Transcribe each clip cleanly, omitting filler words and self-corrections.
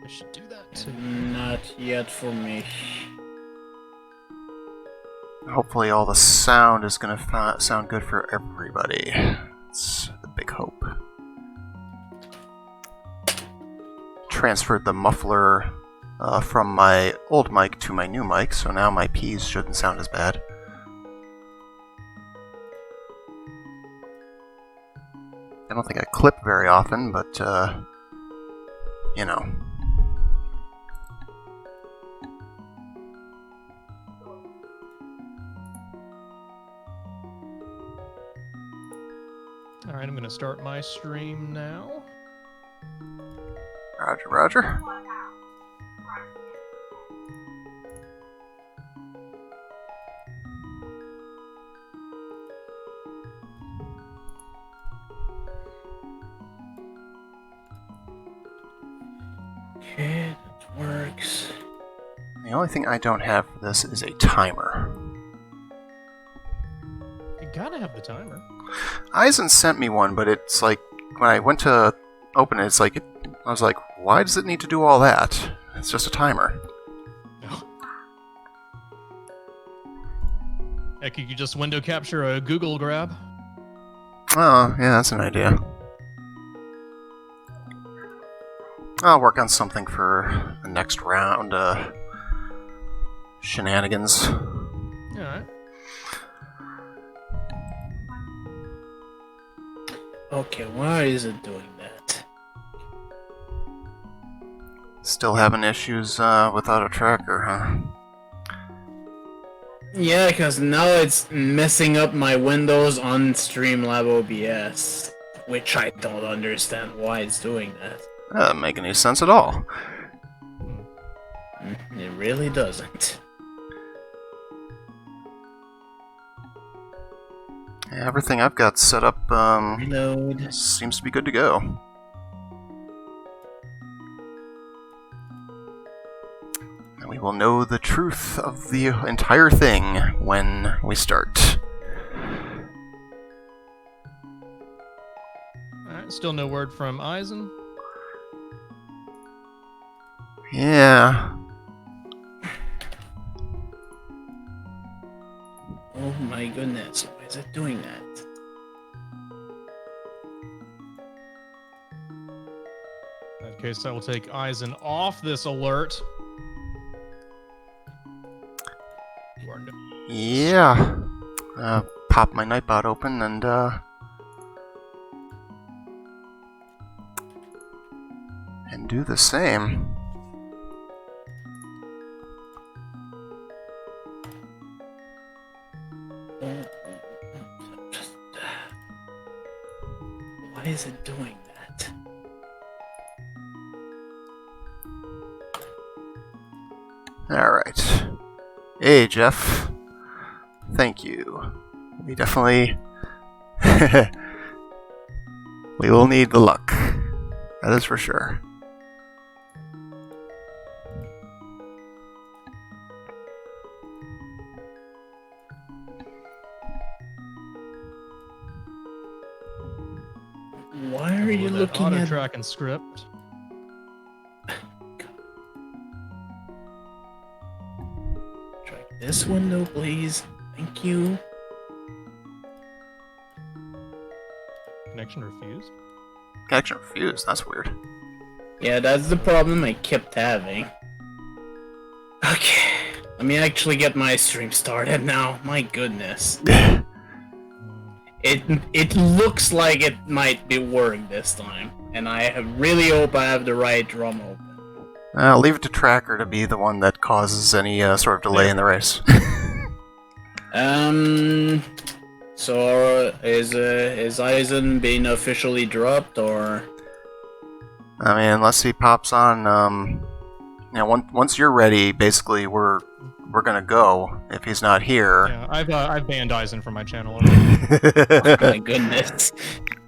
I should do that too. Not yet for me. Hopefully all the sound is going to sound good for everybody. It's the big hope. Transferred the muffler from my old mic to my new mic, so now my P's shouldn't sound as bad. I don't think I clip very often, but, you know. Alright, I'm gonna start my stream now. Roger, roger. Okay, that works. The only thing I don't have for this is a timer. You gotta have the timer. Eisen sent me one, but it's like, when I went to open it, it's like, I was like, why does it need to do all that? It's just a timer. Heck, could you just window capture a Google grab? Oh, yeah, that's an idea. I'll work on something for the next round, shenanigans. Alright. Okay, why is it doing that? Still having issues without a tracker, huh? Yeah, because now it's messing up my windows on Streamlab OBS, which I don't understand why it's doing that. That doesn't make any sense at all. It really doesn't. Yeah, everything I've got set up Reload. seems to be good to go. And we will know the truth of the entire thing when we start. Alright, still no word from Eisen. Yeah. Oh my goodness, why is it doing that? In that case, I will take Eisen off this alert. Yeah. Pop my Nightbot open and, do the same. Why is it doing that? Alright. Hey, Jeff. Thank you. We definitely... we will need the luck. That is for sure. Why are you looking auto at... track and script? Try this window, please. Thank you. Connection refused. Connection refused. That's weird. Yeah, that's the problem I kept having. Okay, let me actually get my stream started now. My goodness. It looks like it might be work this time, and really hope I have the right drum open. Leave it to Tracker to be the one that causes any sort of delay in the race. So is Eisen being officially dropped, or? I mean, unless he pops on, you know, once you're ready, basically we're gonna go. If he's not here, Yeah, I've banned Eisen from my channel already. Oh my goodness.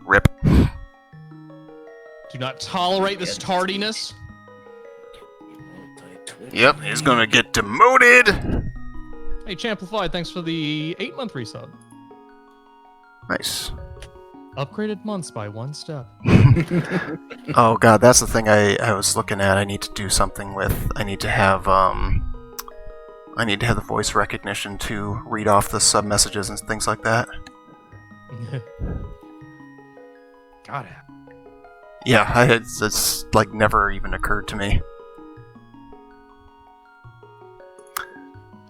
Rip. Do not tolerate this tardiness. Yep, he's gonna get demoted. Hey, Champlified, thanks for the 8-month resub. Nice. Upgraded months by one step. Oh god, that's the thing I was looking at. I need to do something with. I need to have the voice recognition to read off the sub messages and things like that. Got it. Yeah, it's like never even occurred to me.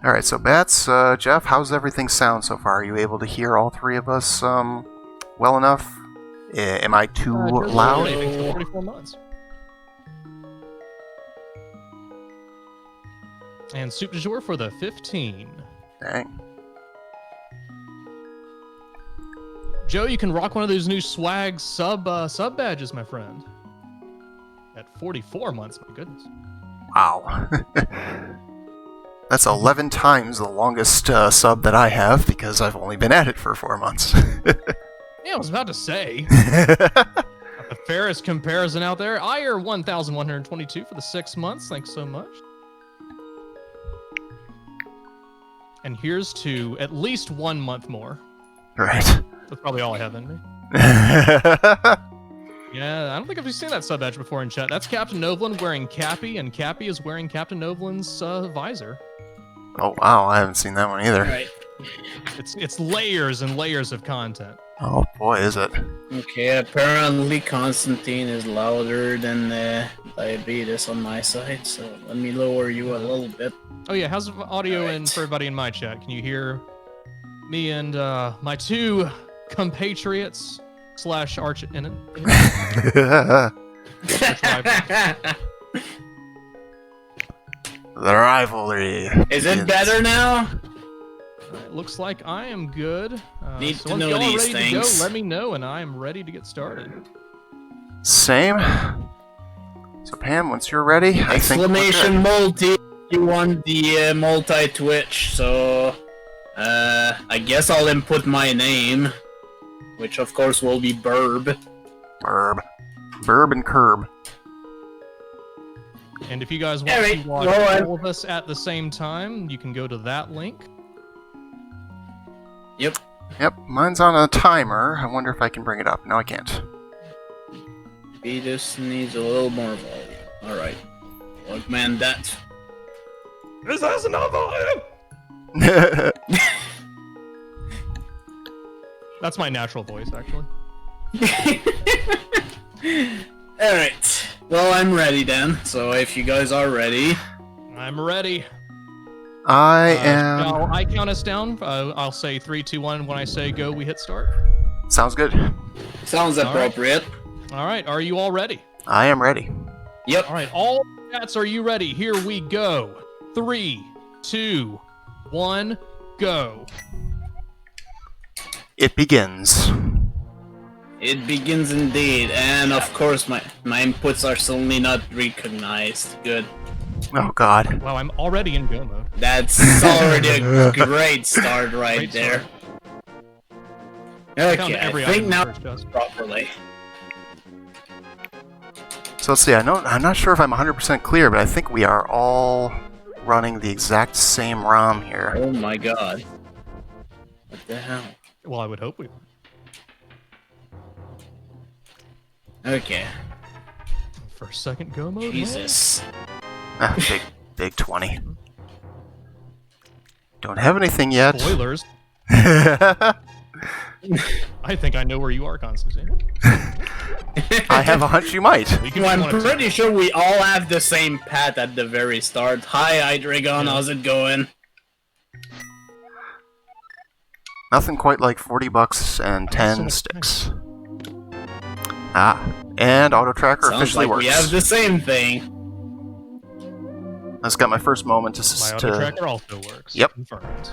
Alright, so Bats, Jeff, how's everything sound so far? Are you able to hear all three of us well enough? Am I too loud? 44 months. And soup du jour for the 15. Dang. Joe, you can rock one of those new swag sub badges, my friend. At 44 months, my goodness. Wow. That's 11 times the longest sub that I have, because I've only been at it for 4 months. Yeah, I was about to say. The fairest comparison out there. Ire 1,122 for the 6 months. Thanks so much. And here's to at least 1 month more. Right. That's probably all I have in me. Yeah, I don't think I've seen that sub badge before in chat. That's Captain Novlin wearing Cappy, and Cappy is wearing Captain Novlin's visor. Oh wow, I haven't seen that one either. Right. It's layers and layers of content. Oh boy, is it. Okay, apparently Constantine is louder than Diabetes on my side, so let me lower you a little bit. Oh yeah, how's the audio in for everybody in my chat? Can you hear me and my two compatriots / arch enemies? The rivalry. Is it better now? It looks like I am good. Need so to once know y'all are these ready to things. go, let me know, and I am ready to get started. Same. So Pam, once you're ready, I think we're Exclamation good. multi. You want the multi-twitch, so I guess I'll input my name, which of course will be Burb. Burb and Curb. And if you guys want Alright, to watch go on. all of us at the same time, you can go to that link. Yep. Yep, mine's on a timer. I wonder if I can bring it up. No, I can't. This needs a little more volume. Alright. Augment that. This has enough volume! That's my natural voice, actually. Alright. Well, I'm ready then. So if you guys are ready. I'm ready. I am... Shall I count us down? I'll say 3, 2, 1. When I say go, we hit start. Sounds good. Sounds appropriate. All right, are you all ready? I am ready. Yep. All right, all chats, are you ready? Here we go. 3, 2, 1, go. It begins. It begins indeed, and of course my inputs are suddenly not recognized. Good. Oh god. Wow, I'm already in go mode. That's already a great start right Great there. Found Okay, every I think item now first, just. properly. So let's see, I'm not sure if I'm 100% clear, but I think we are all running the exact same ROM here. Oh my god. What the hell? Well, I would hope we would. Okay. First, second go mode. Jesus. Ah, big 20. Don't have anything yet. Spoilers. I think I know where you are, Constantine. I have a hunch you might. We can Well, I'm want to- pretty sure we all have the same path at the very start. Hi, Idragon, Yeah. how's it going? Nothing quite like 40 bucks and 10 sticks. Ah, and auto tracker Sounds officially like works. we have the same thing. I just got my first moment My auto tracker also works. Yep. Confirmed.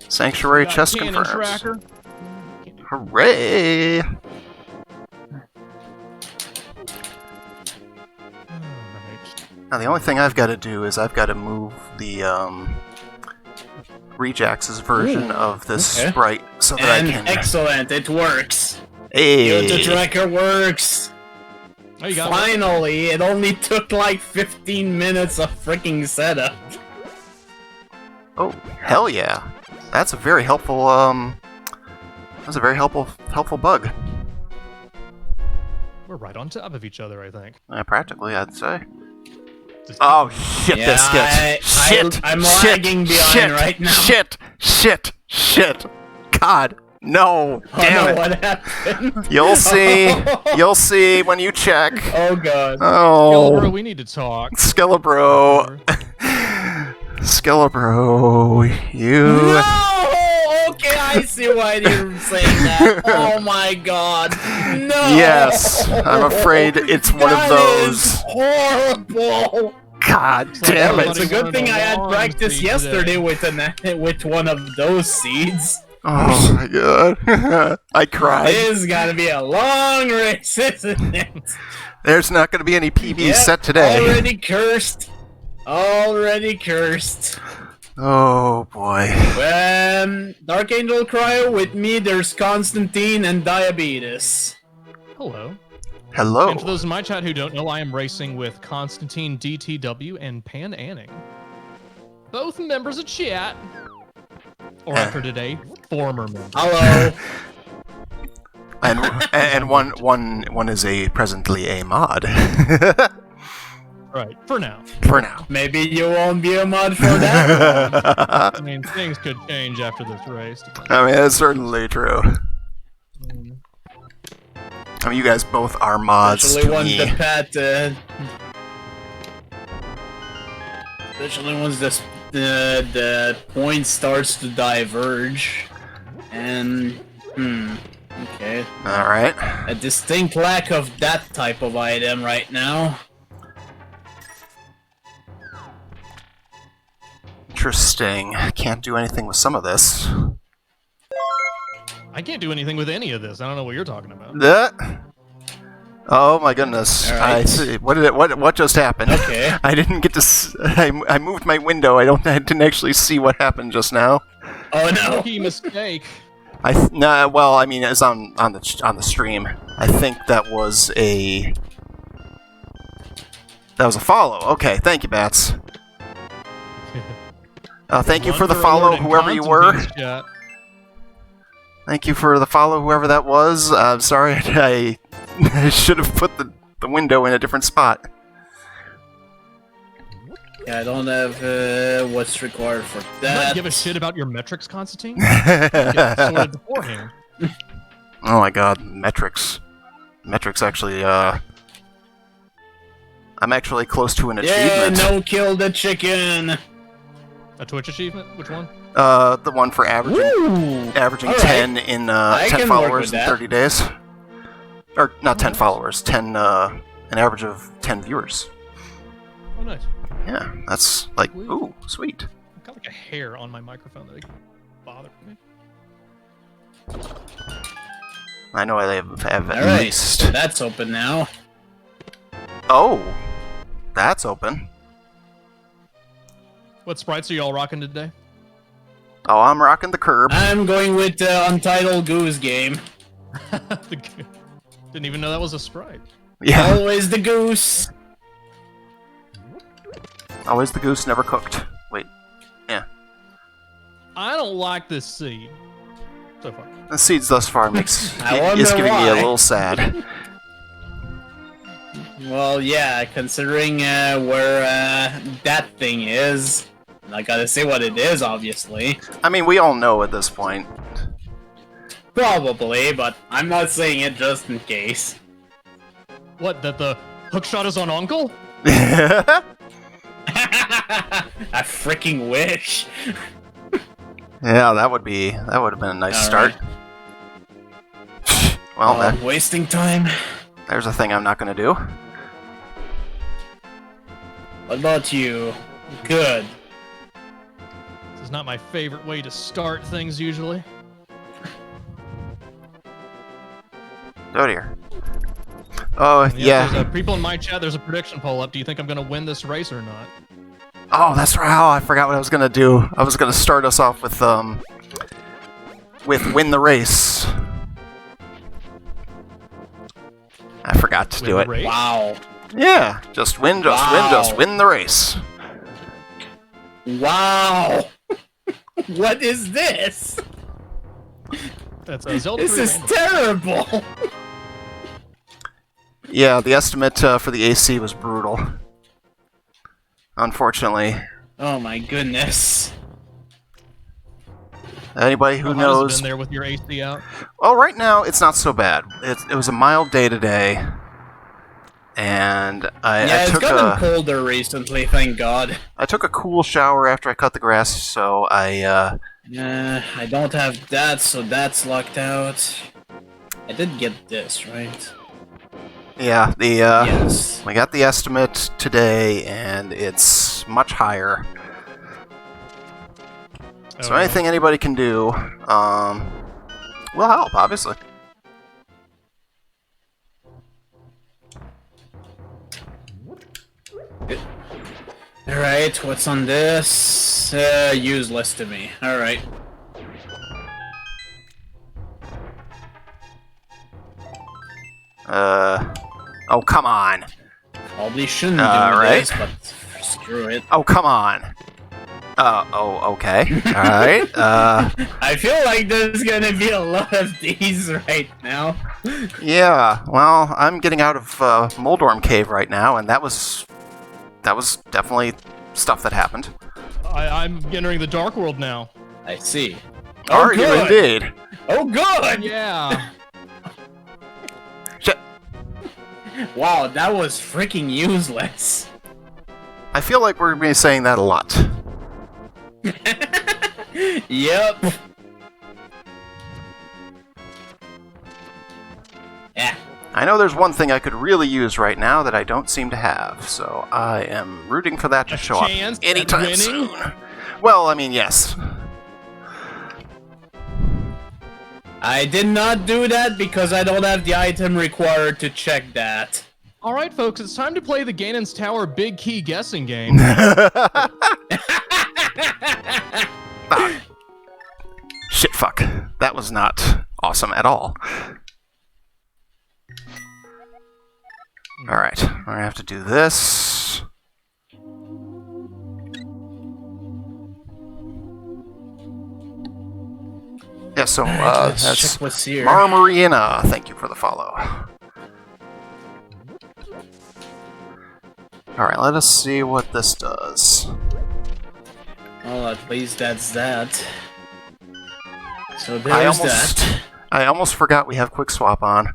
Sanctuary Got chest cannon confirms. tracker. Hooray! Alright. Now the only thing I've got to do is I've got to move the Rejax's version Ooh, of this okay. sprite so that And I can. excellent, it works. Hey! The tracker works. Oh, you got it. Finally, it only took like 15 minutes of freaking setup. Oh, hell yeah! That's a very helpful was a very helpful bug. We're right on top of each other, I think. Practically, I'd say. Just- Oh shit! Yeah, This shit! I'm shit! lagging behind shit! right now. Shit! God, no! Oh Damn no, it! what happened? You'll see. You'll see when you check. Oh god. Skillabro, Oh, we need to talk. Skillabro. Skillabro, you. No! Okay, I see why you're saying that. Oh my god. No! Yes, I'm afraid it's one of That those. is horrible! God like damn it! It's a good thing I had practice yesterday with one of those seeds. Oh my god. I cried. This is gotta be a long race, isn't it? There's not going to be any PBs Yep, set today. Already cursed. Already cursed. Oh boy. Dark Angel Cryo, with me there's Constantine and Diabetes. Hello. Hello. And for those in my chat who don't know, I am racing with Constantine DTW and Pan Anning. Both members of chat. Or after today, former members. Hello. And one is presently a mod. Right, for now. For now. Maybe you won't be a mod for that. I mean, things could change after this race. I mean, that's certainly true. I mean, you guys both are mods Especially to once me. Especially once the point starts to diverge. And okay. All right. A distinct lack of that type of item right now. Interesting. Can't do anything with some of this. I can't do anything with any of this. I don't know what you're talking about. Oh my goodness! All I right. see. What just happened? Okay. I didn't get to. I moved my window. I didn't actually see what happened just now. Oh no. Rookie mistake. Well, I mean, it's on the stream. I think that was a follow. Okay, thank you, Bats. Thank you One for the a follow, word in whoever you were. Constantine's chat. Thank you for the follow, whoever that was. I'm sorry, I should have put the window in a different spot. Yeah, I don't have what's required for You don't that. give a shit about your metrics, Constantine? Get it sorted beforehand. Oh my god, metrics. Metrics actually, I'm actually close to an Yeah, achievement. no kill the chicken. A Twitch achievement? Which one? The one for averaging Woo! averaging All right. 10 in I 10 can work followers with in that. 30 days. Or not 10 followers, 10 an average of 10 viewers. Oh, nice. Yeah, that's like Sweet. ooh, sweet. I've got like a hair on my microphone that bothered me. I know I have at All right, least. that's open now. Oh, that's open. What sprites are y'all rocking today? Oh, I'm rocking the curb. I'm going with the Untitled Goose Game. Didn't even know that was a sprite. Yeah, Always the goose. always the goose, never cooked. Wait, I don't like this seed. So far. the seeds thus far makes I wonder is giving me a why. little sad. Well, yeah, considering where that thing is, I gotta say what it is, obviously. I mean, we all know at this point. Probably, but I'm not saying it just in case. What, that the hookshot is on Uncle? I freaking wish. Yeah, that would have been a nice All start. Well, Wasting time. there's a thing I'm not gonna do. What about you? Good. This is not my favorite way to start things usually. Oh dear. Oh yeah. People in my chat, there's a prediction poll up. Do you think I'm going to win this race or not? Oh, that's right. Oh, I forgot what I was gonna do. I was gonna start us off with win the race. I forgot to Win do the it. race? Wow. Yeah, just win, just Wow. win the race. Wow. What is this? That's Zelda This 3 is random. terrible! Yeah, the estimate for the AC was brutal. Unfortunately. Oh my goodness. Anybody who Well, how has it knows... been there with your AC out? Well, right now, it's not so bad. It was a mild day today. And I It's took gotten colder recently, thank God. I took a cool shower after I cut the grass, so I don't have that, so that's locked out. I did get this, right? yeah, Yes. we got the estimate today, and it's much higher. So anything anybody can do will help, obviously. Alright, what's on this? Useless to me. Alright. Oh, come on. Probably shouldn't do Alright. this, but screw it. Oh, come on. Oh, okay. Alright, I feel like there's gonna be a lot of these right now. yeah, well, I'm getting out of Moldorm Cave right now, and that was definitely stuff that happened. I'm entering the Dark World now. I see. Are you good. indeed? Oh, good! Yeah. Shit. Wow, that was freaking useless. I feel like we're going to be saying that a lot. Yep. Yeah. I know there's one thing I could really use right now that I don't seem to have, so I am rooting for that to show up chance at anytime winning? soon. Well, I mean, yes. I did not do that because I don't have the item required to check that. All right, folks, it's time to play the Ganon's Tower Big Key guessing game. Ah. Shit, fuck. That was not awesome at all. Alright, I'm gonna have to do this. Yeah, so, Let's that's check what's here. Marmarina. Thank you for the follow. Alright, let us see what this does. Well, at least that's that. So there's that. I almost forgot we have quick swap on.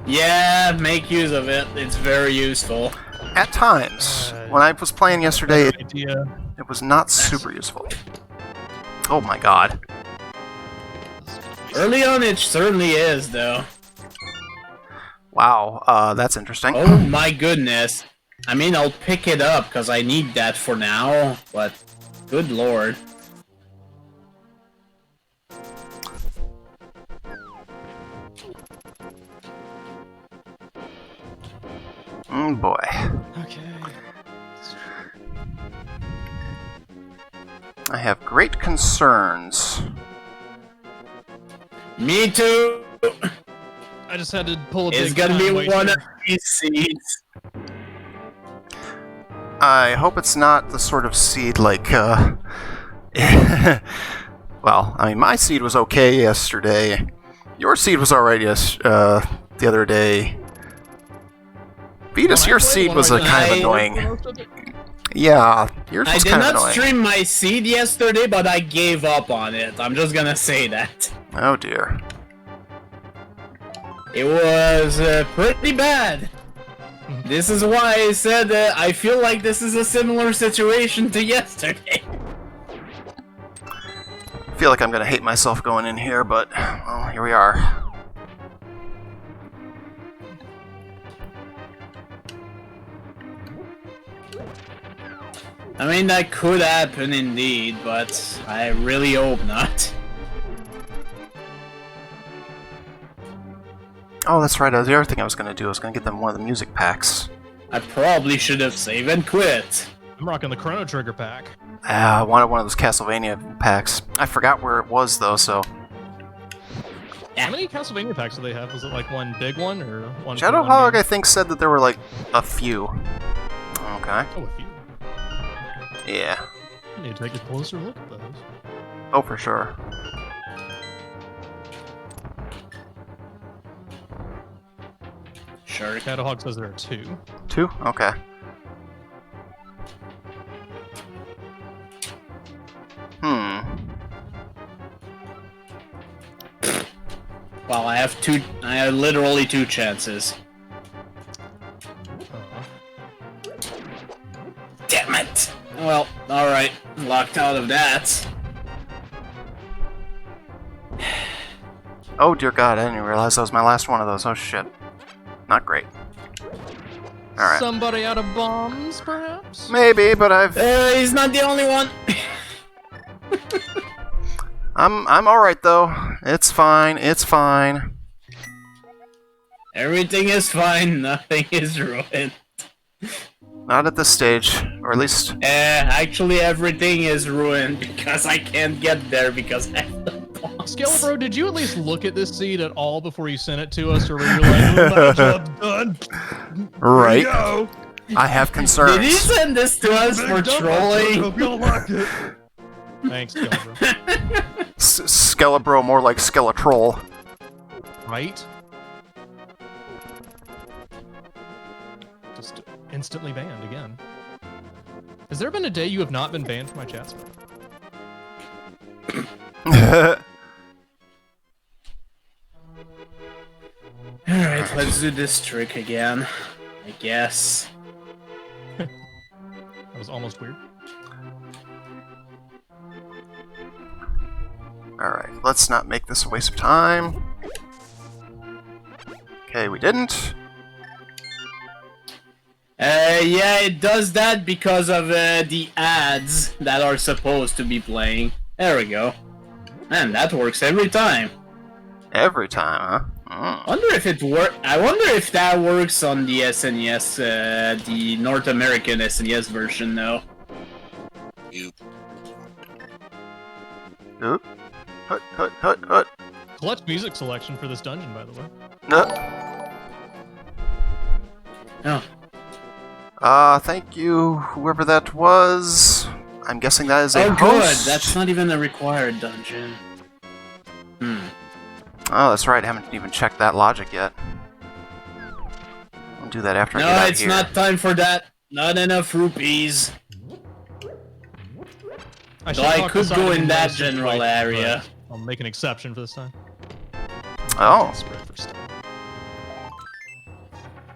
Yeah, make use of it. It's very useful. At times. When I was playing yesterday, Idea. it was not super useful. Oh my god. Early on, it certainly is, though. Wow, that's interesting. Oh my goodness. I mean, I'll pick it up because I need that for now, but good lord. Boy. Okay. I have great concerns. Me too. I just had to pull a It's big gonna time be waster. one of these seeds. I hope it's not the sort of seed like, well, I mean, my seed was okay yesterday. Your seed was alright the other day. Vetus, When I your played seed one was right kind of now, annoying. most of it. Yeah, yours I was did kind of not annoying. stream my seed yesterday, but I gave up on it. I'm just gonna say that. Oh dear. It was pretty bad. This is why I said I feel like this is a similar situation to yesterday. I feel like I'm gonna hate myself going in here, but, well, here we are. I mean, that could happen indeed, but I really hope not. Oh, that's right, the other thing I was gonna do. I was gonna get them one of the music packs. I probably should have saved and quit. I'm rocking the Chrono Trigger pack. I wanted one of those Castlevania packs. I forgot where it was, though, so... How many Castlevania packs do they have? Was it like one big one or one? for Shadow one Hog, game? I think, said that there were, like, a few. Okay. Oh, a few. Yeah. I need to take a closer look at those. Oh, for sure. Shark. Catahog says there are 2. 2? Okay. Well, I have literally 2 chances. Damn it! Well, alright. Locked out of that. Oh dear God, I didn't even realize that was my last one of those. Oh shit. Not great. Alright. Somebody out of bombs, perhaps? Maybe, but He's not the only one! I'm alright though. It's fine, it's fine. Everything is fine, nothing is ruined. Not at this stage, or at least... Actually everything is ruined because I can't get there because I have the bombs. Skelebro, did you at least look at this seed at all before you sent it to us, or were you like, my job's done? Right. Go. I have concerns. Did he send this to us for trolling? Hope y'all liked it. Thanks, Skelebro. Skelebro, more like Skeletroll. Right? Just instantly banned again. Has there been a day you have not been banned from my chat spot? Alright, let's do this trick again. I guess. That was almost weird. Alright, let's not make this a waste of time. Okay, we didn't. Yeah, it does that because of the ads that are supposed to be playing. There we go. Man, that works every time. Every time, huh? Wonder if it I wonder if that works on the SNES, the North American SNES version, though. Oop. Hut, hut, hut, hut. Clutch music selection for this dungeon, by the way. Oh. Thank you, whoever that was. I'm guessing that is a Oh, host. good. That's not even a required dungeon. Oh, that's right. I haven't even checked that logic yet. I'll do that after I get No, out it's here. not time for that. Not enough rupees. So I could go in that general area. I'll make an exception for this time. Oh. Spread for stuff.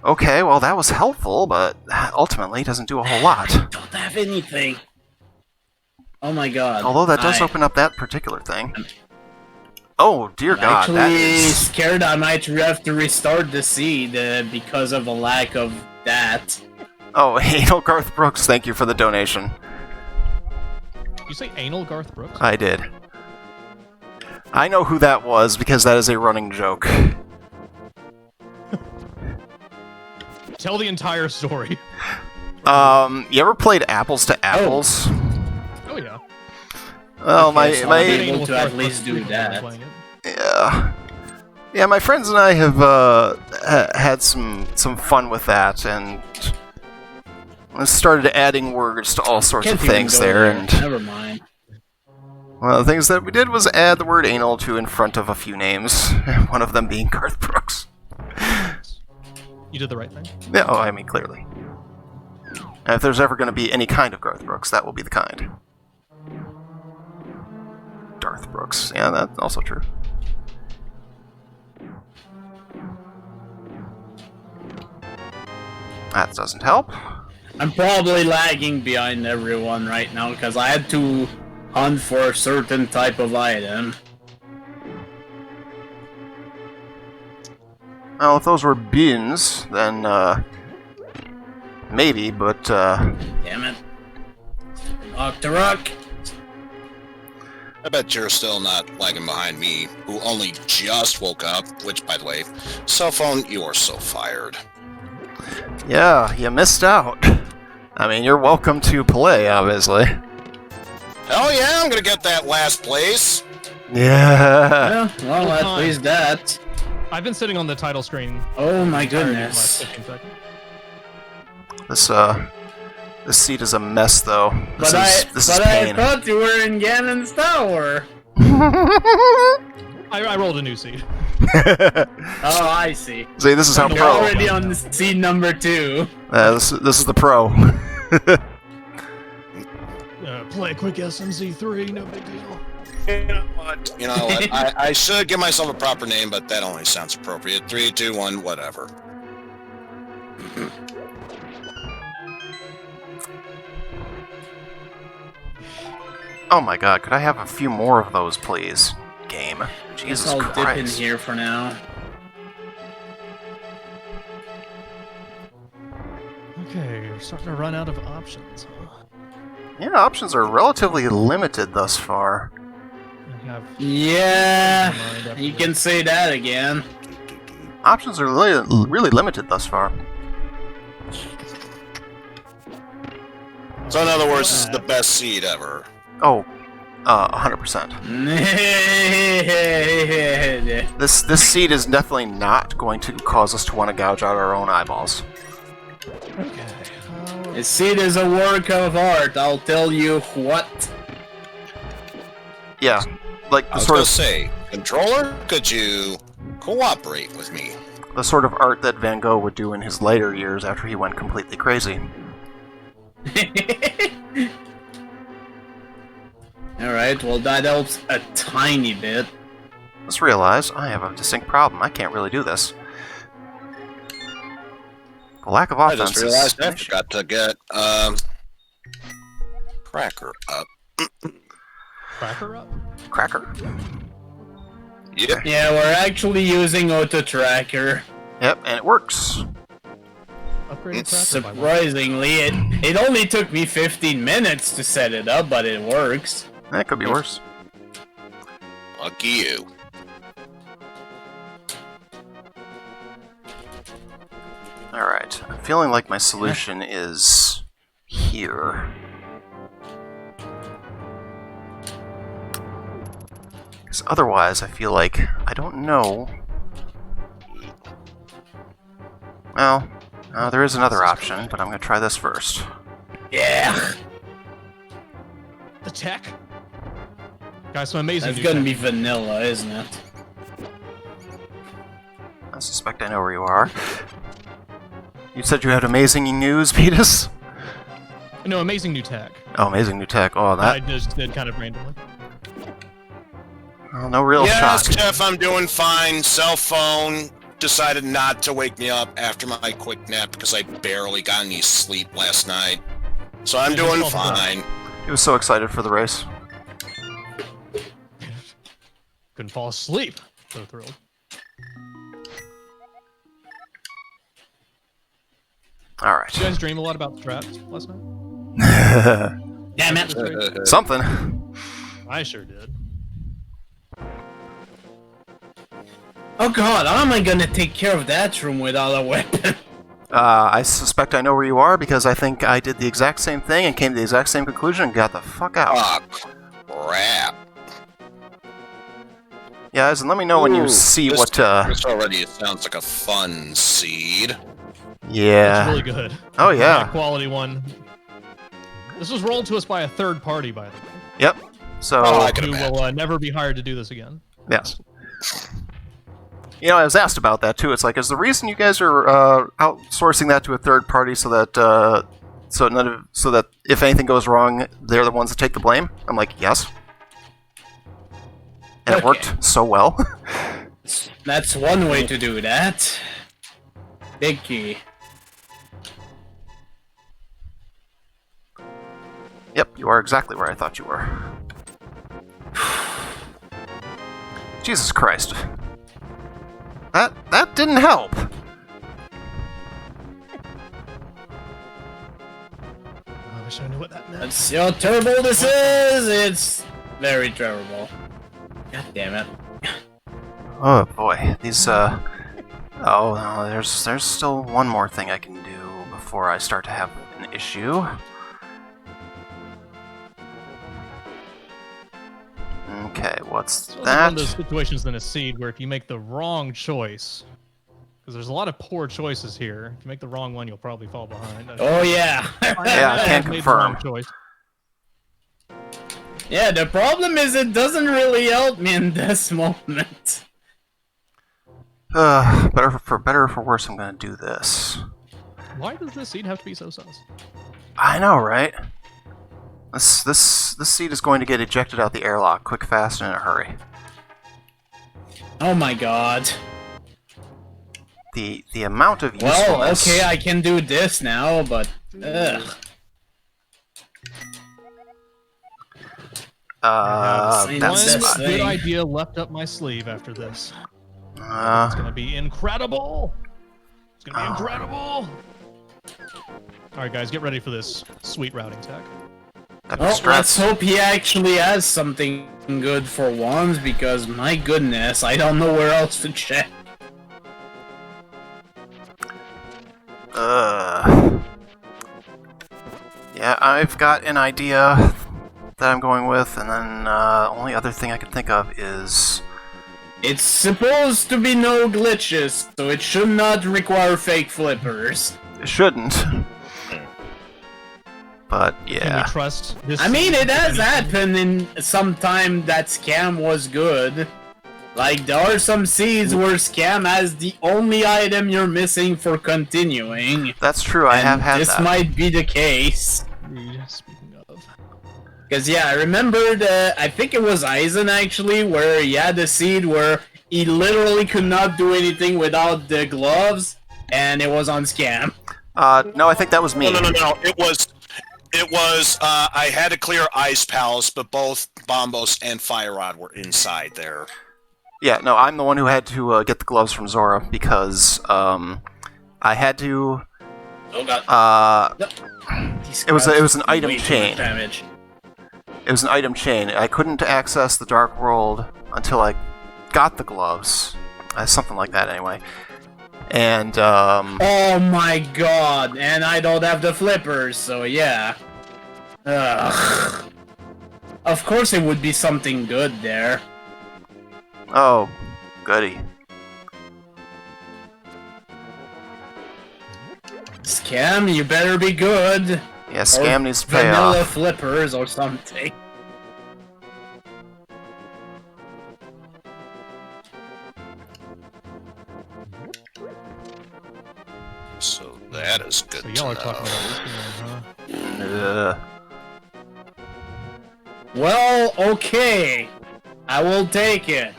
Okay, well that was helpful, but ultimately doesn't do a whole lot. Don't have anything. Oh my god. Although that does open up that particular thing. Oh dear God, I'm that actually is... scared I might have to restart the seed because of a lack of that. Oh, Anal Garth Brooks, thank you for the donation. You say anal Garth Brooks? I did. I know who that was because that is a running joke. Tell the entire story. You ever played Apples to Apples? Oh yeah. Well, Okay, so my I'm able to at least do that. yeah, my friends and I have had some fun with that, and started adding words to all sorts Can't of even things go there. And never mind. one of the things that we did was add the word anal to in front of a few names. One of them being Garth Brooks. You did the right thing. Yeah, oh, I mean clearly. And if there's ever going to be any kind of Garth Brooks, that will be the kind. Darth Brooks. Yeah, that's also true. That doesn't help. I'm probably lagging behind everyone right now because I had to hunt for a certain type of item. Well, if those were beans, then, maybe, but, Damn it. Rock to rock. I bet you're still not lagging behind me, who only just woke up, which, by the way, cell phone, you are so fired. yeah, you missed out. I mean, you're welcome to play, obviously. Hell yeah, I'm gonna get that last place! Yeah. Yeah, well, at least that. I've been sitting on the title screen. Oh my entirely in the last goodness. 15 seconds. This seat is a mess, though. This is I pain. thought you were in Ganon's tower. I rolled a new seed. Oh, I see. See, this is how You're pro. already on the seed number 2. This is the pro. Play a quick SMZ3, no big deal. You know what? I should give myself a proper name, but that only sounds appropriate. 3, 2, 1, whatever. Oh my god, could I have a few more of those, please? Game. Jesus I'll Christ. dip in here for now. Okay, you're starting to run out of options, huh? Yeah, options are relatively limited thus far. I have Yeah, mind after you this. can say that again. Options are really limited thus far. So in other words, this is the best seed ever. Oh, 100%. This seed is definitely not going to cause us to want to gouge out our own eyeballs. Okay. The seed is a work of art, I'll tell you what. Yeah, like I the was sort gonna of say, controller, could you cooperate with me? the sort of art that Van Gogh would do in his later years after he went completely crazy. Alright, well that helps a tiny bit. Just realized I have a distinct problem. I can't really do this. The lack of I offense just realized is I forgot to get Cracker up. Cracker up? Cracker. Yep. Yeah, we're actually using Auto Tracker. Yep, and it works. Upgraded Cracker by one. Surprisingly, it only took me 15 minutes to set it up, but it works. That could be worse. Lucky you. Alright, I'm feeling like my solution is here. Because otherwise, I feel like I don't know. Well, there is another option, but I'm going to try this first. Yeah, The tech? Guys, some amazing that's new gonna tech. be vanilla, isn't it? I suspect I know where you are. You said you had amazing news, Petus? No, amazing new tech. Oh, amazing new tech. Oh, I that. just did kind of randomly. Well, no real Yes, shock. Jeff, I'm doing fine. Cell phone decided not to wake me up after my quick nap because I barely got any sleep last night. So I'm Yeah, doing just call it fine. He was so excited for the race. Couldn't fall asleep. So thrilled. Alright. Did you guys dream a lot about straps last night? Damn it! Something. I sure did. Oh god, how am I gonna take care of that room without a weapon? I suspect I know where you are because I think I did the exact same thing and came to the exact same conclusion and got the fuck out. Oh, crap. Yeah, guys, and let me know when you Ooh, see this- what, This already sounds like a fun seed. Yeah. It's really good. Oh, High yeah. quality one. This was rolled to us by a third party, by the way. Yep. So, Oh, I can Who imagine. will never be hired to do this again. yes. You know, I was asked about that too. It's like, is the reason you guys are outsourcing that to a third party so that so that if anything goes wrong, they're the ones that take the blame? I'm like, yes. And it Okay. worked so well. That's one way to do that. Big key. Yep, you are exactly where I thought you were. Jesus Christ. That didn't help. I wish I knew what that meant. Let's see how terrible this is! It's very terrible. God damn it. Oh boy, these oh no, there's still one more thing I can do before I start to have an issue. Okay, what's It's one that? of those situations in a seed where if you make the wrong choice, because there's a lot of poor choices here. If you make the wrong one, you'll probably fall behind. Oh yeah! Yeah, I can made the wrong confirm. choice. Yeah, the problem is it doesn't really help me in this moment. For better or for worse, I'm gonna do this. Why does this seed have to be so sus? I know, right? This seed is going to get ejected out the airlock quick, fast, and in a hurry. Oh my god. The amount of usefulness... Well, okay, I can do this now, but... Ugh. That's one thing. good idea left up my sleeve after this. It's gonna be incredible! It's gonna be incredible! Alright guys, get ready for this sweet routing tech. Well, let's hope he actually has something good for once, because my goodness, I don't know where else to check. Yeah, I've got an idea that I'm going with, and then only other thing I can think of is... It's supposed to be no glitches, so it should not require fake flippers. It shouldn't. But, yeah. Can we trust this? I mean, it has happened in some time that scam was good. Like, there are some seeds where scam has the only item you're missing for continuing. That's true, I have had this that. might be the case. Speaking of... Because, yeah, I remembered, I think it was Eisen, actually, where he had a seed where he literally could not do anything without the gloves, and it was on scam. No, I think that was me. No. It was, I had to clear Ice Palace, but both Bombos and Fire Rod were inside there. Yeah, no, I'm the one who had to get the gloves from Zora, because, I had to... Oh god. It was an item Way too chain. much damage. It was an item chain. I couldn't access the Dark World until I got the gloves. Something like that, anyway. And, Oh my god, and I don't have the flippers, so yeah. Ugh. Of course it would be something good there. oh, goody. Scam, you better be good. Yeah, Scam needs to pay Vanilla off. flippers or something. So that is good So to y'all are know. talking about this game, huh? Ugh. Well, okay. I will take it.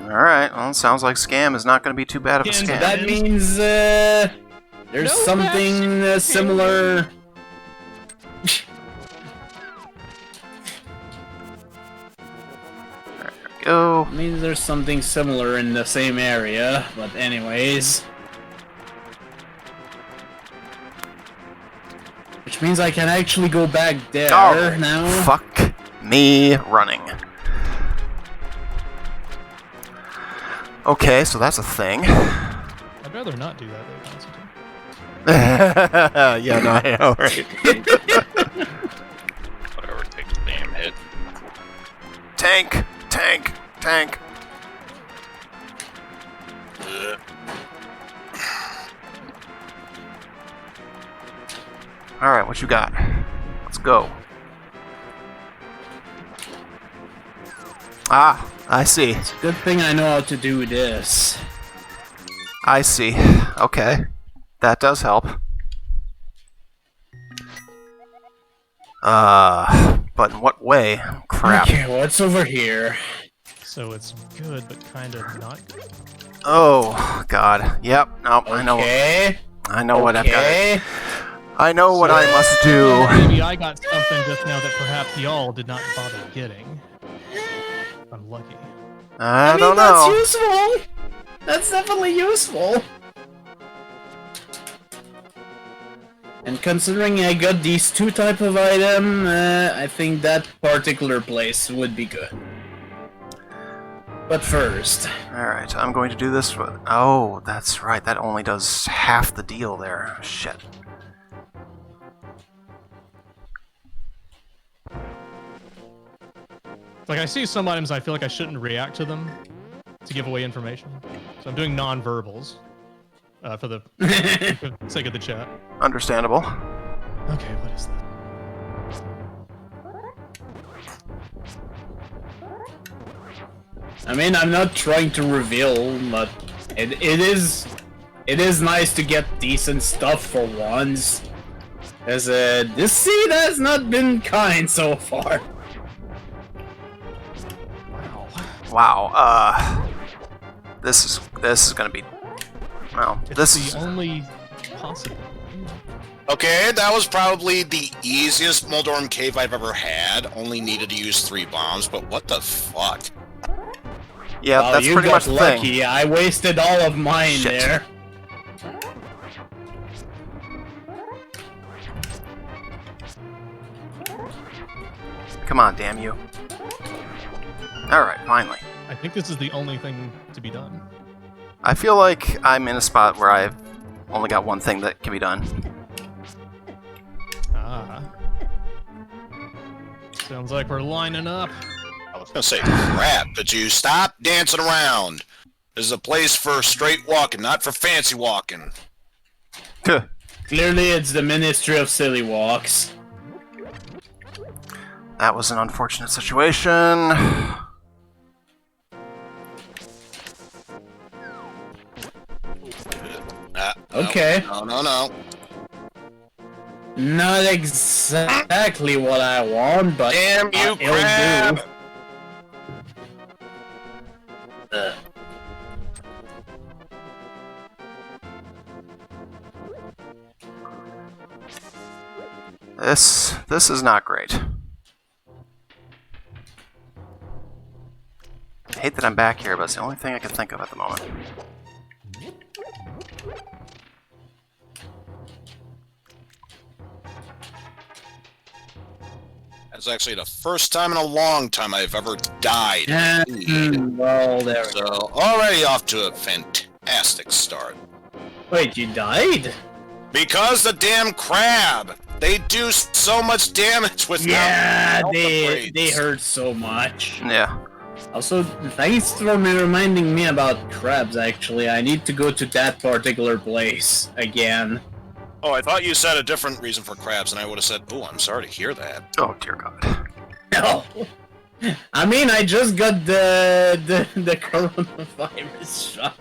Alright, well, it sounds like Scam is not going to be too bad of a Again, scam. That means, there's No something similar... Go. means there's something similar in the same area, but anyways. Which means I can actually go back there Oh, now. fuck me running. Okay, so that's a thing. I'd rather not do that, though, Constantine. Yeah, no, I know, right? Whatever, takes a damn hit. Tank! Tank! Tank! Alright, what you got? Let's go. Ah, I see. Good thing I know how to do this. I see. Okay. That does help. But in what way? Crap. Okay, what's over here? So it's good, but kind of not good. Oh, God. Yep, nope, I know. Okay. I know what I've got. Okay. I know what I must do. Maybe I got something just now that perhaps y'all did not bother getting. I'm lucky. I I don't mean, that's know. useful. That's definitely useful. And considering I got these two type of item, I think that particular place would be good. But first, Alright, I'm going to do this with... Oh, that's right. That only does half the deal there. Shit. Like, I see some items I feel like I shouldn't react to them to give away information. So I'm doing non-verbals for the sake of the chat. Understandable. Okay, what is that? I mean, I'm not trying to reveal, but It is nice to get decent stuff for once. As this seed has not been kind so far. Wow. This is gonna be. Well, It's this the is. only possible. Okay, that was probably the easiest Moldorm cave I've ever had. Only needed to use 3 bombs, but what the fuck? Yeah, Well, that's you pretty got much the thing. lucky. I wasted all of mine Shit. there. Come on, damn you. Alright, finally. I think this is the only thing to be done. I feel like I'm in a spot where I've only got one thing that can be done. Ah. Sounds like we're lining up. I was gonna say, crap, could you stop dancing around? This is a place for straight walking, not for fancy walking. Clearly, it's the Ministry of Silly Walks. That was an unfortunate situation. Okay. No. Not exactly what I want, but Damn you, it'll crab! do. This is not great. I hate that I'm back here, but it's the only thing I can think of at the moment. That's actually the first time in a long time I've ever died. Well, there we So, go. already off to a fantastic start. Wait, you died? Because the damn crab! They do so much damage with Yeah, health they upgrades. hurt so much. Yeah. Also, thanks for reminding me about crabs, actually. I need to go to that particular place again. Oh, I thought you said a different reason for crabs, and I would have said, oh, I'm sorry to hear that. Oh dear God. No! I mean, I just got the coronavirus shot,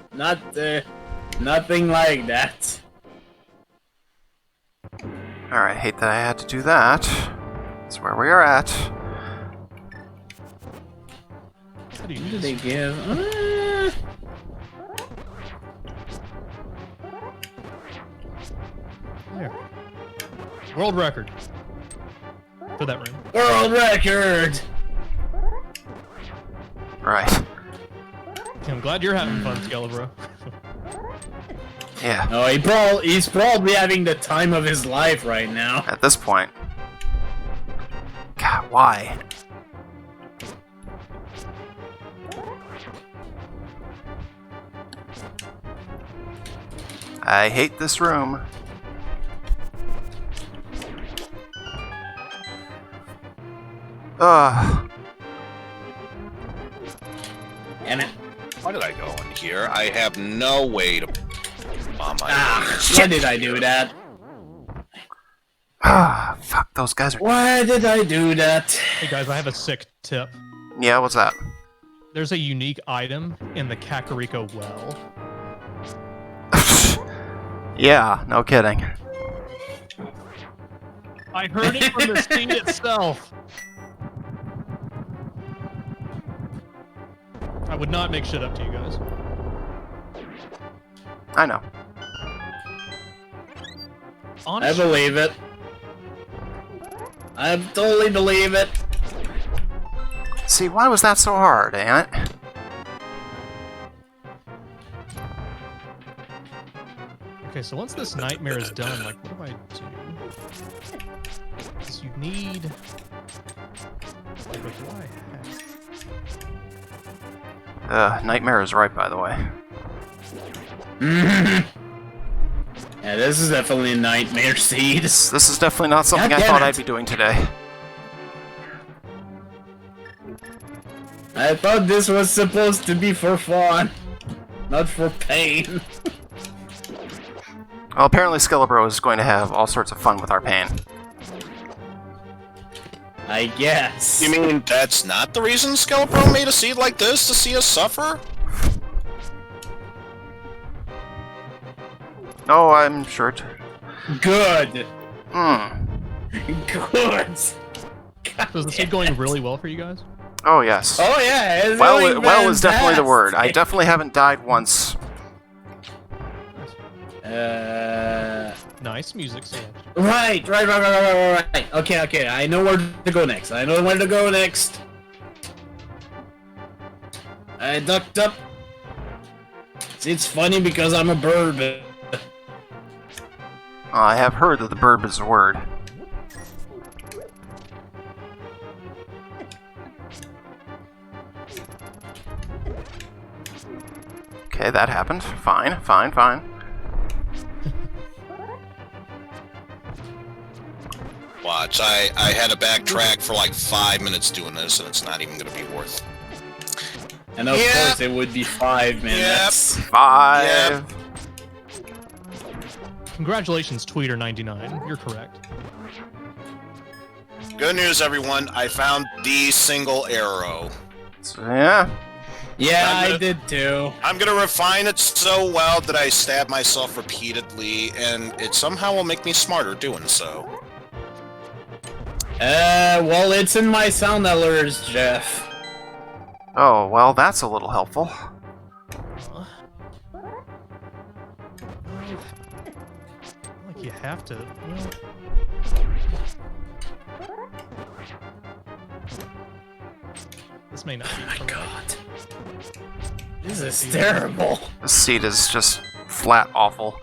nothing like that. Alright, hate that I had to do that. That's where we are at. How do you What do did they this? give? There. World record. For that room. World record! Right. I'm glad you're having fun, Skelebro. Yeah. No, he's probably having the time of his life right now. At this point. God, why? I hate this room. Ugh. Damn it. Why did I go in here? I have no way to bomb my Why did I do that? Ah, fuck, those guys are... Why did I do that? Hey guys, I have a sick tip. Yeah, what's that? There's a unique item in the Kakariko well. Yeah, no kidding. I heard it from the seed itself. I would not make shit up to you guys. I know. I Honestly, believe it. I totally believe it. See, why was that so hard, damn it? okay, so once this nightmare is done, like, what do I do? Because you need... Like, what do I have? Nightmare is right, by the way. Yeah, this is definitely a nightmare seed. This is definitely not something God I damn thought it. I'd be doing today. I thought this was supposed to be for fun, not for pain. Well, apparently Skelebro is going to have all sorts of fun with our pain. I guess. You mean that's not the reason Skelepro made a seed like this to see us suffer? Oh, I'm sure. Good. Hmm. Good. So is this going really well for you guys? Oh yes. Oh yeah. It's Well, going well is definitely the word. I fantastic. definitely haven't died once. Nice music selection. Right. Okay. I know where to go next. I ducked up. See, it's funny because I'm a bird. But... I have heard that the burb is the word. Okay, that happened. Fine. Watch, I had to backtrack for like 5 minutes doing this, and it's not even going to be worth. And of course it would be 5 minutes. 5. Yep. Congratulations, Tweeter99. You're correct. Good news, everyone. I found the single arrow. So, yeah. Yeah, I'm gonna- I did too. I'm gonna refine it so well that I stab myself repeatedly, and it somehow will make me smarter doing so. Well, it's in my sound alerts, Jeff. Oh, well, that's a little helpful. Like you have to. Well, this may not be. Oh my correct. god. This is terrible. The seat is just flat awful.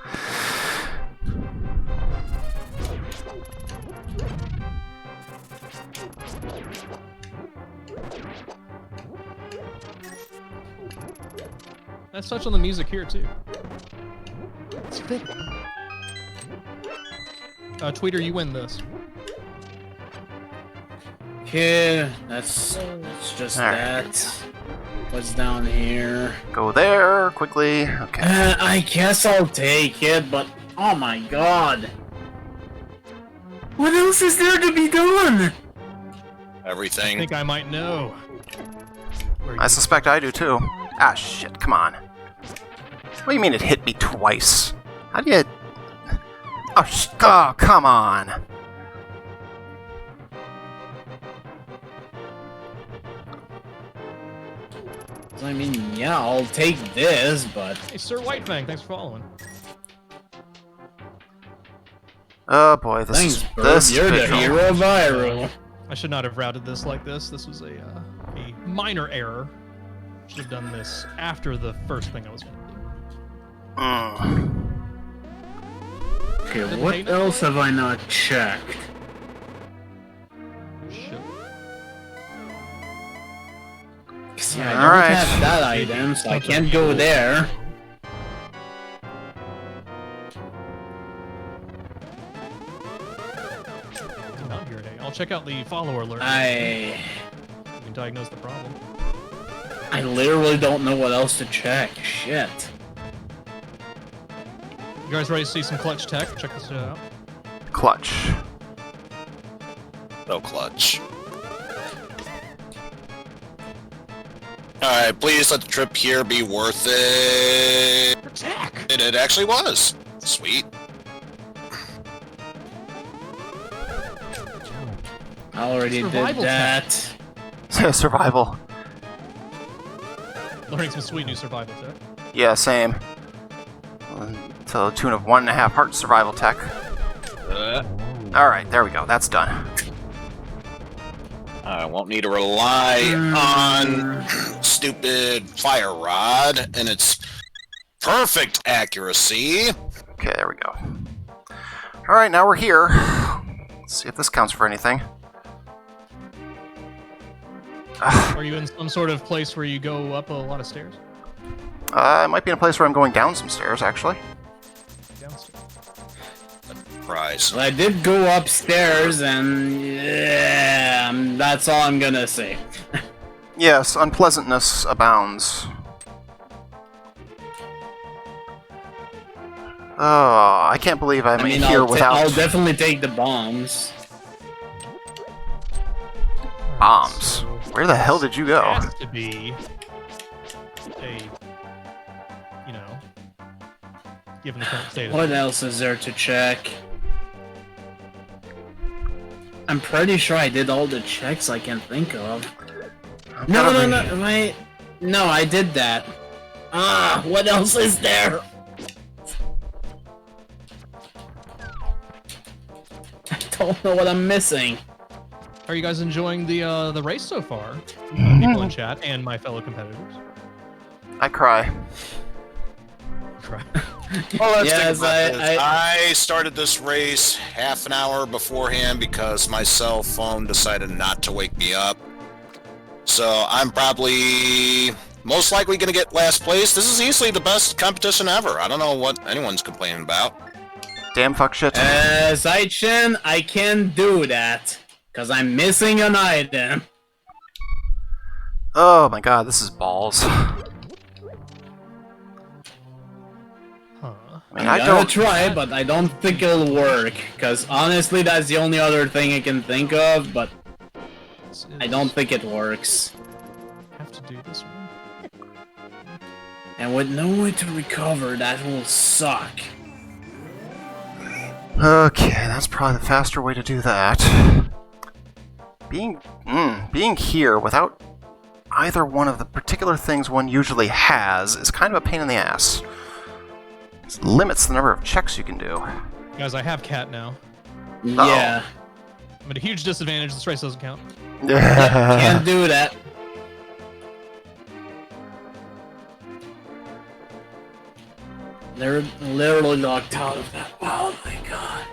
Let's touch on the music here too. It's thick. Tweeter, you win this. Okay, that's just All right. that. What's down here? Go there quickly. Okay. I guess I'll take it, but oh my god. What else is there to be done? I Everything. think I might know. Where I you- suspect I do too. Ah, shit, come on. What do you mean it hit me twice? How do you... Oh, come on. I mean, yeah, I'll take this, but Hey, Sir Whitefang, thanks for following. Oh boy, this thanks, is... Bird. This You're the visual. hero of Iroh. I should not have routed this like this. This was a minor error. Should have done this after the first thing I was going to do. Mm. Okay, what else have I not checked? Shit. 'Cause, yeah, I don't Alright. have that item, so I can't go there. Not here today. I'll check out the follower alert. I You can diagnose the problem. literally don't know what else to check. Shit. You guys ready to see some clutch tech? Check this out. Clutch. No clutch. Alright, please let the trip here be worth it. Attack! It actually was. Sweet. I already Survival did that. Survival. Learning some sweet new survival tech. Yeah, same. To the tune of 1.5 heart survival tech. Alright, there we go. That's done. I won't need to rely on stupid fire rod and its perfect accuracy. Okay, there we go. Alright, now we're here. Let's see if this counts for anything. Are you in some sort of place where you go up a lot of stairs? I might be in a place where I'm going down some stairs, actually. Downstairs. Prize. Well, I did go upstairs, and yeah, that's all I'm gonna say. Yes, unpleasantness abounds. Oh, I can't believe I'm I mean, here I'll without definitely take the bombs. bombs. So Where the hell did you go? has to be a, given the current state of What else is there to check? I'm pretty sure I did all the checks I can think of. No, wait. No, I did that. What else is there? I don't know what I'm missing. Are you guys enjoying the race so far? People in chat and my fellow competitors. I cry. Well, let's Yes, think about this. I started this race half an hour beforehand because my cell phone decided not to wake me up. So I'm probably most likely going to get last place. This is easily the best competition ever. I don't know what anyone's complaining about. Damn fuck shit. Zaichin, I can't do that. Because I'm missing an item. Oh my god, this is balls. I mean, I'm gonna try, but I don't think it'll work. Because honestly, that's the only other thing I can think of, but I don't think it works. Have to do this one. And with no way to recover, that will suck. Okay, that's probably the faster way to do that. Being here without either one of the particular things one usually has is kind of a pain in the ass. It limits the number of checks you can do. Guys, I have cat now. Yeah. I'm at a huge disadvantage. This race doesn't count. Can't do that. They're literally locked out of that. Oh my god.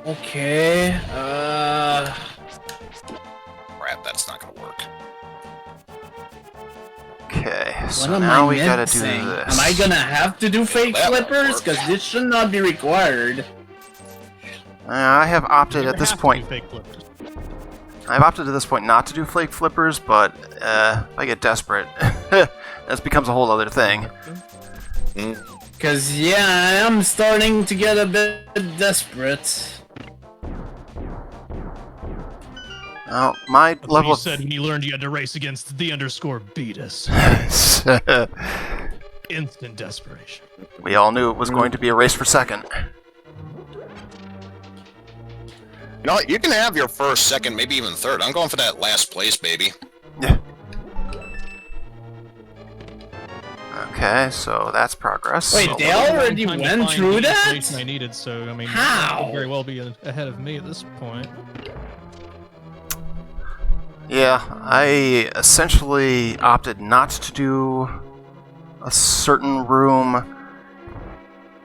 Okay, Crap, that's not gonna work. Okay, so what am now I we gotta do missing? this. Am I gonna have to do fake That won't flippers? work. Because this should not be required. I have opted You at this have to point. do fake flippers. I've opted at this point not to do flake flippers, but if I get desperate, this becomes a whole other thing. Because, yeah, I am starting to get a bit desperate. Oh, my That's what level you of... said when you learned you had to race against the underscore beat us. Instant desperation. We all knew it was going to be a race for second. You know what? You can have your first, second, maybe even third. I'm going for that last place, baby. Yeah. Okay, so that's progress. Wait, So, they a long already time to went find through the that? information I needed, so I mean, How? you could very well be ahead of me at this point. Yeah, I essentially opted not to do a certain room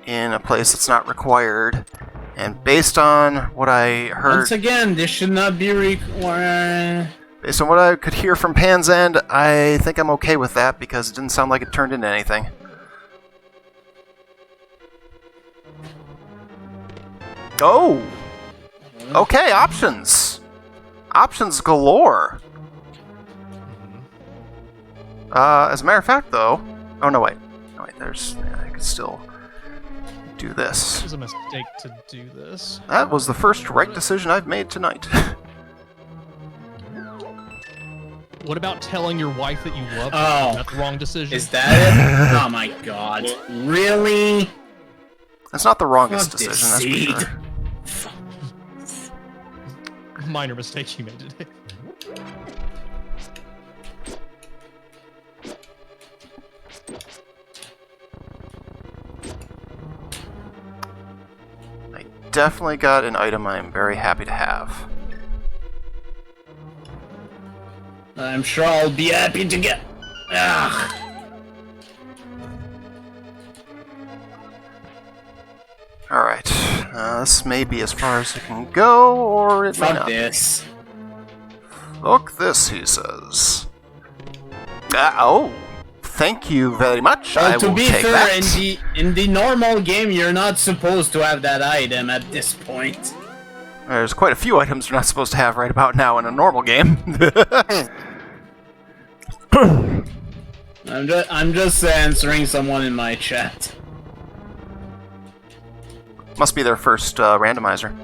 in a place that's not required, and based on what I heard, Once again, this should not be required. based on what I could hear from Pan's end, I think I'm okay with that because it didn't sound like it turned into anything. Oh! Okay, options! Options galore! As a matter of fact, though... Oh, no, wait. No, wait, there's... Yeah, I could still do It this. was a mistake to do this. That was the first right decision I've made tonight. What about telling your wife that you love her? Oh. That's the wrong decision. Is that it? Oh my god. Really? That's not the wrongest Fuck decision, that's this for seed. sure. Minor mistake you made today. I definitely got an item I'm very happy to have. I'm sure I'll be happy to get. Ugh. Alright, this may be as far as it can go, or it may Fuck not. this. Look this, he says. Oh, thank you very much. I Well, to will be take fair, that. in the normal game, you're not supposed to have that item at this point. There's quite a few items you're not supposed to have right about now in a normal game. I'm just answering someone in my chat. Must be their first randomizer.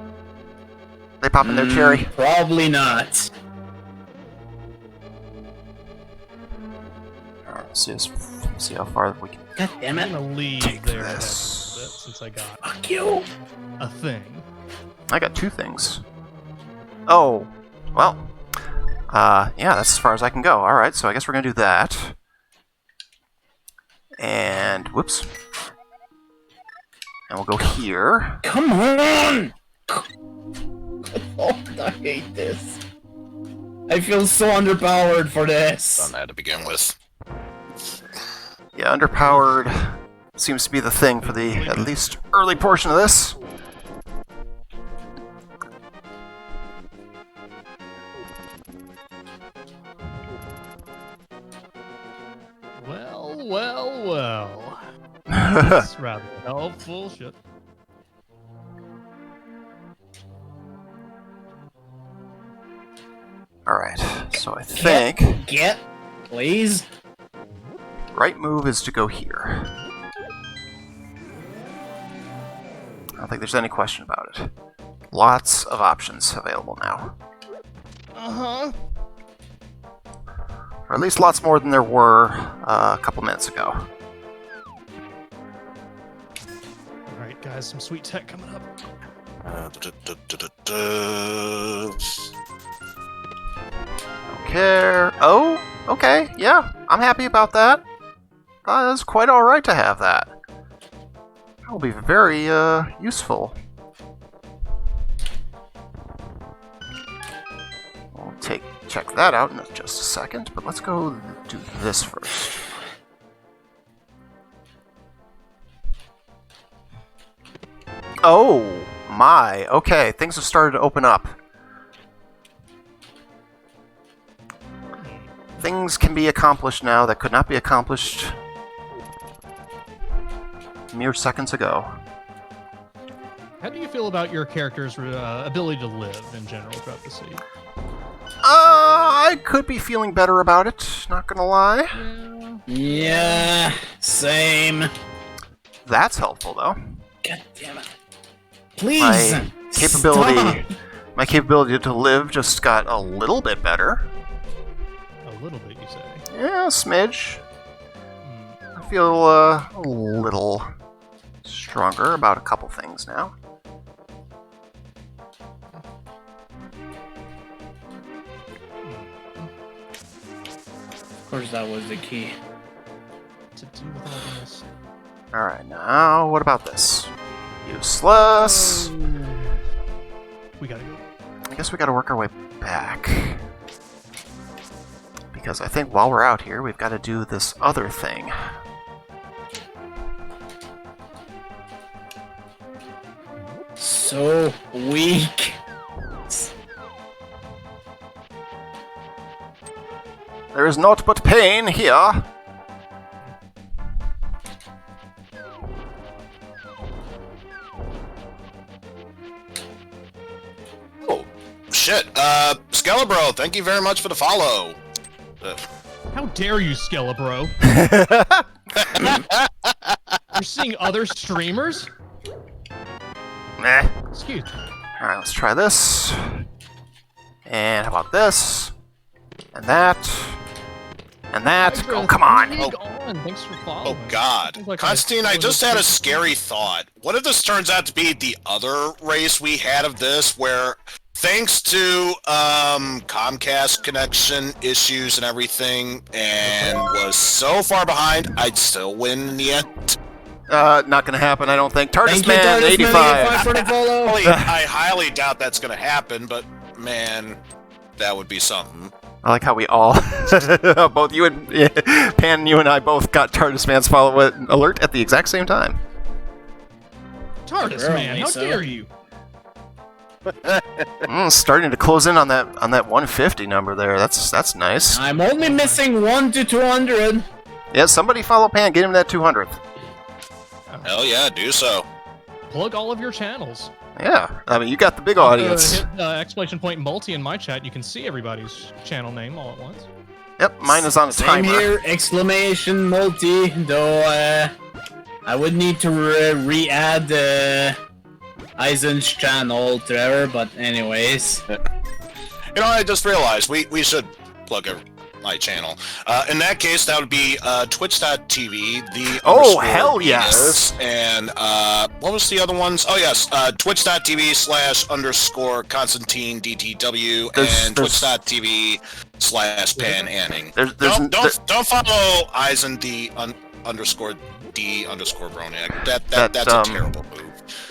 They pop in their cherry. Probably not. see how far we can. God damn I'm it. gonna leave Take there this. ahead just a bit, since I got Fuck you. a thing. I got 2 things. Oh, well. Yeah, that's as far as I can go. Alright, so I guess we're gonna do that. And, whoops. And we'll go here. Come on! Oh, I hate this. I feel so underpowered for this. Done that to begin with. Yeah, underpowered seems to be the thing for the, at least, early portion of this. Well. That's rather helpful. Shit. Alright, so I think Get, please. right move is to go here. I don't think there's any question about it. Lots of options available now. Uh-huh. Or at least lots more than there were a couple minutes ago. Alright, guys, some sweet tech coming up. Don't care. Oh, okay, yeah, I'm happy about that. That's quite alright to have that. That will be very useful. We'll check that out in just a second, but let's go do this first. Oh my, okay, things have started to open up. Things can be accomplished now that could not be accomplished mere seconds ago. How do you feel about your character's ability to live in general throughout the sea? I could be feeling better about it, not gonna lie. Yeah, same. That's helpful, though. God damn it. Please. My capability, stop. my capability to live just got a little bit better. A little bit, you say? Yeah, a smidge. I feel a little stronger about a couple things now. Of course, that was the key. To do with all this. Alright, now what about this? Useless. We gotta go. I guess we gotta work our way back. Because I think while we're out here, we've got to do this other thing. So weak. There is naught but pain here. Oh, shit. Skelebro, thank you very much for the follow. How dare you, Skelebro? You're seeing other streamers? Meh. Excuse me. Alright, let's try this. And how about this? And that. And that. Oh, come on! Thanks for Oh following. god. Sounds like Constantine, I just had a scary thought. What if this turns out to be the other race we had of this, where thanks to Comcast connection issues and everything, and was so far behind, I'd still win in the end? Not gonna happen, I don't think. Thank you, TARDIS-Man, TARDIS-Man 85! for the follow. I highly doubt that's gonna happen, but man, that would be something. I like how we all, both you and Pan, you and I both got TARDIS-Man's follow alert at the exact same time. TARDIS, man, how so. dare you? Starting to close in on that 150 number there. That's nice. I'm only missing 1 to 200. Yeah, somebody follow Pan, get him that 200th. Hell yeah, do so. Plug all of your channels. Yeah, I mean you got the big audience. Hit exclamation point multi in my chat. You can see everybody's channel name all at once. Yep, mine is on a Same timer. here, exclamation multi, though I would need to re-add Eisen's channel to ever, but anyways. You know, I just realized we should plug my channel. In that case, that would be twitch.tv, the Oh, hell yes. and what was the other ones? Oh, yes, twitch.tv/_Constantine DTW and twitch.tv/Pan Anning. Don't follow Eisen the _D _Broniak. That's a terrible move.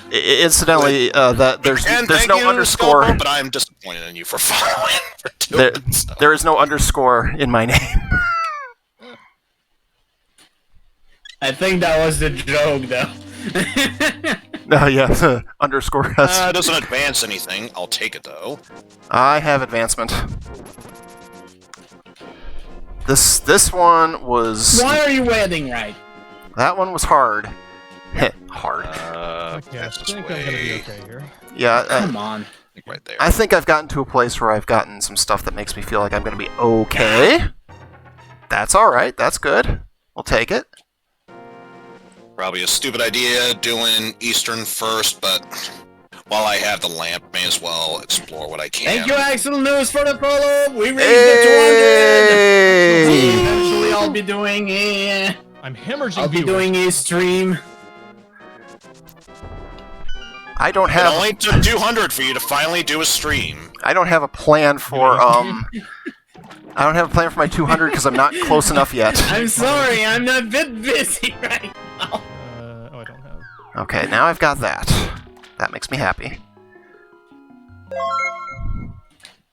Incidentally, that there's no underscore. Scopo, but I'm disappointed in you for following. For doing so. There is no underscore in my name. I think that was the joke, though. Yeah, underscore. It doesn't advance anything. I'll take it though. I have advancement. This one was. Why are you wedding right? That one was hard. Hard. Okay, I think I'm gonna be okay here. Yeah. Come on. Right there. I think I've gotten to a place where I've gotten some stuff that makes me feel like I'm gonna be okay. That's all right. That's good. We'll take it. Probably a stupid idea doing Eastern first, but while I have the lamp, may as well explore what I can. Thank you, Axel News, for the follow. We reached Hey! the 200. Eventually, I'll be doing I'm hemorrhaging I'll be viewers. doing a stream. I don't It have. only took 200 for you to finally do a stream. I don't have a plan for I don't have a plan for my 200 because I'm not close enough yet. I'm sorry, I'm a bit busy right now. Oh, I don't have. Okay, now I've got that. That makes me happy.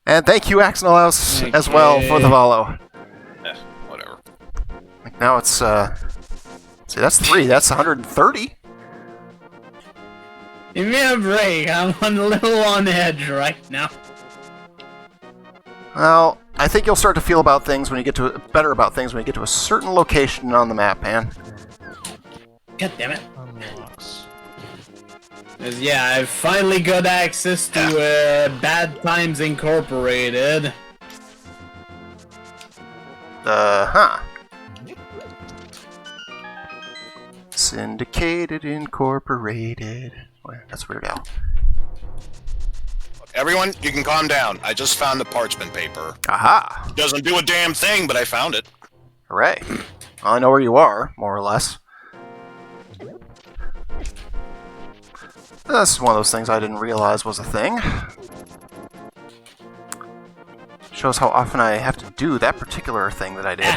And thank you, Axonalaus, as well for the follow. Whatever. Now it's see, that's 3. That's 130. Give me a break. I'm a little on edge right now. Well, I think you'll start to feel about things when you get to better about things when you get to a certain location on the map, man. God damn it. Unlocks. 'Cause, yeah, I've finally got access to Bad Times Incorporated. Huh. Syndicated Incorporated. Wait, that's Weird Al. Everyone, you can calm down. I just found the parchment paper. Aha! Doesn't do a damn thing, but I found it. Hooray. Well, I know where you are, more or less. That's one of those things I didn't realize was a thing. Shows how often I have to do that particular thing that I did.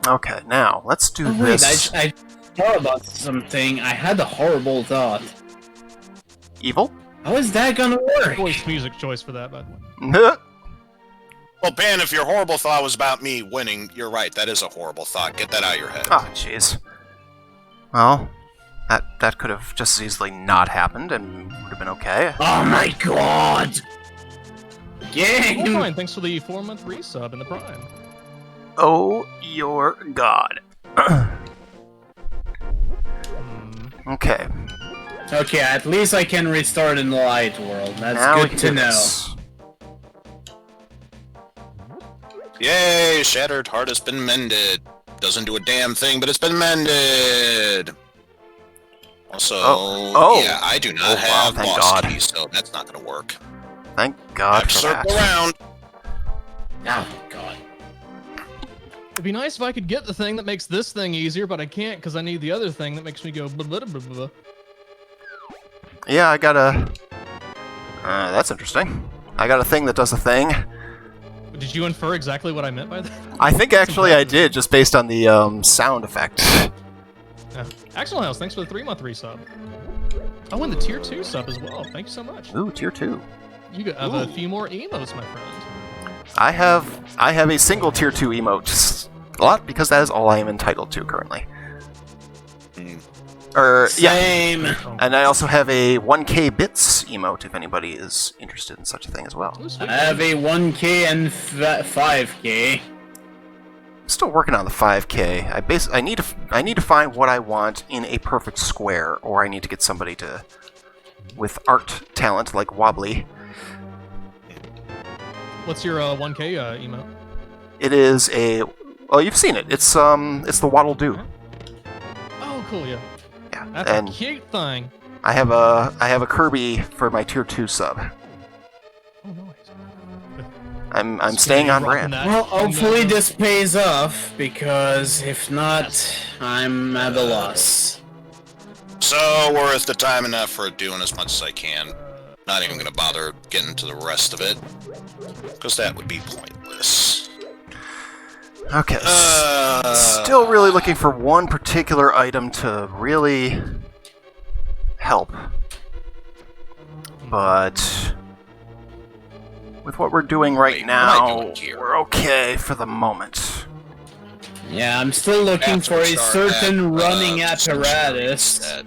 Okay, now, let's do this. Wait, I thought about something. I had a horrible thought. Evil? How is that gonna work? Voice music choice for that, but Well, Ben, if your horrible thought was about me winning, you're right. That is a horrible thought. Get that out of your head. Oh, jeez. Well, that could have just as easily not happened and would have been okay. Oh my god! oh, Game! fine. Thanks for the 4-month resub in the Prime. Oh, your god. Okay. Okay, at least I can restart in the light world. That's Now we good can to do know. this. Yay! Shattered heart has been mended. Doesn't do a damn thing, but it's been mended. Also, yeah, I do not have thank boss God. keys, so that's not going to work. Thank God for Circle that. around. Oh god. It'd be nice if I could get the thing that makes this thing easier, but I can't because I need the other thing that makes me go blah, blah, blah, blah, blah. Yeah, I got a... that's interesting. I got a thing that does a thing. Did you infer exactly what I meant by that? I think actually I did, just based on the sound effect. Axel House, thanks for the 3-month resub. Oh, and the tier 2 sub as well. Thank you so much. Ooh, tier 2. You have a few more emotes, my friend. I have a single tier 2 emote. Just a lot, because that is all I am entitled to currently. Yeah. Same. And I also have a 1k bits emote if anybody is interested in such a thing as well. Ooh, sweet. I have a 1k and 5k. I'm still working on the 5k. I need to find what I want in a perfect square, or I need to get somebody to with art talent like Wobbly. What's your 1K emote? It is a well, you've seen it. It's the Waddle Doo. Oh, cool, yeah. Yeah, That's and a cute thing. I have a Kirby for my tier 2 sub. Oh, nice. I'm staying on brand. Well, hopefully this pays off, because if not, I'm at a loss. So worth the time and effort doing as much as I can. Not even gonna bother getting to the rest of it, because that would be pointless. Okay. Still really looking for one particular item to really help. But with what we're doing right now, we're okay for the moment. Yeah, I'm still looking for a certain running apparatus. Let's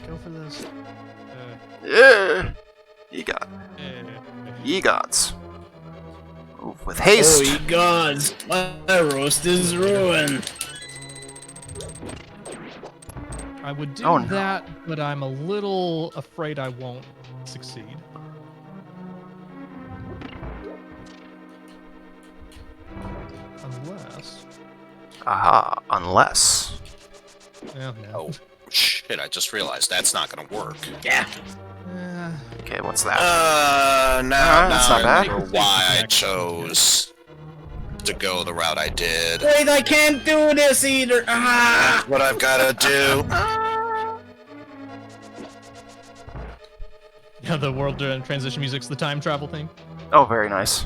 go for this. Yeah. Egots. Move with haste. Oh, gods, my roast is ruined. I would do Oh, no. that, but I'm a little afraid I won't succeed. Unless... Aha, unless. Well, no. Oh, shit, I just realized that's not gonna work. Yeah. Okay, what's that? Now that's I not bad. remember why I chose to go the route I did. Wait, I can't do this either. Ah! What I've gotta do. Yeah, the world transition music's the time travel thing Oh, very nice.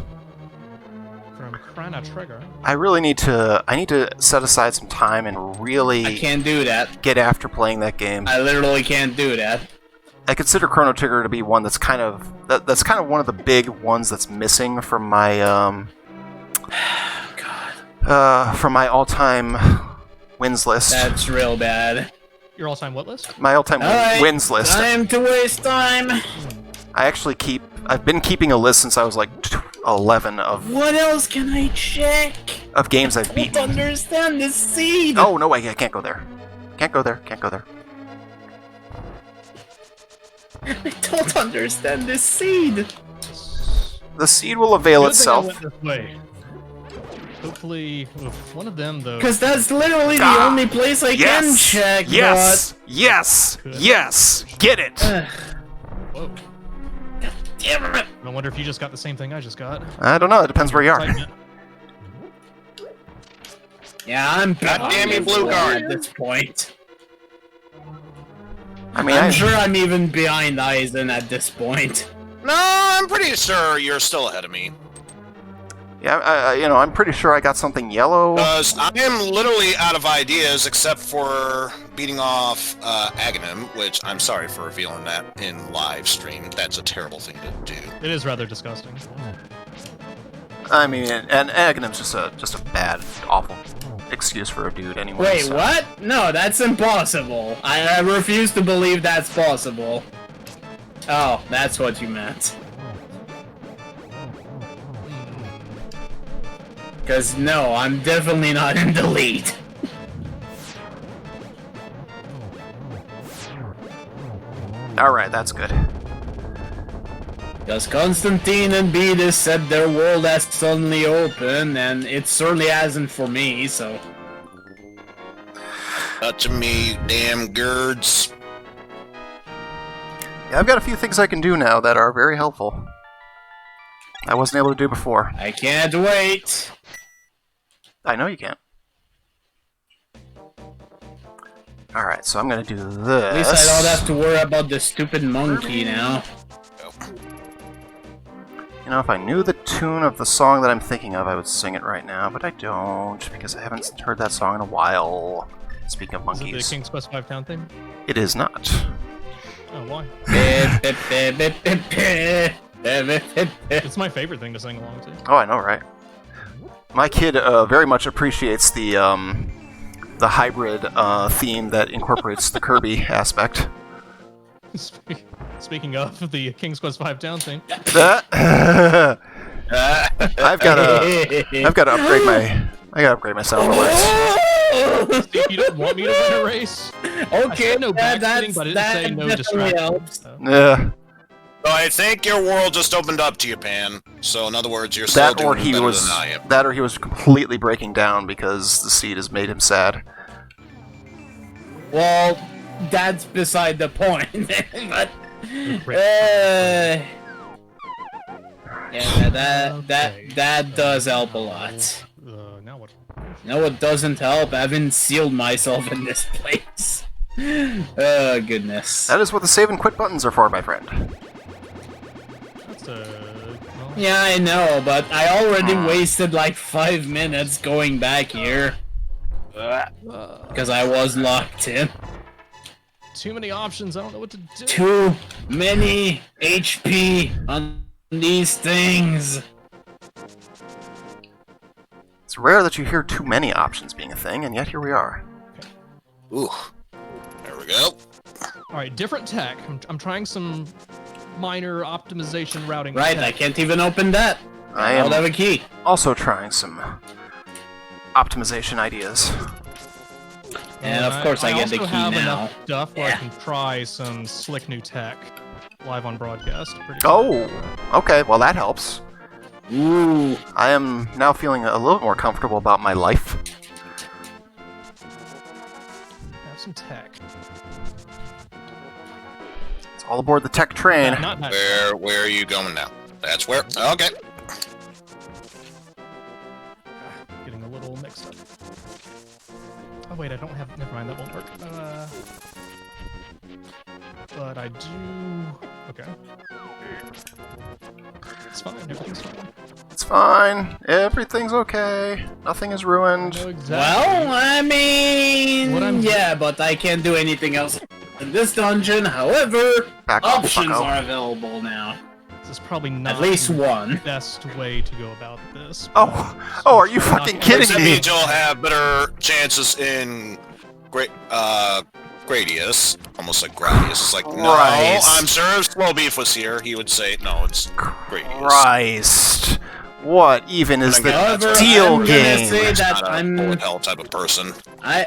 from Chrono Trigger. I need to set aside some time and I really can't do that. get after playing that game. I literally can't do that. I consider Chrono Trigger to be one that's kind of one of the big ones that's missing from my from my all-time wins list. That's real bad. Your all-time what list? My all-time Alright, wins list. Time to waste time. I've been keeping a list since I was like 11 What else can I check? of games I've I don't beaten. understand this seed. Oh no, I can't go there. Can't go there. Can't go there. I don't understand this seed. The seed will avail Good thing I itself. went this way. Hopefully, with one of them though. Because that's literally the Ah, only place I can check. Yes! Yes! Yes! Get it! But... Whoa. damn it. I wonder if you just got the same thing I just got. I don't know. It depends where you are. Excitement. Yeah, I'm Goddamn you, blue at guard. this point. I mean, I'm sure I'm even behind Eisen at this point. No, I'm pretty sure you're still ahead of me. yeah, I'm pretty sure I got something yellow. Because I am literally out of ideas except for beating off Aghanim, which I'm sorry for revealing that in live stream. That's a terrible thing to do. It is rather disgusting. I mean, and Aghanim's just a bad, awful excuse for a dude anyway. Wait, so. what? No, that's impossible. I refuse to believe that's possible. Oh, that's what you meant. Because no, I'm definitely not in the lead. Alright, that's good. Because Constantine and Beatus said their world has suddenly opened, and it certainly hasn't for me, so... Touching me, you damn girds. Yeah, I've got a few things I can do now that are very helpful. I wasn't able to do before. I can't wait! I know you can't. Alright, so I'm gonna do this. At least I don't have to worry about the stupid monkey now. You know, if I knew the tune of the song that I'm thinking of, I would sing it right now, but I don't, because I haven't heard that song in a while. Speaking of Is it the monkeys, King's Quest 5 town thing? it is not. Oh, why? It's It's my favorite thing to sing along to. Oh, I know, right? My kid very much appreciates the hybrid theme that incorporates the Kirby aspect. Speaking of the King's Quest 5 town thing, I've got to upgrade my sound alerts. see if you don't want me to win a race. I okay, said no backseating, that's, but I didn't that say no definitely distraction. helps. So. Yeah. So I think your world just opened up to you, Pan. So in other words, you're still That or doing he better was than I am. that or he was completely breaking down because the seed has made him sad. Well, that's beside the point. But yeah, that does help a lot. Now what? You know what doesn't help? I haven't sealed myself in this place. Oh goodness. That is what the save and quit buttons are for, my friend. That's well, Yeah, I know, but I already wasted like 5 minutes going back here. Because I was locked in. too many options. I don't know what to do. Too many HP on these things. It's rare that you hear too many options being a thing, and yet here we are. Ooh. There we go. All right, different tech. I'm trying some minor optimization routing. Right, tech. I can't even open that. I don't have am a key. also trying some optimization ideas. And of course I get the key also have now. enough stuff where I Yeah. can try some slick new tech live on broadcast. Pretty Oh, okay, well that helps. Ooh. I am now feeling a little more comfortable about my life. Have some tech. It's all aboard the tech train. Not Where are you going now? That's where. Okay. getting a little mixed up. Oh wait, I don't have. Never mind, that won't work. But I do. Okay. It's fine. Everything's fine. It's fine. Everything's okay. Nothing is I ruined. know exactly. Well, I mean, What I'm- yeah, but I can't do anything else in this dungeon. However, Back off, options bucko. are available now. This is probably not At least the one. best way to go about this. Oh, are you fucking kidding That me? means you'll have better chances in Gradius. Almost like Gradius. It's like, no, Christ. I'm sure if Slow Beef was here, he would say, no, it's Gradius. Christ. What even is the However, deal I'm gonna game? say that Not a I'm bullet hell type of person. I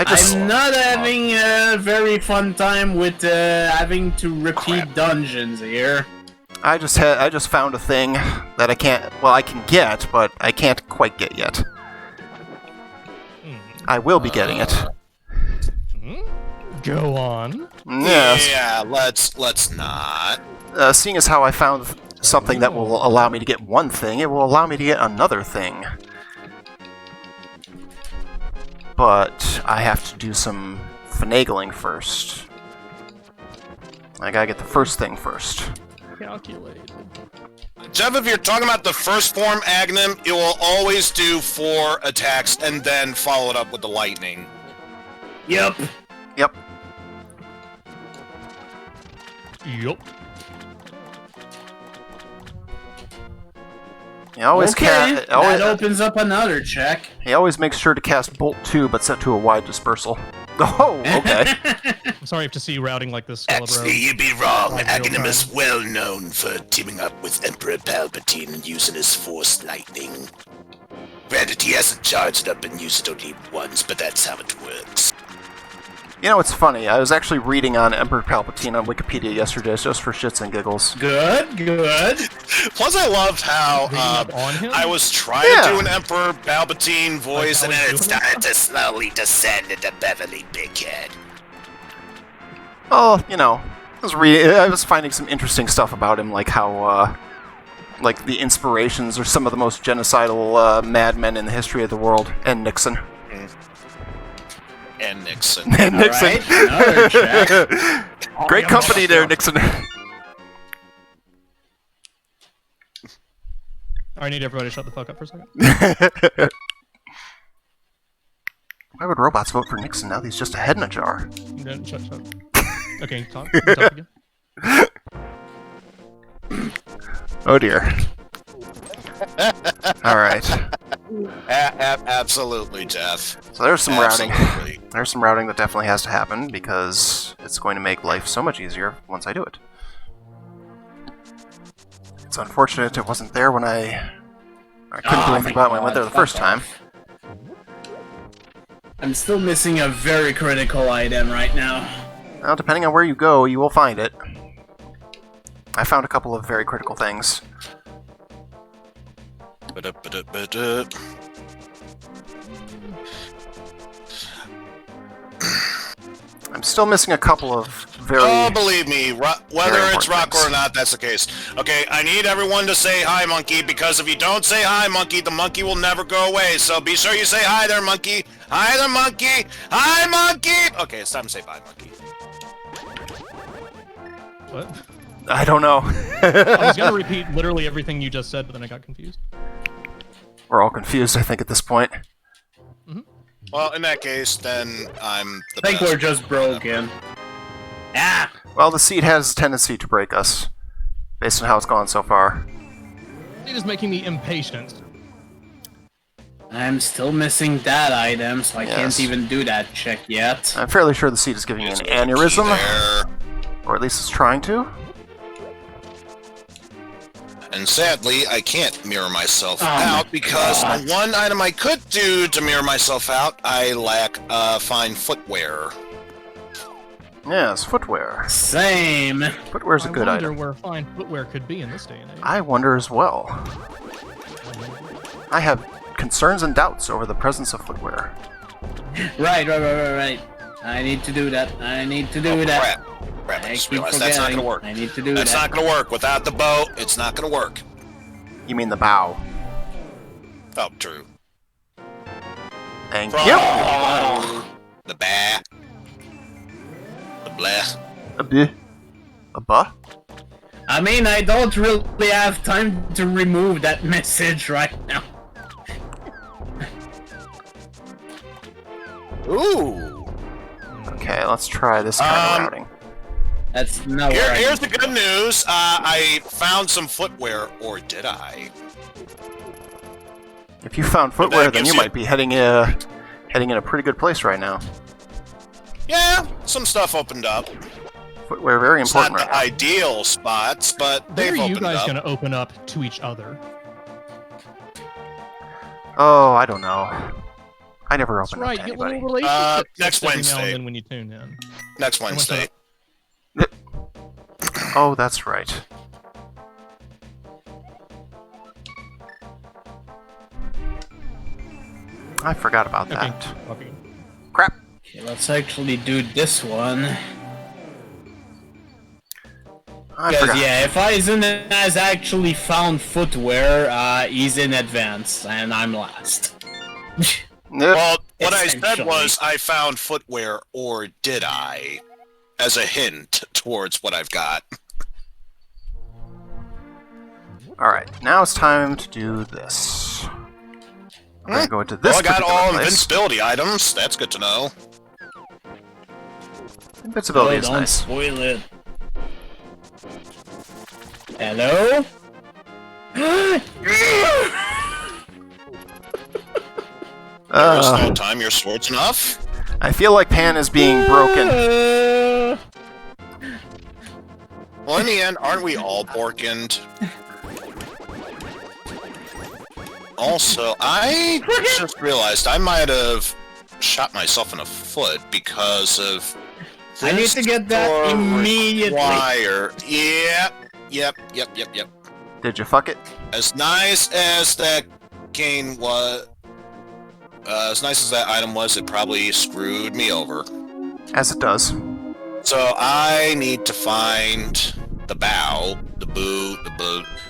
just I'm not having a very fun time with having to repeat Crap. dungeons here. I just found a thing that I can't. Well, I can get, but I can't quite get yet. I will be getting it. Go on. Yes. Yeah, let's not. Seeing as how I found something that will allow me to get one thing, it will allow me to get another thing. But I have to do some finagling first. I gotta get the first thing first. Calculated. Jeff, if you're talking about the first form Aghanim, it will always do 4 attacks and then follow it up with the lightning. Yep. Yep. Yup. He always Okay, that that opens up another check. He always makes sure to cast Bolt 2, but set to a wide dispersal. Oh, okay. I'm sorry I have to see you routing like this, Celebro. Actually, you'd be wrong. Like Aghanim real is time. well known for teaming up with Emperor Palpatine and using his Force lightning. Granted, he hasn't charged up and used it only once, but that's how it works. You know, it's funny. I was actually reading on Emperor Palpatine on Wikipedia yesterday, just for shits and giggles. Good, good. Plus, I loved how Reading up on him? I was trying Yeah. to do an Emperor Palpatine voice, Like and how then he's it doing it? started to slowly descend into Beverly Bighead. Oh, you know, I was finding some interesting stuff about him, like how, like the inspirations are some of the most genocidal madmen in the history of the world, and Nixon. And Nixon. And Nixon. Alright, another check. Great company there, Nixon. I need everybody to shut the fuck up for a second. Why would robots vote for Nixon now that he's just a head in a jar? Shut. Okay, talk again. Oh dear. Alright. Absolutely, Jeff. So there's some routing. Absolutely. There's some routing that definitely has to happen, because it's going to make life so much easier once I do it. It's unfortunate it wasn't there when I couldn't do anything about it when I went there the first time. I'm still missing a very critical item right now. Well, depending on where you go, you will find it. I found a couple of very critical things. I'm still missing a couple of very... Oh, believe me, whether very it's important Rock things. or not, that's the case. Okay, I need everyone to say hi, Monkey, because if you don't say hi, Monkey, the monkey will never go away. So be sure you say hi there, Monkey. Hi there, Monkey. Hi, Monkey. Okay, it's time to say bye, Monkey. What? I don't know. I was gonna repeat literally everything you just said, but then I got confused. We're all confused, I think, at this point. Well, in that case, then I'm the I think best. we're just broken. Ah! Well, the seed has a tendency to break us, based on how it's gone so far. It is making me impatient. I'm still missing that item, so I Yes. can't even do that check yet. I'm fairly sure the seed is giving me an There's a key aneurysm, there. or at least it's trying to. And sadly, I can't mirror myself Oh out my because God. the one item I could do to mirror myself out, I lack fine footwear. Yes, footwear. Same. Footwear's a good I wonder item. where fine footwear could be in this day and age. I wonder as well. I have concerns and doubts over the presence of footwear. Right. I need to do that. I need to do that. Crap. I I just keep realized that's not forgetting. gonna work. I need to do That's that. not gonna work. Without the bow, it's not gonna work. You mean the bow? Oh, true. Thank From you. the ba, the bleh. A bit. A buh? I mean, I don't really have time to remove that message right now. Ooh. Okay, let's try this kind of routing. That's not where I Here's need the to good go. news. I found some footwear, or did I? If you found footwear, then gives you you- might be heading in a pretty good place right now. Yeah, some stuff opened up. Footwear very It's not important the right now. ideal spots, but Where they've are you opened guys up. gonna open up to each other? Oh, I don't know. I never That's open up right, to get little anybody. relationship next tips every now Wednesday. and then when you tune in. Next went Wednesday. Oh, that's right. I forgot about Okay. that. Okay. Crap. Okay, let's actually do this one. I Because, forgot. yeah, if Eisen has actually found footwear, he's in advance, and I'm last. Nope. Well, what I said Essentially. was I found footwear, or did I? As a hint towards what I've got. Alright, now it's time to do this. I'm gonna go into this Well, I got particular all place. invincibility items. That's good to know. Invincibility is don't nice. spoil it. Hello? There's no time. Your sword's enough. I feel like Pan is being broken. Well, in the end, aren't we all Borkened? Also, I just realized I might have shot myself in the foot because of. I need to get that this immediately. require- Yep. Did you fuck it? As nice as that cane was, as nice as that item was, it probably screwed me over. As it does. So I need to find the bow, the boo,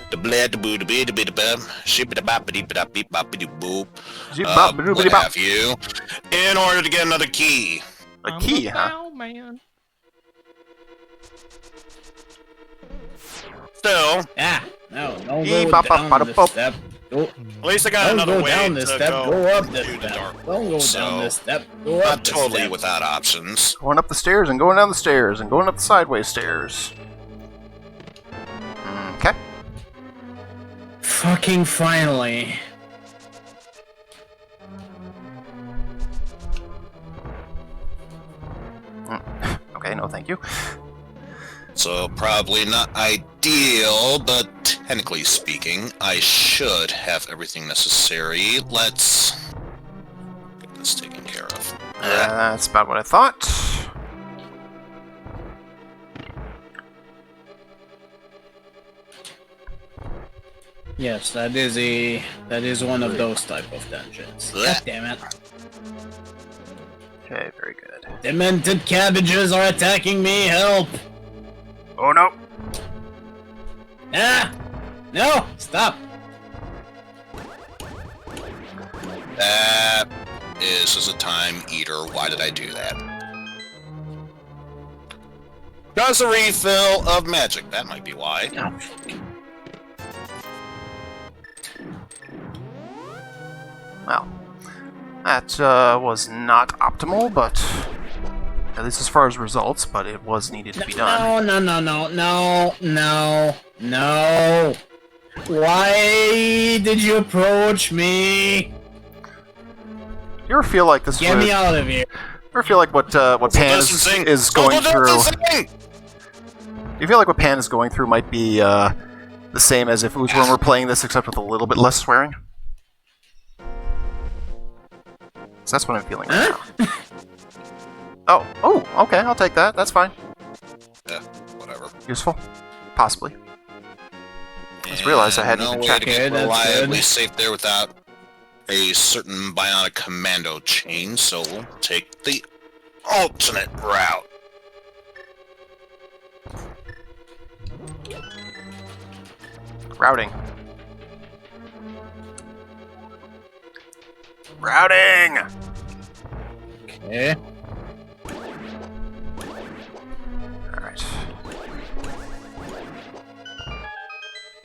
the bled, the boo, the bee, the bee, the bum, ship it a bop, beep, bop, beep, bop, beep, boop, what have you, in order to get another key. A key, huh? Oh man. Still, No, don't Ee, go bop, bop, down bada, this bop. step. at least I got Don't another go way down to this step, go up this to the step. dark Don't go world, down so this step, go up not this totally step. without options. Going up the stairs and going down the stairs and going up the sideways stairs. Okay. Fucking finally. Okay, no thank you. So probably not ideal, but technically speaking, I should have everything necessary. Let's get this taken care of. That's about what I thought. Yes, that is one of those type of dungeons. God damn it. Okay, very good. Demented cabbages are attacking me. Help! Oh no! Ah! No! Stop! That is a time eater. Why did I do that? Because a refill of magic. That might be why. Well, that was not optimal, but at least as far as results, but it was needed to be done. No. Why did you approach me? You ever feel like this? Get me out of here. You ever feel like what Pan is going through? You feel like what Pan is going through might be the same as if Oozworm were playing this, except with a little bit less swearing? So that's what I'm feeling right now. Oh, okay, I'll take that. That's fine. Yeah, whatever. Useful? Possibly. I just realized I hadn't even checked. No way to get reliably safe there without a certain bionic commando chain, so we'll take the alternate route. Routing. Routing! Okay. Alright.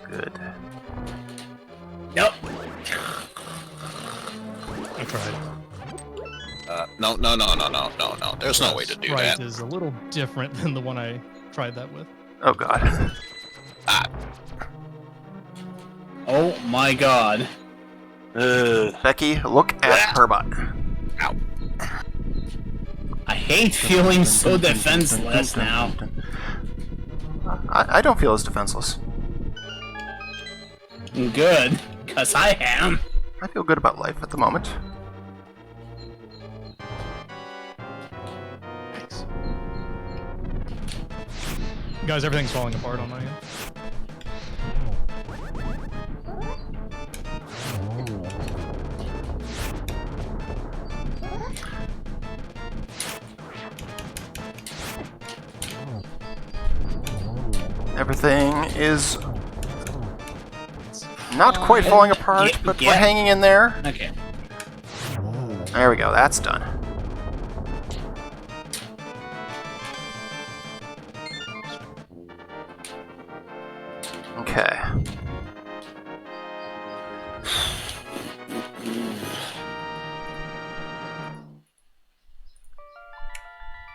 Good. Nope. I tried. No. There's no way to do Sprite that. is a little different than the one I tried that with. Oh god. Oh my god. Becky, look at her butt. Ow. I hate feeling so defenseless now. I don't feel as defenseless. Good, because I am. I feel good about life at the moment. Thanks. Guys, everything's falling apart on my end. Everything is not quite falling apart, but we're hanging in there. Okay. There we go, that's done. Okay.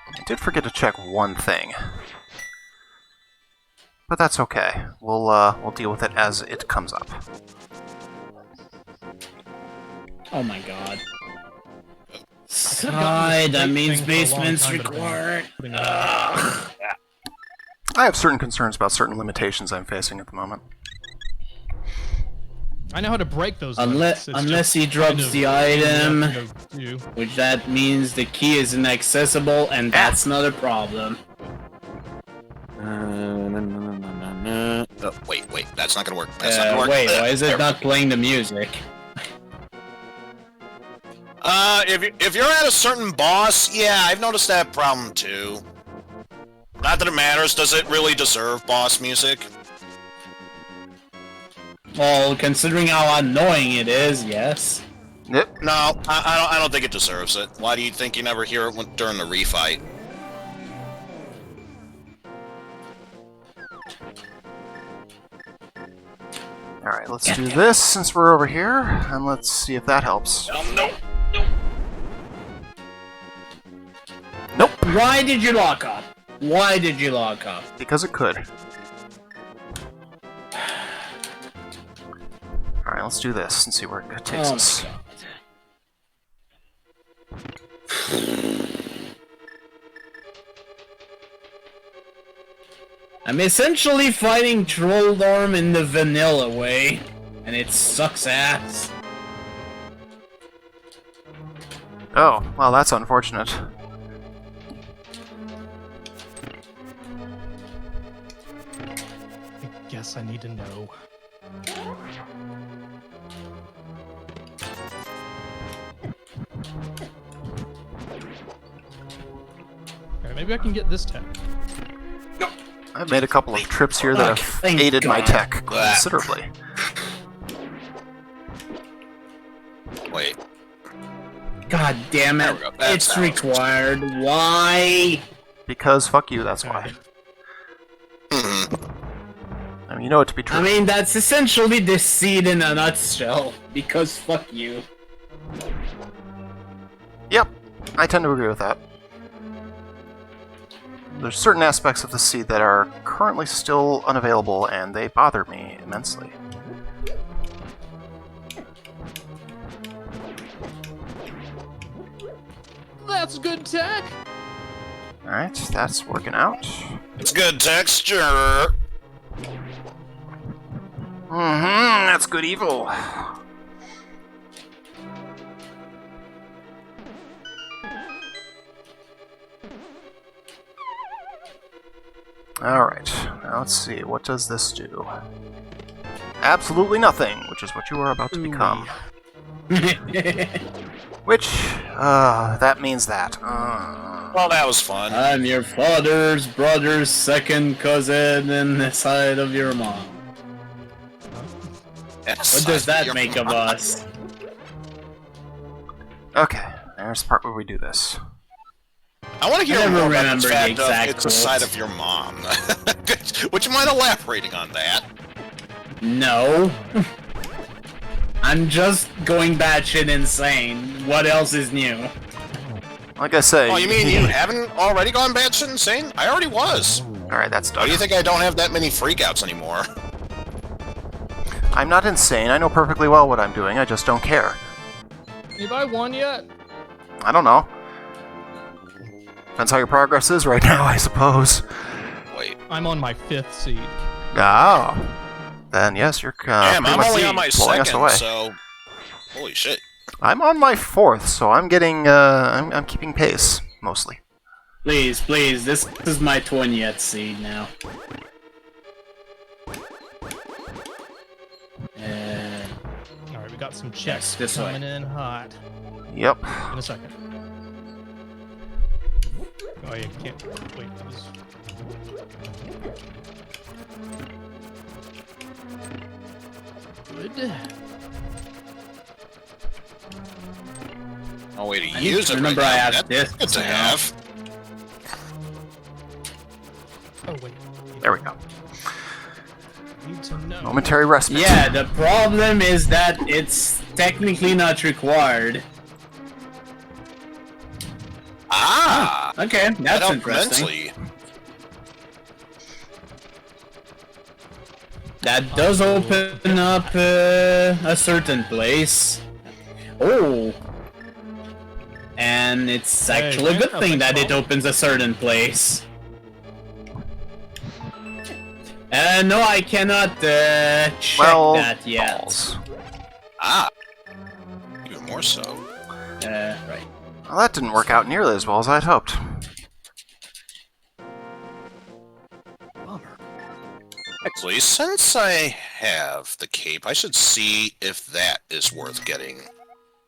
I did forget to check one thing. But that's okay. We'll deal with it as it comes up. Oh my god. Side, that means basement's required. Ugh. I have certain concerns about certain limitations I'm facing at the moment. I know how to break those Unless he drops the item, which that means the key is inaccessible, and that's not a problem. Oh, wait, that's not gonna work. That's not gonna work. Wait, why is it not playing the music? If you're at a certain boss, yeah, I've noticed that problem too. Not that it matters. Does it really deserve boss music? Well, considering how annoying it is, yes. Yep. No, I don't think it deserves it. Why do you think you never hear it during the refight? Alright, let's do this since we're over here, and let's see if that helps. No. Nope. Why did you lock up? Why did you lock up? Because it could. Alright, let's do this and see where it takes us. I'm essentially fighting Trolldorm in the vanilla way, and it sucks ass. Oh, well, that's unfortunate. I guess I need to know. Alright, maybe I can get this tech. I've made a couple of trips here that have Thank aided my God. tech considerably. Wait. God damn There it. we go. That's It's how it's required. Why? Because fuck you, that's why. Mhm. I mean, you know it to be true. I mean, that's essentially the seed in a nutshell. Because fuck you. Yep, I tend to agree with that. There's certain aspects of the seed that are currently still unavailable, and they bother me immensely. That's good tech! Alright, that's working out. It's good texture. That's good evil. Alright, now let's see, what does this do? Absolutely nothing, which is what you are about to become. Which, that means that. Well, that was fun. I'm your father's brother's second cousin in the side of your mom. What does that make of us? Okay, there's the part where we do this. I want to hear I never more about remember the the fact exact of it's the side quotes. of your mom. Would you mind elaborating on that? No. I'm just going batshit insane. What else is new? Like I say... Oh, you mean you haven't already gone batshit insane? I already was. Alright, that's Why done. do you think I don't have that many freakouts anymore? I'm not insane, I know perfectly well what I'm doing, I just don't care. Have I won yet? I don't know. Depends how your progress is right now, I suppose. Wait. I'm on my 5th seed. Oh. Then yes, you're Damn, pretty I'm much only on my blowing us away. second, so... Holy shit. I'm on my 4th, so I'm getting, I'm keeping pace, mostly. Please, please, this is my 20th seed now. Alright, we got some checks this way. coming in hot. Yep. In a second. Oh, yeah, can't. Wait, that was. Good. Oh, wait, I to use it remember right I now. have That's this good to now. have. Oh, wait. There we go. Need to know. Momentary respite. Yeah, the problem is that it's technically not required. Ah! Okay, That that's helped interesting. immensely. That does open up a certain place. Oh. And it's Hey, actually a good nothing thing that it wrong. opens a certain place. No, I cannot check Well, that yet. balls. Ah! Even more so. Right. Well, that didn't work out nearly as well as I'd hoped. Bummer. Actually, since I have the cape, I should see if that is worth getting.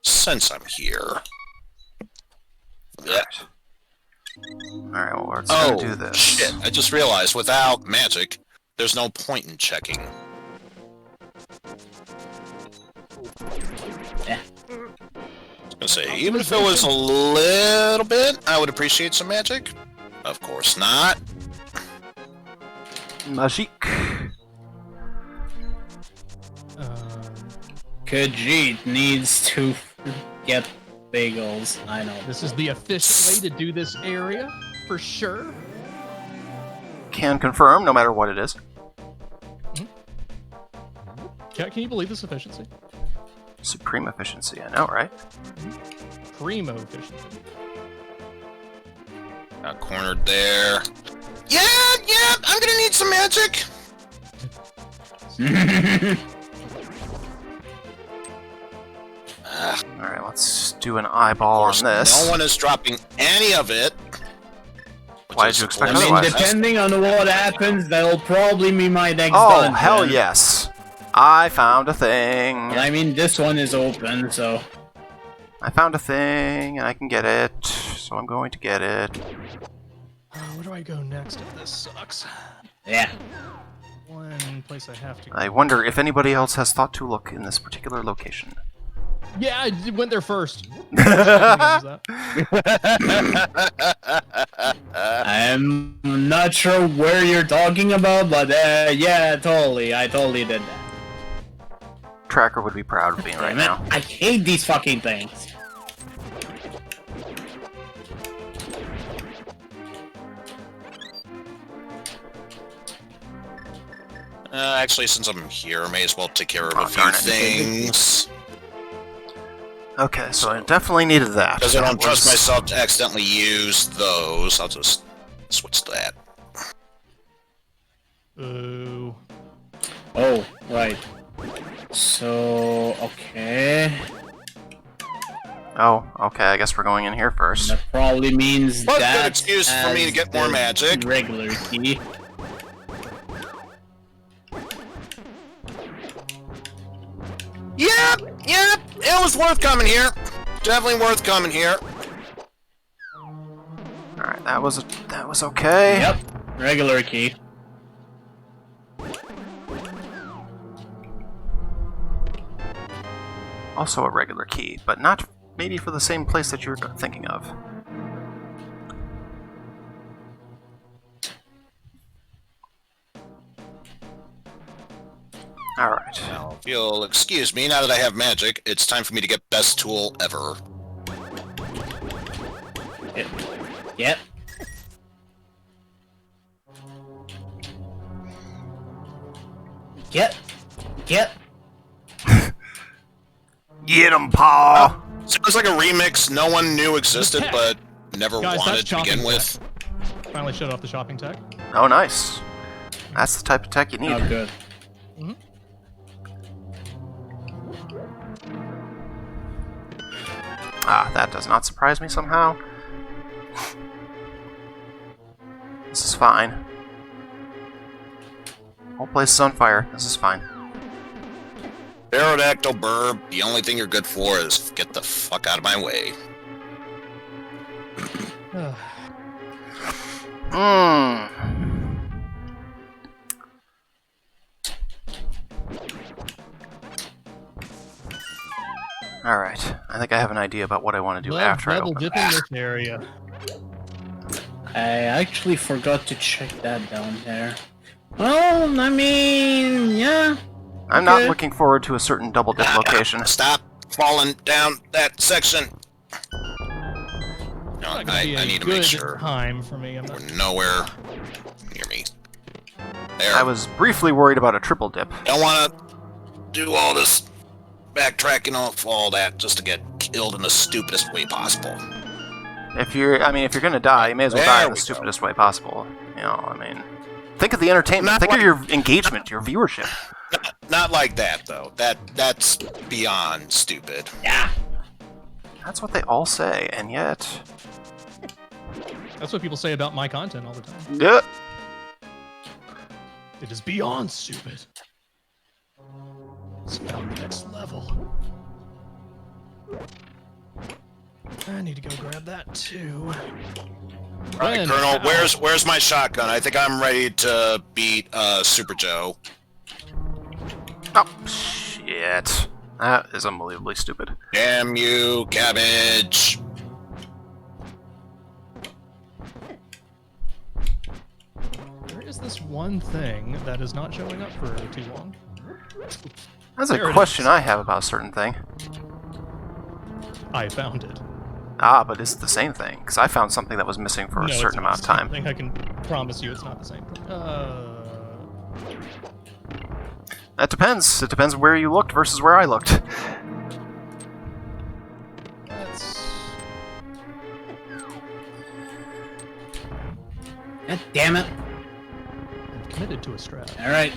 Since I'm here. Yeah. Alright, well, let's Oh, do this. shit. I just realized, without magic, there's no point in checking. Yeah. I was gonna say, even if it was a little bit, I would appreciate some magic. Of course not. Magique. Khajiit needs to get bagels. I know. This is the efficient way to do this area, for sure. Can confirm, no matter what it is. Can you believe this efficiency? Supreme efficiency, I know, right? Primo efficiency. Got cornered there. Yeah, I'm gonna need some magic. Alright, let's do an eyeball on this. No one is dropping any of it. Why did you expect I mean, otherwise? depending on what happens, that'll probably be my next Oh, dungeon. hell yes. I found a thing. I mean, this one is open, so... I found a thing, and I can get it, so I'm going to get it. where do I go next if this sucks? Yeah. One place I have to go. I wonder if anybody else has thought to look in this particular location. Yeah, I went there first. I I'm not sure where you're talking about, but yeah, totally. I totally did that. Tracker would be proud of me right Damn it. now. I hate these fucking things. Actually, since I'm here, I may as well take care of Oh, a few darn it. things. Okay, so I definitely needed that. Because I That don't trust was- myself to accidentally use those, I'll just switch to that. Ooh. Oh, right. So, okay. Oh, okay, I guess we're going in here first. That probably means What that good excuse for me to get more magic? Regular key. Yep, it was worth coming here. Definitely worth coming here. Alright, that was okay. Yep, regular key. Also a regular key, but not maybe for the same place that you're thinking of. Alright. Now, if you'll excuse me, now that I have magic, it's time for me to get best tool ever. Yep. Yep. Get. Get 'em, Paw! Sounds like a remix no one knew existed, Tech. but never Guys, wanted that's to begin shopping with. Finally shut off the shopping tech. Oh, nice. That's the type of tech you need. Oh, good. Ah, that does not surprise me somehow. This is fine. Whole place is on fire. This is fine. Aerodactyl burb, the only thing you're good for is get the fuck out of my way. Mmm. Alright, I think I have an idea about what I want to do after I double open dipping this. this area. I actually forgot to check that down there. Well, I mean, yeah. I'm not okay. looking forward to a certain double dip location. Stop falling down that section. No, Not gonna be I a need to good make sure time for me. I'm we're not... nowhere near me. There. I was briefly worried about a triple dip. Don't want to do all this backtracking off all that just to get killed in the stupidest way possible. If you're gonna die, you may as well There die in we the go. stupidest way possible. You know, I mean, think of the entertainment. Not Think like- of your engagement, your viewership. Not like that though. That's beyond stupid. Yeah. That's what they all say, and yet, That's what people say about my content all the time. yeah. It is beyond stupid. It's about the next level. I need to go grab that too. Right, When- Colonel. Ow. Where's my shotgun? I think I'm ready to beat Super Joe. Oh shit! That is unbelievably stupid. Damn you, cabbage! There is this one thing that is not showing up for too long. That's There a it question is. I have about a certain thing. I found it. Ah, but is it the same thing? Because I found something that was missing for a No, certain it's not amount of the same time. thing. I can promise you it's not the same thing. That depends. It depends where you looked versus where I looked. That's... God damn it. I'm committed to a strat. Alright.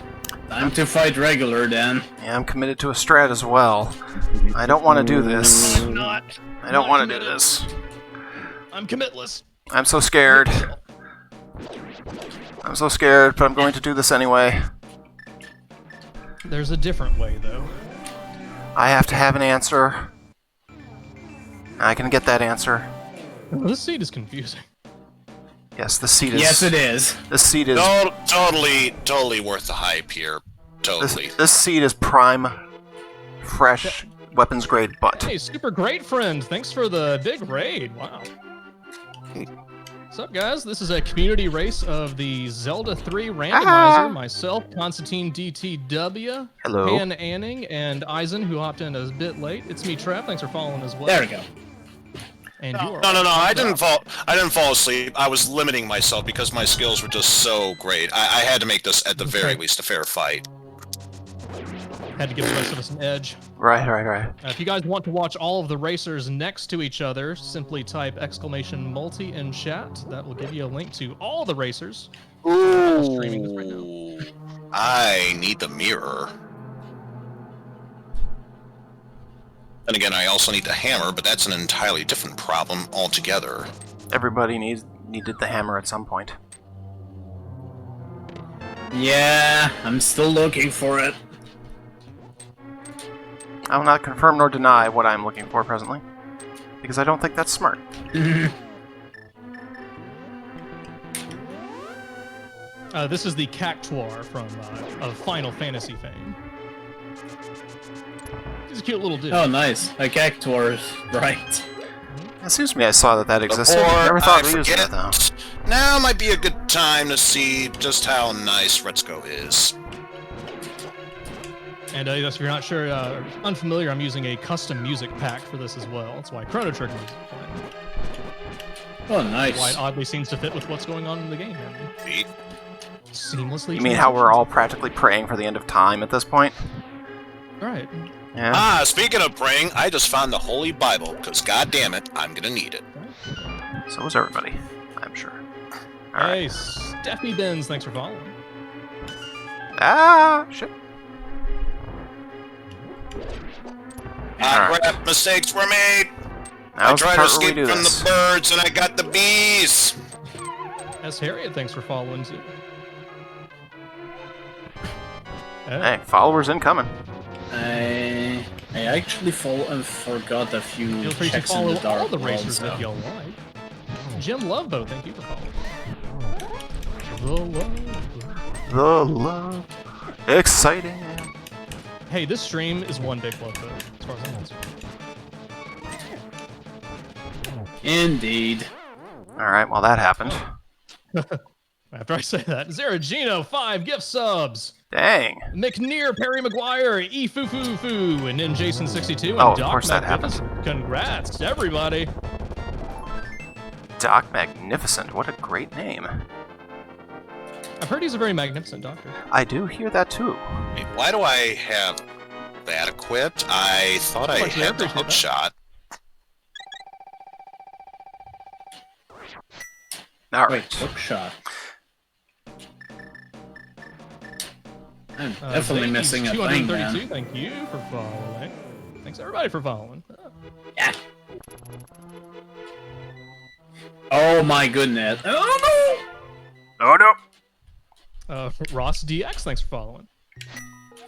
Time to fight regular then. Yeah, I'm committed to a strat as well. I don't want to do this. I'm not. I don't not want to do committed. this. I'm commitless. I'm so scared. I'm so scared, but I'm going to do this anyway. There's a different way, though. I have to have an answer. I can get that answer. This seat is confusing. Yes, the seat is. Yes, it is. The seat is. Totally worth the hype here. Totally. This seat is prime, fresh, weapons grade butt. Hey, super great friend. Thanks for the big raid. Wow. What's up, guys? This is a community race of the Zelda 3 Randomizer. Myself, Constantine DTW, Hello. Pan Anning, and Eisen, who hopped in a bit late. It's me, Trev. Thanks for following as well. There we go. And you are No. I didn't fall asleep. I was limiting myself because my skills were just so great. I had to make this at the very least a fair fight. Had to give the rest of us an edge. Right. If you guys want to watch all of the racers next to each other, simply type !multi in chat. That will give you a link to all the racers. Streaming this right now. I need the mirror. And again, I also need the hammer, but that's an entirely different problem altogether. Everybody needed the hammer at some point. Yeah, I'm still looking for it. I will not confirm nor deny what I am looking for presently, because I don't think that's smart. This is the Cactuar from of Final Fantasy fame. He's a cute little dude. Oh, nice. A Cactuar, right. It seems to me I saw that existed. Before Never thought I we used forget, it though. now might be a good time to see just how nice Retzko is. And if you're not sure, unfamiliar, I'm using a custom music pack for this as well. That's why Chrono Trigger is playing. Oh, nice. Why it oddly seems to fit with what's going on in the game. Sweet. Seamlessly. You mean how we're all practically praying for the end of time at this point? Right. Yeah. Speaking of praying, I just found the Holy Bible, because god damn it, I'm gonna need it. So was everybody, I'm sure. Hey, Steffi Benz, thanks for following. Shit. Crap, mistakes were made. I Now's the tried to part where we escape do from this. the birds, and I got the bees. S. Harriet, thanks for following too. Hey, followers incoming. I actually forgot a few Feel free to checks in follow the dark all the world, racers so. if y'all like. Jim Loveboat, thank you for following. The love. Exciting. Hey, this stream is one big Loveboat, as far as I'm concerned. Indeed. Alright, well that happened. After I say that, Zaragino, 5 gift subs. Dang. McNear, Perry McGuire, E Foo Foo Foo, and then Jason62 and Oh, of Doc course that Magnificent. Congrats, everybody. Doc Magnificent, what a great name. I've heard he's a very magnificent doctor. I do hear that too. Wait, why do I have that equipped? I thought I Actually, I had the appreciate hook that. shot. Wait, Alright. hook shot. I'm definitely missing a thing, 232, man. thank you for following. Thanks everybody for following. Yeah. Oh my goodness. Oh Oh no! Ross DX, thanks for following.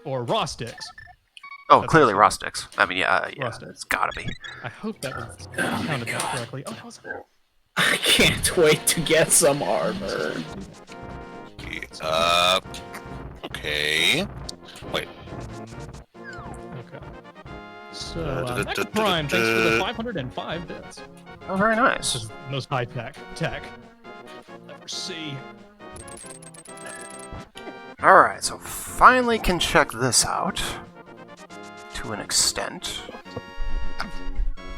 Or Ross Dix. Oh, That's clearly awesome. Ross Dix. I mean, yeah, Ross Dix. it's gotta be. I hope that was counted that correctly. Oh, that was no! I can't wait to get some armor. Okay. Wait. okay. So, Mecha Prime, thanks for the 505 bits. Oh, very This nice. is the most high tech I'll ever see. Alright, so finally can check this out. To an extent.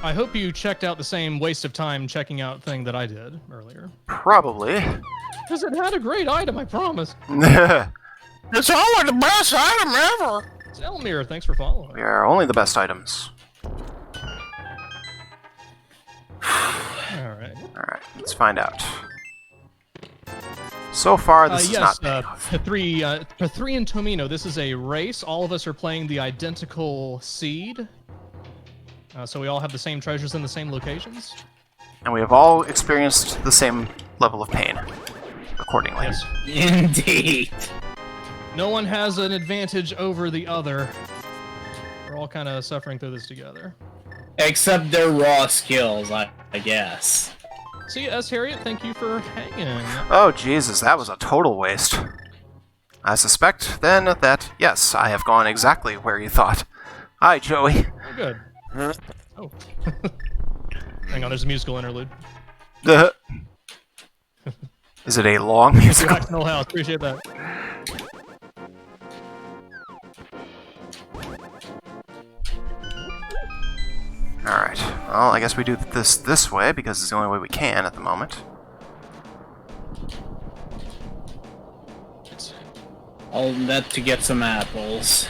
I hope you checked out the same waste of time checking out thing that I did earlier. Probably. Because it had a great item, I promise. We It's always the best item ever. It's Elmir, thanks for following. are only the best items. Alright. Alright, let's find out. So far, this is Yes, not bad. P3 and Tomino, this is a race. All of us are playing the identical seed. So we all have the same treasures in the same locations. And we have all experienced the same level of pain, accordingly. Yes. Indeed. No one has an advantage over the other. We're all kind of suffering through this together. Except their raw skills, I guess. See you, S. Harriet. Thank you for hanging. Oh, Jesus, that was a total waste. I suspect, then, that, yes, I have gone exactly where you thought. Hi, Joey. Oh, good. Oh. Hang on, there's a musical interlude. Is it a long musical? Axel House, appreciate that. Alright, well, I guess we do this way, because it's the only way we can at the moment. All that to get some apples.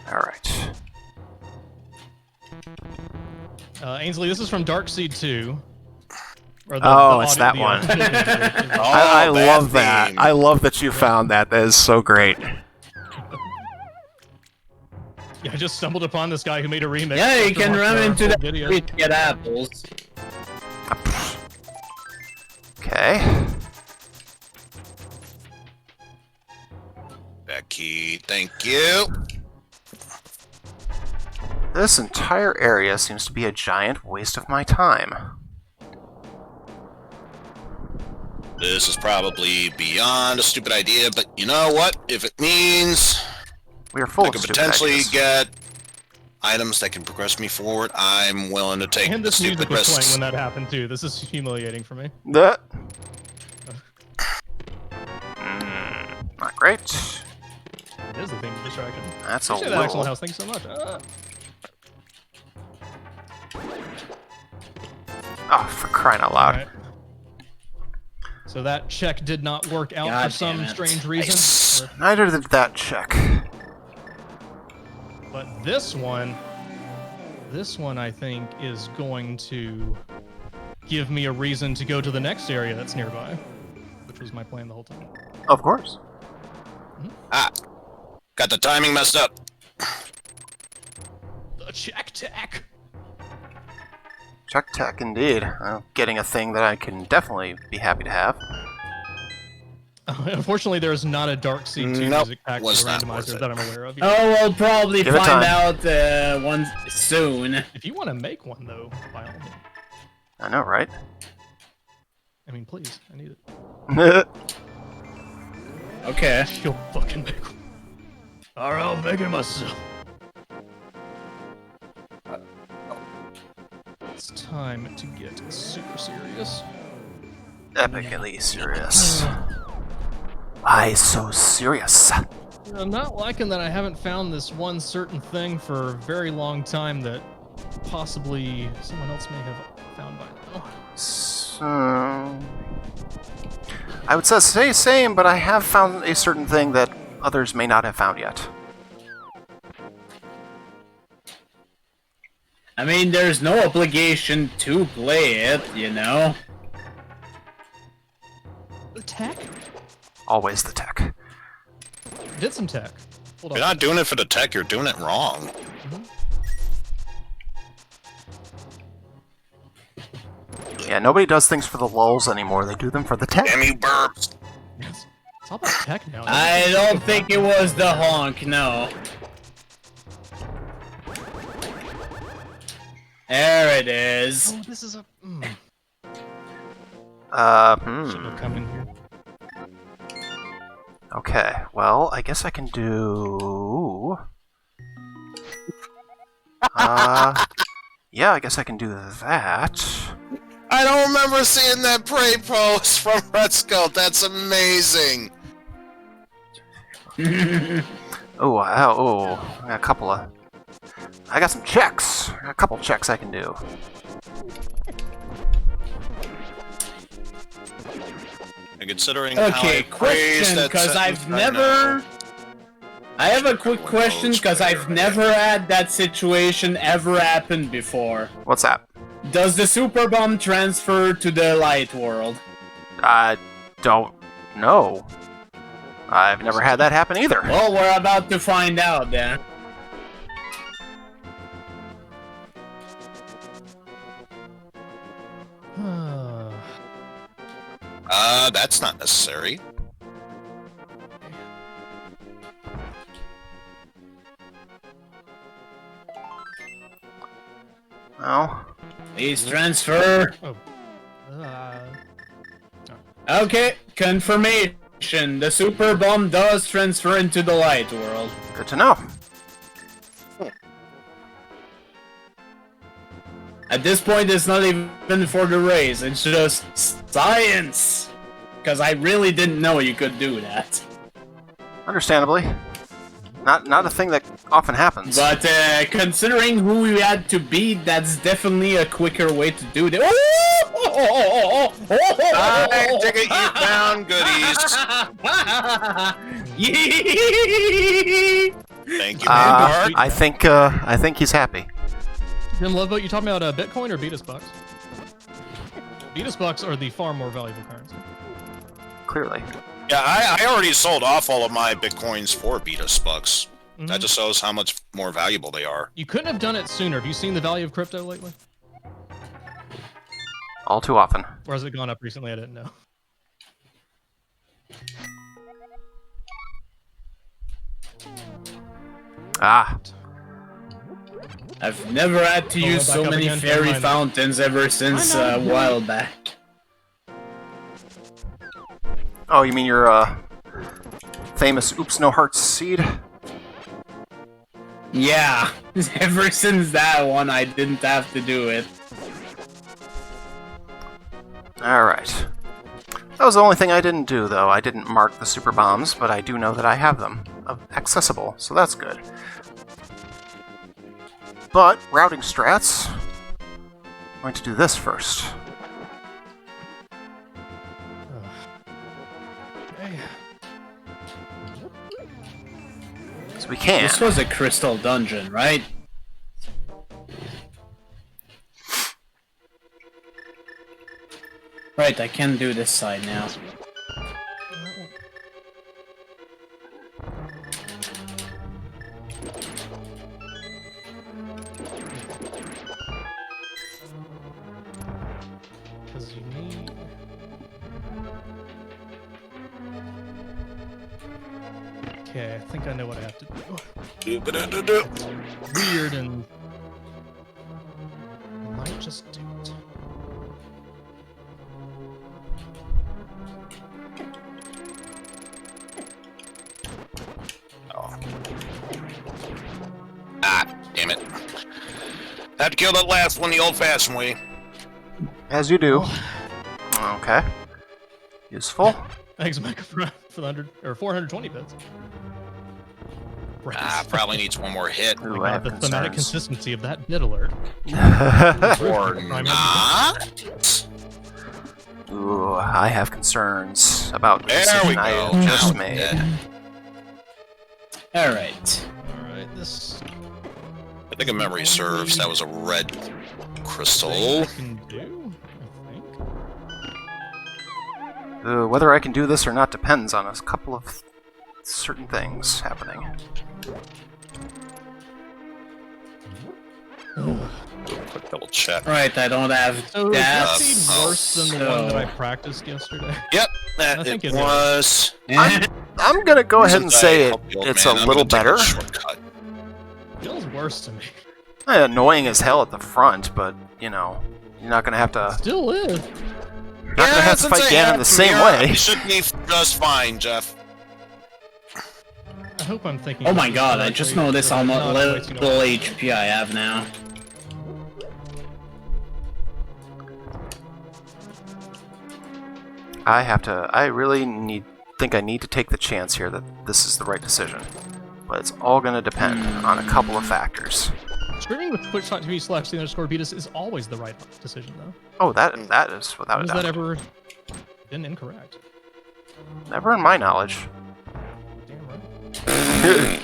Alright. Ainsley, this is from Darkseid 2. Or Oh, it's that the one. Oh, I love theme. that. I love that you found that. That is so great. Yeah, I just stumbled upon this guy who made a remix. Yeah, you after can watching run our into whole the video. tree to get apples. Okay. Becky, thank you. This entire area seems to be a giant waste of my time. This is probably beyond a stupid idea, but you know what? If it means We are full I of could stupid potentially ideas. get items that can progress me forward, I'm willing to take And the this music stupid was playing risks. when that happened too. This is humiliating for me. Not great. It is the thing of distraction. That's a Appreciate that, Axel little... House. Thank you so much. Oh, for crying out loud. Alright. So that check did not work out God for some damn it. strange reason. Nice. Neither did that check. But this one I think is going to give me a reason to go to the next area that's nearby, which was my plan the whole time. Of course. Ah, got the timing messed up. The check tech. Check tech, indeed. Getting a thing that I can definitely be happy to have. Unfortunately, there is not a Darkseid 2 Nope, music pack for was the not worth randomizer it. that I'm aware of. Oh, we'll probably Give it find time. out one soon. If you want to make one, though, by all means. I know, right? I mean, please, I need it. Okay. You'll fucking make one. Alright, I'll make it myself. It's time to get super serious. Epically serious. Why so serious? I'm not liking that I haven't found this one certain thing for a very long time that possibly someone else may have found by now. So... I would say same, but I have found a certain thing that others may not have found yet. I mean, there's no obligation to play it, you know? The tech? Always the tech. Did some tech. Hold You're on. not doing it for the tech, you're doing it wrong. Yeah, nobody does things for the lulls anymore. They do them for the tech. Damn you burps. It's all about tech now. I don't think it was the honk, no. There it is. Oh, this is a. Shouldn't have come in here. Okay, well, I guess I can do... yeah, I guess I can do that. I don't remember seeing that prey post from Red Skull. That's amazing. Oh, wow, oh, I got a couple of... I got some checks. A couple checks I can do. And considering Okay, how praised question, that because sentence I've right never... now. I have a quick question, because I've never had that situation ever happen before. What's that? Does the super bomb transfer to the light world? I don't know. I've never had that happen either. Well, we're about to find out then. That's not necessary. No. Please transfer. Oh. Uh, Okay, confirmation. The super bomb does transfer into the light world. Good to know. At this point, it's not even for the race. It's just science. Because I really didn't know you could do that. Understandably. Not a thing that often happens. But considering who we had to beat, that's definitely a quicker way to do this. I take it you found goodies. Thank you, Vanguard. I think he's happy. Jim Loveboat, you talking about Bitcoin or Beatus Bucks? Beatus Bucks are the far more valuable currency. Clearly. Yeah, I already sold off all of my bitcoins for Beatus Bucks. Mhm. That just shows how much more valuable they are. You couldn't have done it sooner. Have you seen the value of crypto lately? All too often. Or has it gone up recently? I didn't know. Ah. I've never had to Oh, use back so up many again. fairy Never mind. fountains ever since I a know. while back. Oh, you mean your famous Oops No Hearts seed? Yeah, ever since that one, I didn't have to do it. Alright. That was the only thing I didn't do, though. I didn't mark the super bombs, but I do know that I have them accessible, so that's good. But, routing strats... I'm going to do this first. Okay. So we can. This was a crystal dungeon, right? Right, I can do this side now. Because you need... Okay, I think I know what I have to do. Weird and... might just do it. Ah, damn it. Had to kill that last one the old-fashioned way. As you do. Okay. Useful. Thanks, Micah, for the 100 or 420 bits. Ah, probably needs one more hit. Ooh, I have The thematic concerns. consistency of that bit alert. Or not. Ooh, I have concerns about the There decision we I go. just Now made. it's dead. Alright. Alright, this... I think if memory serves, that was a red thing crystal. I can do, I think. Whether I can do this or not depends on a couple of certain things happening. Quick double check. Right, I don't have So that. is that seed worse than the one that I so- practiced yesterday? Yep, I that think it it is. was. I'm gonna go ahead and Since say I it, helped the old it's man, a I'm little gonna take better. the shortcut. Feels worse to me. Annoying as hell at the front, but, you know, you're not gonna have to... Still is. Not gonna have to since fight I Ganon have the same Mirror, way. It should be just fine, Jeff. I hope I'm thinking. Oh about my this god, I correctly, just noticed so how I'm much not wasting little all- HP I have now. I really think I need to take the chance here that this is the right decision. But it's all gonna depend on a couple of factors. Streaming with twitch.tv/the_Beatus is always the right decision, though. Oh, that is without a Has doubt. that ever been incorrect? Never in my knowledge. Damn right.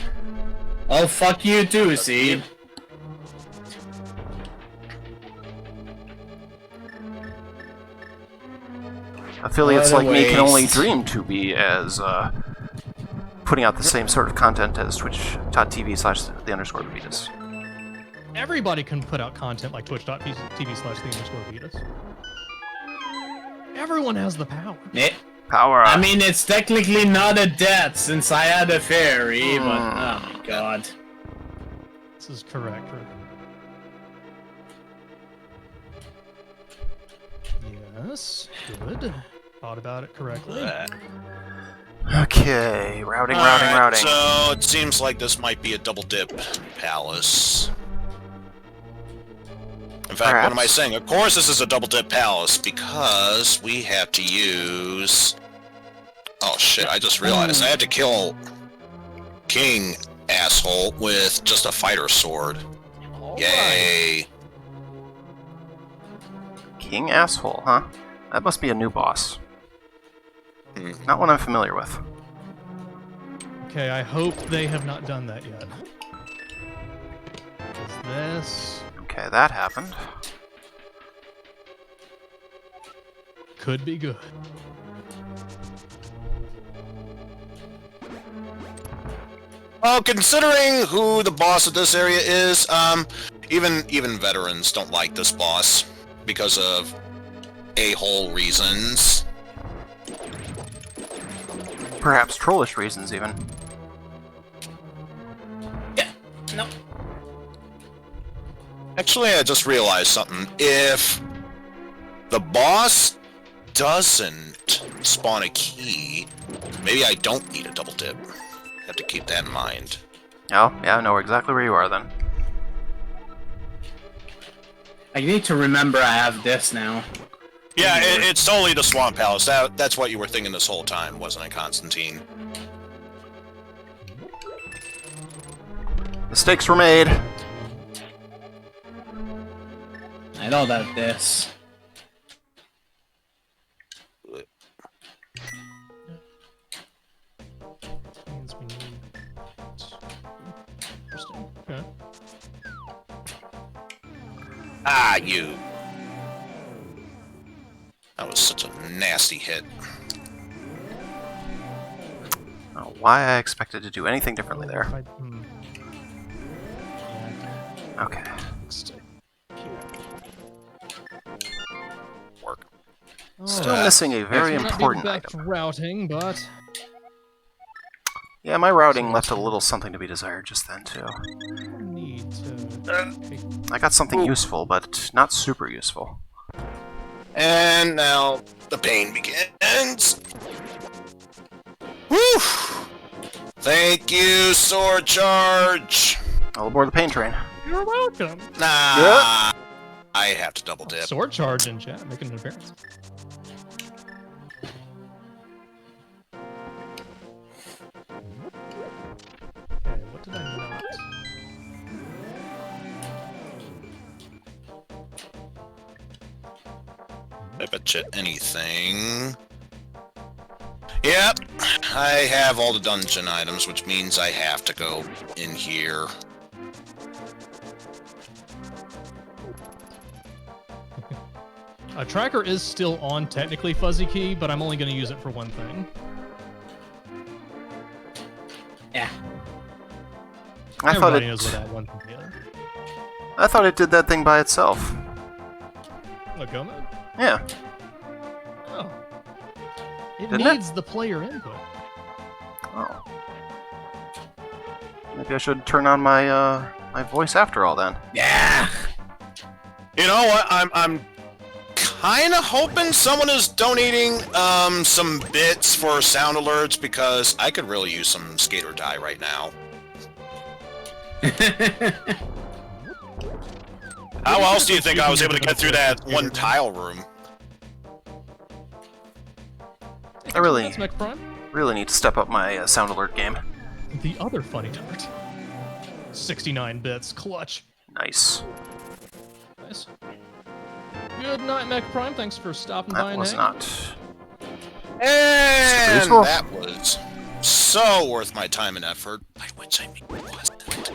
Oh, fuck you too, see? Affiliates What like a me can only waste. dream to be as putting out the same sort of content as twitch.tv/the_Beatus. Everybody can put out content like twitch.tv/the_Beatus. Everyone has the power. Power I up. mean, it's technically not a death since I had a fairy, but oh my god. This is correct. Yes, good. Thought about it correctly. Okay, routing. So it seems like this might be a double dip palace. In fact, what am I Perhaps. saying? Of course this is a double dip palace because we have to use... Oh shit, I just realized I had to kill King asshole with just a fighter sword. All Yay. King asshole, huh? That must be a new boss. Hmm. Not one I'm familiar with. Okay, I hope they have not done that yet. Is this Okay, that happened. could be good. Well, considering who the boss of this area is, even veterans don't like this boss because of a-hole reasons. Perhaps trollish reasons, even. Yeah. No. Actually, I just realized something. If the boss doesn't spawn a key, maybe I don't need a double dip. Have to keep that in mind. Oh, yeah, I know exactly where you are then. I need to remember I have this now. Yeah, it's totally the Swamp Palace. That's what you were thinking this whole time, wasn't it, Constantine? Mistakes were made. I know that this. Means we need. Interesting. Okay. Ah, you. That was such a nasty hit. I don't know why I expected to do anything differently there. Yeah, Okay. stay here. Work. Still Alright. missing a very May not be the important best item. routing, but Yeah, my routing left a little something to be desired just then, too. I need to take I got something useful, but not super useful. And now the pain begins. Woo! Thank you, Sword Charge. All aboard the pain train. You're welcome. Nah, Yeah. I have to double dip. Sword charge in chat, making an appearance. Okay, what did I not? I bet you anything. Yep, I have all the dungeon items, which means I have to go in here. A tracker is still on technically Fuzzy Key, but I'm only going to use it for one thing. Yeah. I thought Everybody knows what it. that one thing is. I thought it did that thing by itself. What, go mode? Yeah. Oh. It Didn't it? needs the player input. Oh. Maybe I should turn on my my voice after all then. Yeah. You know what? I'm kind of hoping someone is donating some bits for sound alerts because I could really use some skater die right now. How else do you think I was able to get through that one tile room? I really, That's Mech Prime. really need to step up my sound alert game. The other funny part. 69 bits, clutch. Nice. Nice. Good night, Mech Prime. Thanks for stopping by That and was hanging. not. And useful. that was so worth my time and effort, by which I mean wasn't.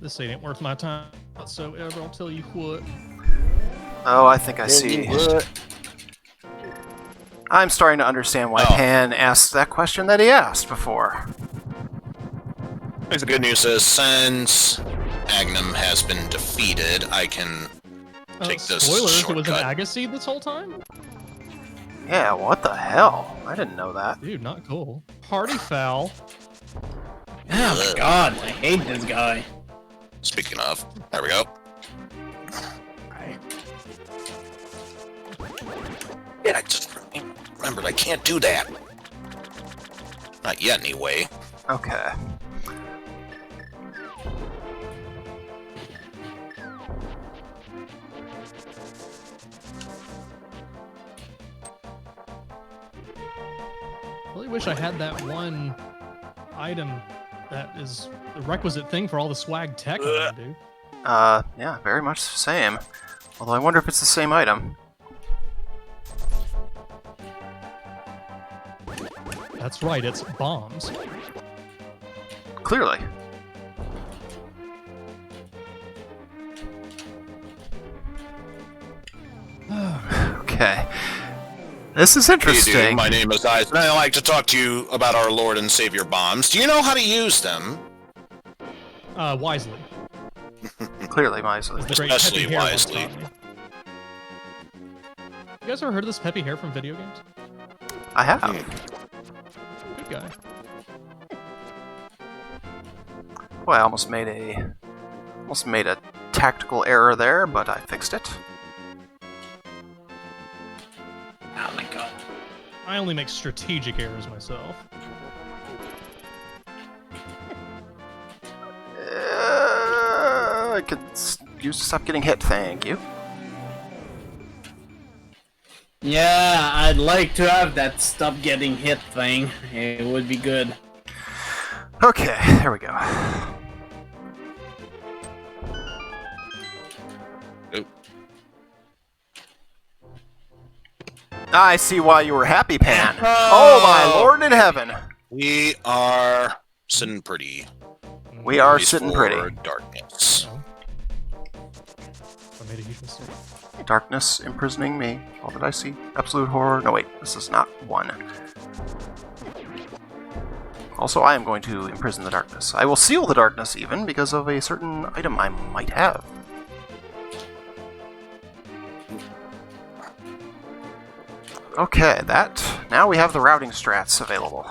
This ain't worth my time whatsoever, I'll tell you what. Oh, I think I see. I'm starting to understand why Oh. Pan asked that question that he asked before. The good news is, since Agnum has been defeated, I can take this Spoilers, it was an shortcut. Agassiz this whole time? Yeah, what the hell? I didn't know that. Dude, not cool. Party foul. Oh my god, I hate this guy. Speaking of, there we go. Yeah, I just remembered I can't do that. Not yet, anyway. Okay. I really wish I had that one item that is the requisite thing for all the swag tech I want to do. Yeah, very much the same. Although I wonder if it's the same item. That's right, it's bombs. Clearly. Okay. This is Hey, dude, interesting. my name is Ice, and I'd like to talk to you about our Lord and Savior bombs. Do you know how to use them? Wisely. Clearly, Miser. As the great Especially Peppy Hare once wisely. taught me. You guys ever heard of this Peppy Hare from video games? I have. Good guy. Boy, I almost made a tactical error there, but I fixed it. Oh my god. I only make strategic errors myself. I could use to stop getting hit, thank you. Yeah, I'd like to have that stop getting hit thing. It would be good. Okay, there we go. Oop. I see why you were happy, Pan. Oh my lord in heaven. We are sitting pretty. We are Ready sitting for pretty. Darkness. I made a huge mistake. Darkness imprisoning me. All that I see. Absolute horror. No, wait. This is not one. Also, I am going to imprison the darkness. I will seal the darkness, even, because of a certain item I might have. Okay, now we have the routing strats available.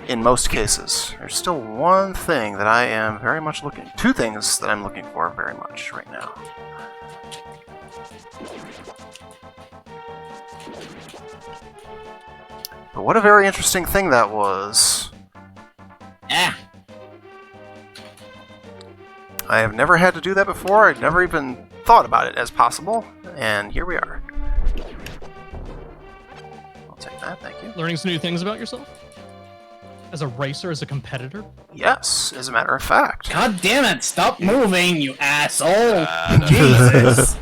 In most cases. There's still one thing that I am very much looking... Two things that I'm looking for very much right now. But what a very interesting thing that was. Ah! I have never had to do that before. I've never even thought about it as possible. And here we are. I'll take that, thank you. Learning some new things about yourself? As a racer, as a competitor? Yes, as a matter of fact. God damn it! Stop moving, you asshole! Jesus!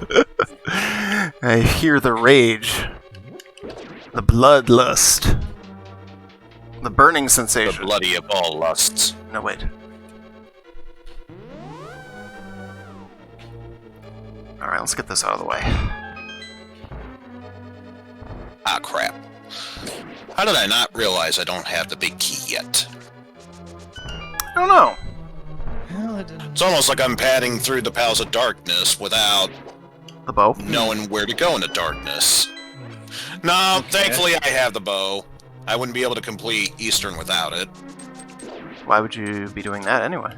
I hear the rage. The bloodlust. The burning The sensation. bloody of all lusts. No, wait. Alright, let's get this out of the way. Ah, crap. How did I not realize I don't have the big key yet? I don't know. Well, it didn't. It's almost like I'm padding through the Palace of Darkness without The bow. knowing where to go in the darkness. No, thankfully I have the bow. I wouldn't be able to complete Eastern without it. Why would you be doing that anyway?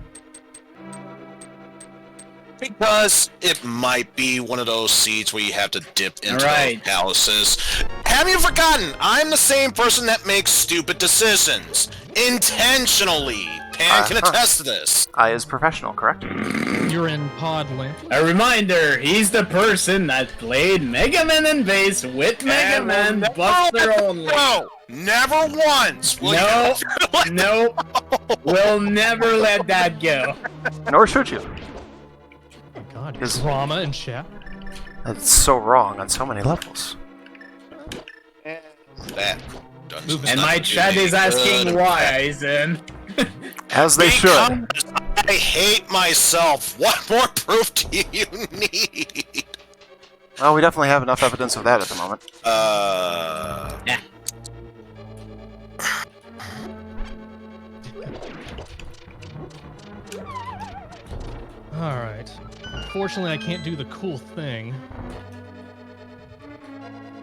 Because it might be one of those seats where you have to dip into Right. those palaces. Have you forgotten? I'm the same person that makes stupid decisions. Intentionally. Pan can Uh-huh. attest to this. I is professional, correct? You're in Pod Lamp. A reminder, he's the person that played Mega Man and Bass with Mega And Man we'll Buster only. No, never once. Will No, you- no, we'll never let that go. Nor should you. Oh God, Is- drama and chat. That's so wrong on so many levels. That doesn't And not my do chat any is asking good. why, Aizen. As they should. Because I hate myself. What more proof do you need? Well, we definitely have enough evidence of that at the moment. Yeah. Alright. Unfortunately, I can't do the cool thing.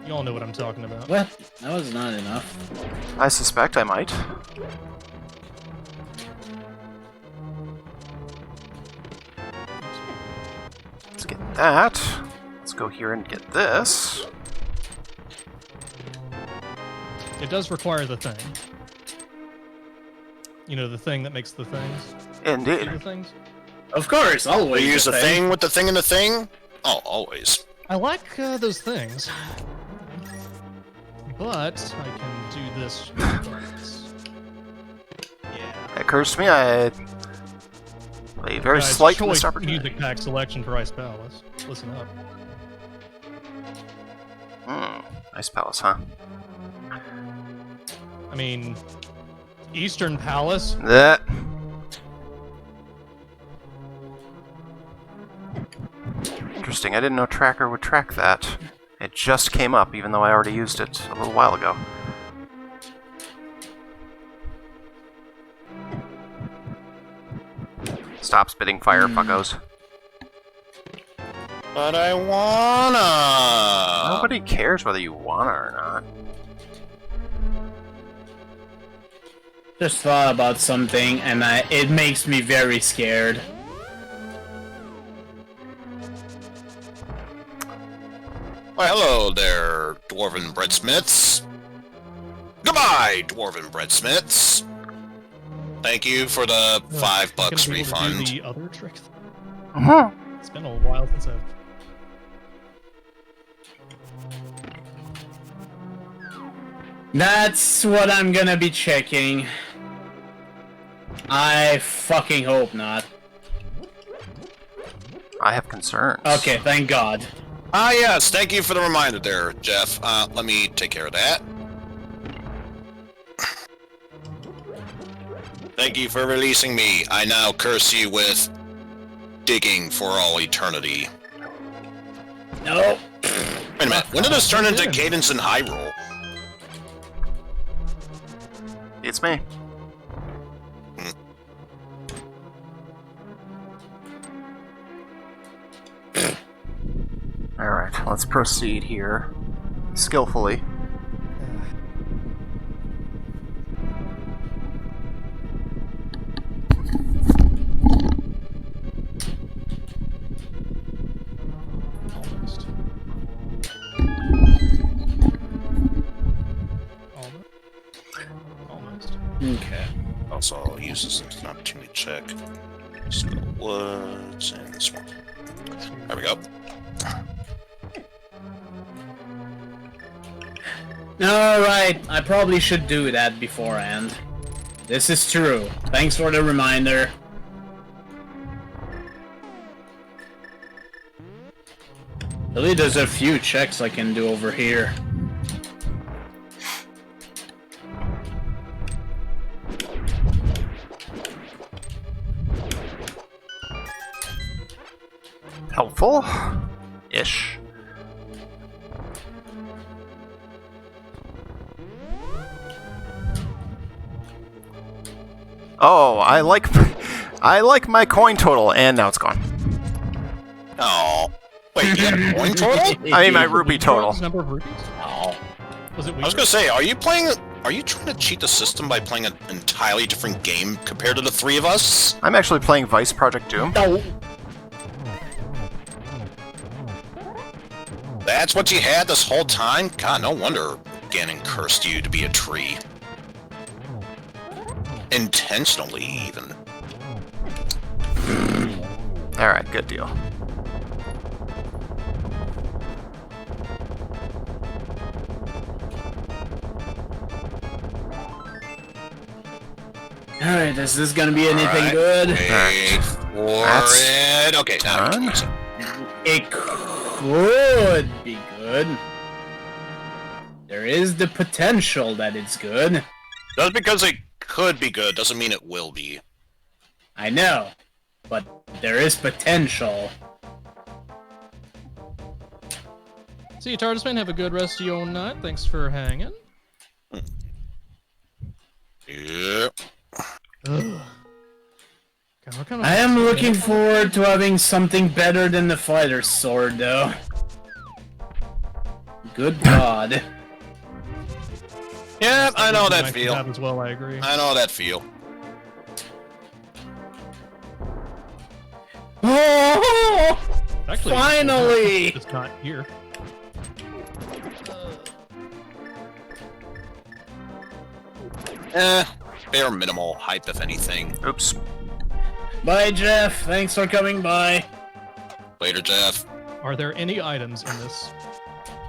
You all know what I'm talking about. What? That was not enough. I suspect I might. Let's get that. Let's go here and get this. It does require the thing. You know, the thing that makes the things. Do Indeed. the things. Of course, always. We use the thing with the thing and the thing? Oh, always. I like those things. But I can do this regardless. Yeah. That occurs to me, I had a very slight choice missed opportunity. music pack selection for Ice Palace. Listen up. Nice palace, huh? I mean, Eastern Palace. That. Interesting. I didn't know Tracker would track that. It just came up, even though I already used it a little while ago. Stop spitting fire, fuckos. But I wanna. Nobody cares whether you wanna or not. Just thought about something, and it makes me very scared. Why, hello there, Dwarven Breadsmiths. Goodbye, Dwarven Breadsmiths. Thank you for the $5 Gonna be able to do refund. the other trick. Uh-huh. It's been a while since I've. That's what I'm gonna be checking. I fucking hope not. I have concerns. Okay, thank God. Ah, yes, thank you for the reminder there, Jeff. Let me take care of that. Thank you for releasing me. I now curse you with digging for all eternity. No. Wait a minute, when did this turn into Cadence and Hyrule? It's me. Alright, let's proceed here. Skillfully. Almost. Almost. Okay. Also, I'll use this as an opportunity to check. Skull Woods and this one. There we go. Alright, I probably should do that beforehand. This is true. Thanks for the reminder. Really, there's a few checks I can do over here. Helpful? Ish. Oh, I like my coin total, and now it's gone. Oh. Wait, you had a coin total? I mean my rupee total. Number of rupees? Oh. Was it I was gonna say, are you trying to cheat the system by playing an entirely different game compared to the three of us? I'm actually playing Vice Project Doom. No. That's what you had this whole time? God, no wonder Ganon cursed you to be a tree. Intentionally, even. Alright, good deal. Alright, is this gonna be anything Alright, good? Wait for That's it. Okay, now I can done. use it. It could be good. There is the potential that it's good. Just because it could be good doesn't mean it will be. I know, but there is potential. See you, TARDISman. Have a good rest of your night. Thanks for hanging. Yeah. Ugh. God, what kind of I am looking forward to having something better than the fighter sword, though. Good God. Yeah, I know that might feel. have as well. I agree. I know that feel. Oh! Actually, Finally! it's not here. Bare minimal hype, if anything. Oops. Bye, Jeff. Thanks for coming by. Later, Jeff. Are there any items in this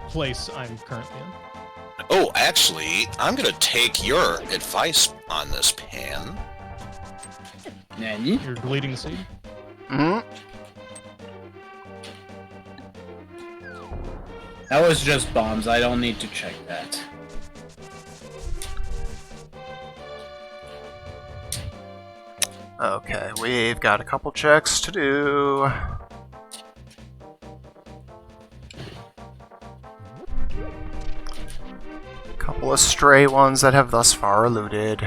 place I'm currently in? Oh, actually, I'm gonna take your advice on this, Pan. Nanny? You're deleting the seed? Hmm. That was just bombs. I don't need to check that. Okay, we've got a couple checks to do. Couple of stray ones that have thus far eluded.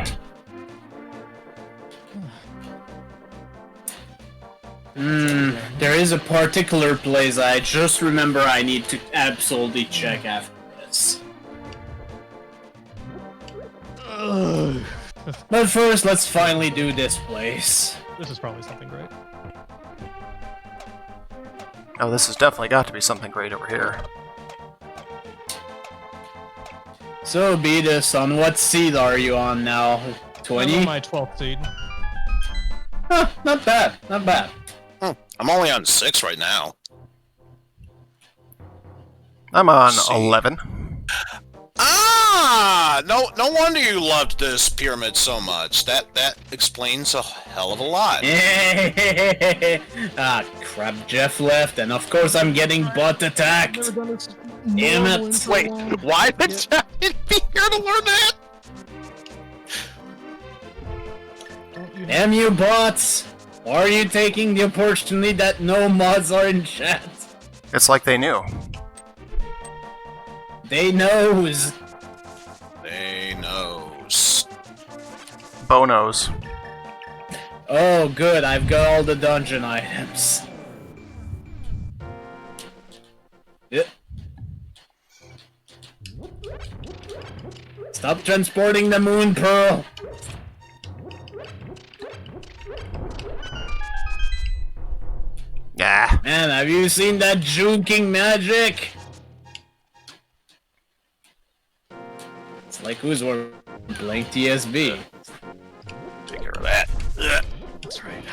There is a particular place I just remember I need to absolutely check after this. Ugh. But first, let's finally do this place. This is probably something great. Oh, this has definitely got to be something great over here. So, Beatus, on what seed are you on now? I'm 20? on my 12th seed. Huh, not bad, not bad. I'm only on 6 right now. I'm on See. 11. Ah! No wonder you loved this pyramid so much. That explains a hell of a lot. Ah, crap, Jeff left, and of course I'm getting butt attacked. Damn it. Wait, why did Jeff be here to learn that? Damn you bots! Why are you taking the opportunity that no mods are in chat? It's like they knew. They knows. They knows. Bonos. Oh good, I've got all the dungeon items. Yeah. Stop transporting the moon pearl! Yeah. Man, have you seen that juking magic? It's like who's wearing blank TSB. Take care of that. Ugh. That's right.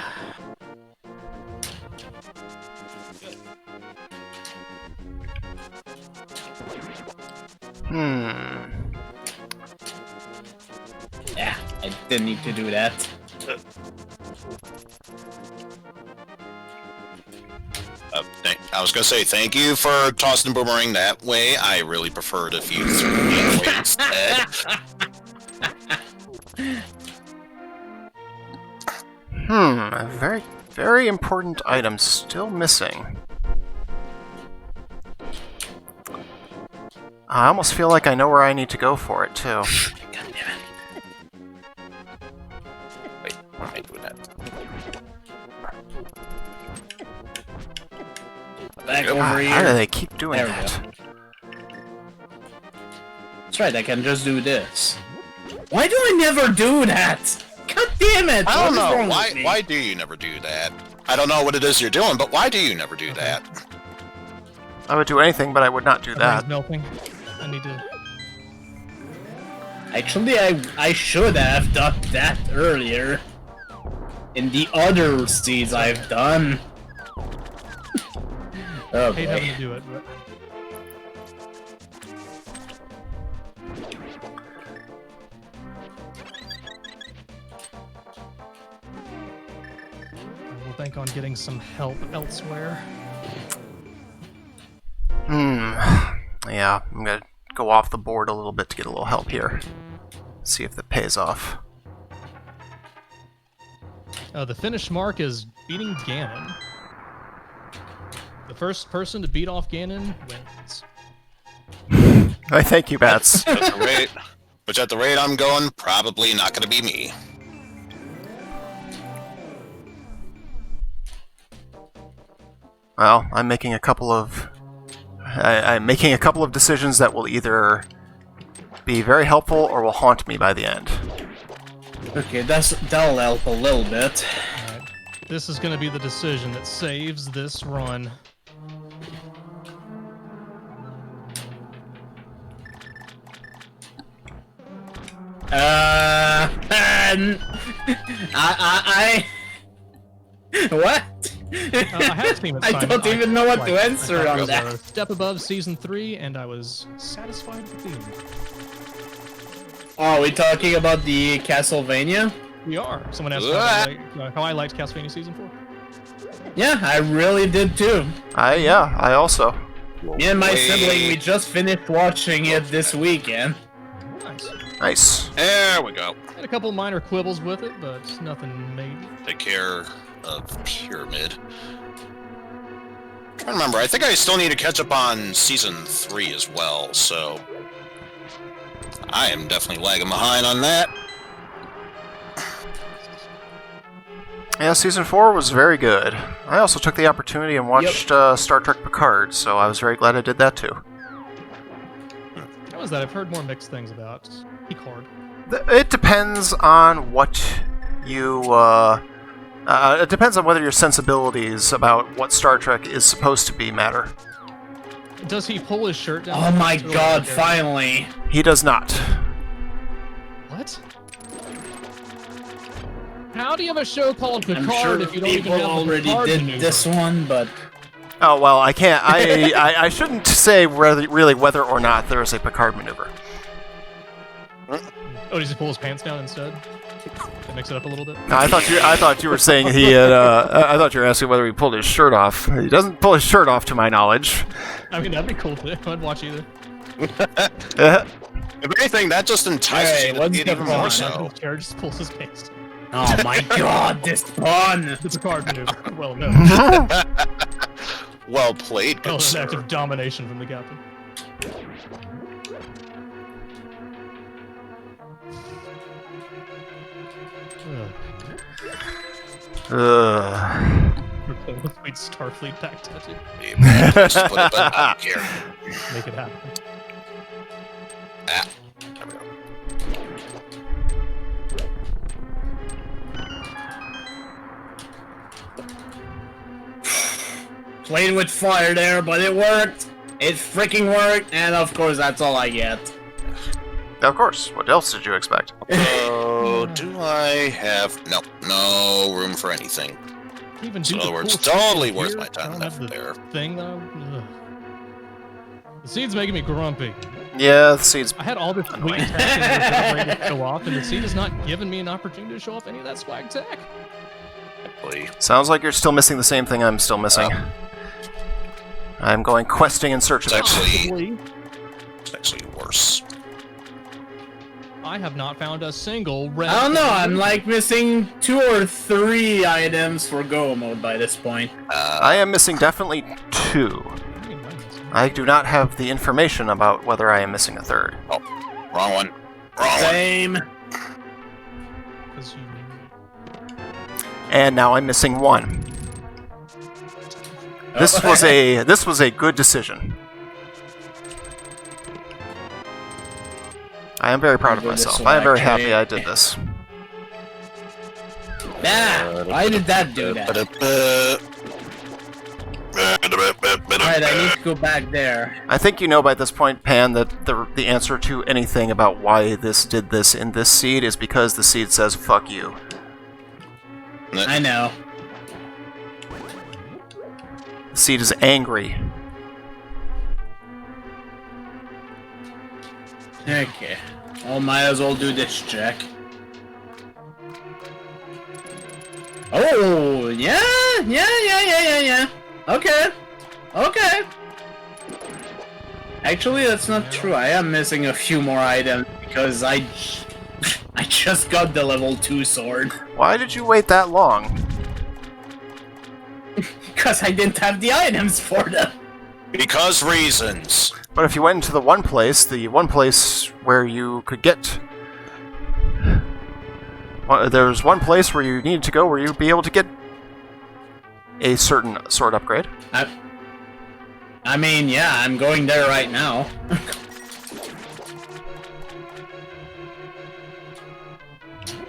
Yeah, I didn't need to do that. I was gonna say thank you for tossing the boomerang that way. I really preferred if you threw me away instead. A very, very important item still missing. I almost feel like I know where I need to go for it, too. Wait, why am I doing that? Back How over How do here. they keep doing There we that? That's right, I can just do this. Why do I never do that? God damn it! I don't What is know. wrong with me? Why do you never do that? I don't know what it is you're doing, but why do you never do that? I would do anything, but I would not do Everything's that. melting. I need to. Actually, I should have done that earlier. In the other seeds I've done. Oh Hate boy. having to do it, but. I will think on getting some help elsewhere. Yeah, I'm gonna go off the board a little bit to get a little help here. See if that pays off. The finish mark is beating Ganon. The first person to beat off Ganon wins. I thank you, Bats. Which at the rate I'm going, probably not gonna be me. Well, I'm making a couple of I'm making a couple of decisions that will either be very helpful or will haunt me by the end. Okay, that'll help a little bit. Alright. This is going to be the decision that saves this run. What? I have seen it. I don't even know what to answer on that. A step above season 3, and I was satisfied with the theme. Oh, we talking about the Castlevania? We are. Someone asked how I liked Castlevania season 4. Yeah, I really did too. I also. Me and my sibling, we just finished watching it this weekend. Nice. Nice. There we go. Had a couple minor quibbles with it, but nothing major. Take care of Pyramid. I'm trying to remember. I think I still need to catch up on season 3 as well, so I am definitely lagging behind on that. Yeah, season 4 was very good. I also took the opportunity and watched Star Trek Picard, so I was very glad I did that too. How is that? I've heard more mixed things about Picard. It depends on what you. It depends on whether your sensibilities about what Star Trek is supposed to be matter. Does he pull his shirt down? Oh my god, finally! He does not. What? How do you have a show called Picard I'm sure if you don't even people have the already Picard did maneuver? this one, but... Oh, well, I can't. I shouldn't say really whether or not there is a Picard maneuver. Oh, does he pull his pants down instead? To mix it up a little bit? No, I thought you were saying he had. I thought you were asking whether he pulled his shirt off. He doesn't pull his shirt off, to my knowledge. I mean, that'd be cool too. I'd watch either. If anything, that just entices you to what's see it the even fun? more so. Jared just pulls his pants. Oh my god, this pun! It's a card maneuver. Well, no. Well played, Well, good an act sir. of domination from the captain. Sweet Starfleet back tattoo. Yeah, just put it, but I don't care. Make it happen. Ah, there we go. Played with fire there, but it worked! It freaking worked, and of course that's all I get. Of course. What else did you expect? Oh, do I have... No room for anything. Even So do in the other words, cool totally shit worth here, my I time don't left have the there. Thing though. Ugh. The seed's making me grumpy. Yeah, the seeds. I had all this sweet tech and ready to show off, and the seed has not given me an opportunity to show off any of that swag tech. Please. Sounds like you're still missing the same thing I'm still missing. I'm going questing in search of it. Possibly. It's actually worse. I have not found a single red. I don't know, I'm like missing 2 or 3 items for Go mode by this point. I am missing definitely 2. I do not have the information about whether I am missing a third. Oh, wrong one. Wrong one. Same. And now I'm missing 1. This was a good decision. I am very proud of myself. I am very happy I did this. Ah, why did that do that? Alright, I need to go back there. I think you know by this point, Pan, that the answer to anything about why this did this in this seed is because the seed says, fuck you. I know. The seed is angry. Okay. Well, might as well do this check. Oh, yeah. Okay. Actually, that's not true. I am missing a few more items because I just got the level 2 sword. Why did you wait that long? Because I didn't have the items for them. Because reasons. But if you went into the one place where you could get... Well, there was one place where you needed to go where you'd be able to get a certain sword upgrade. I mean, yeah, I'm going there right now.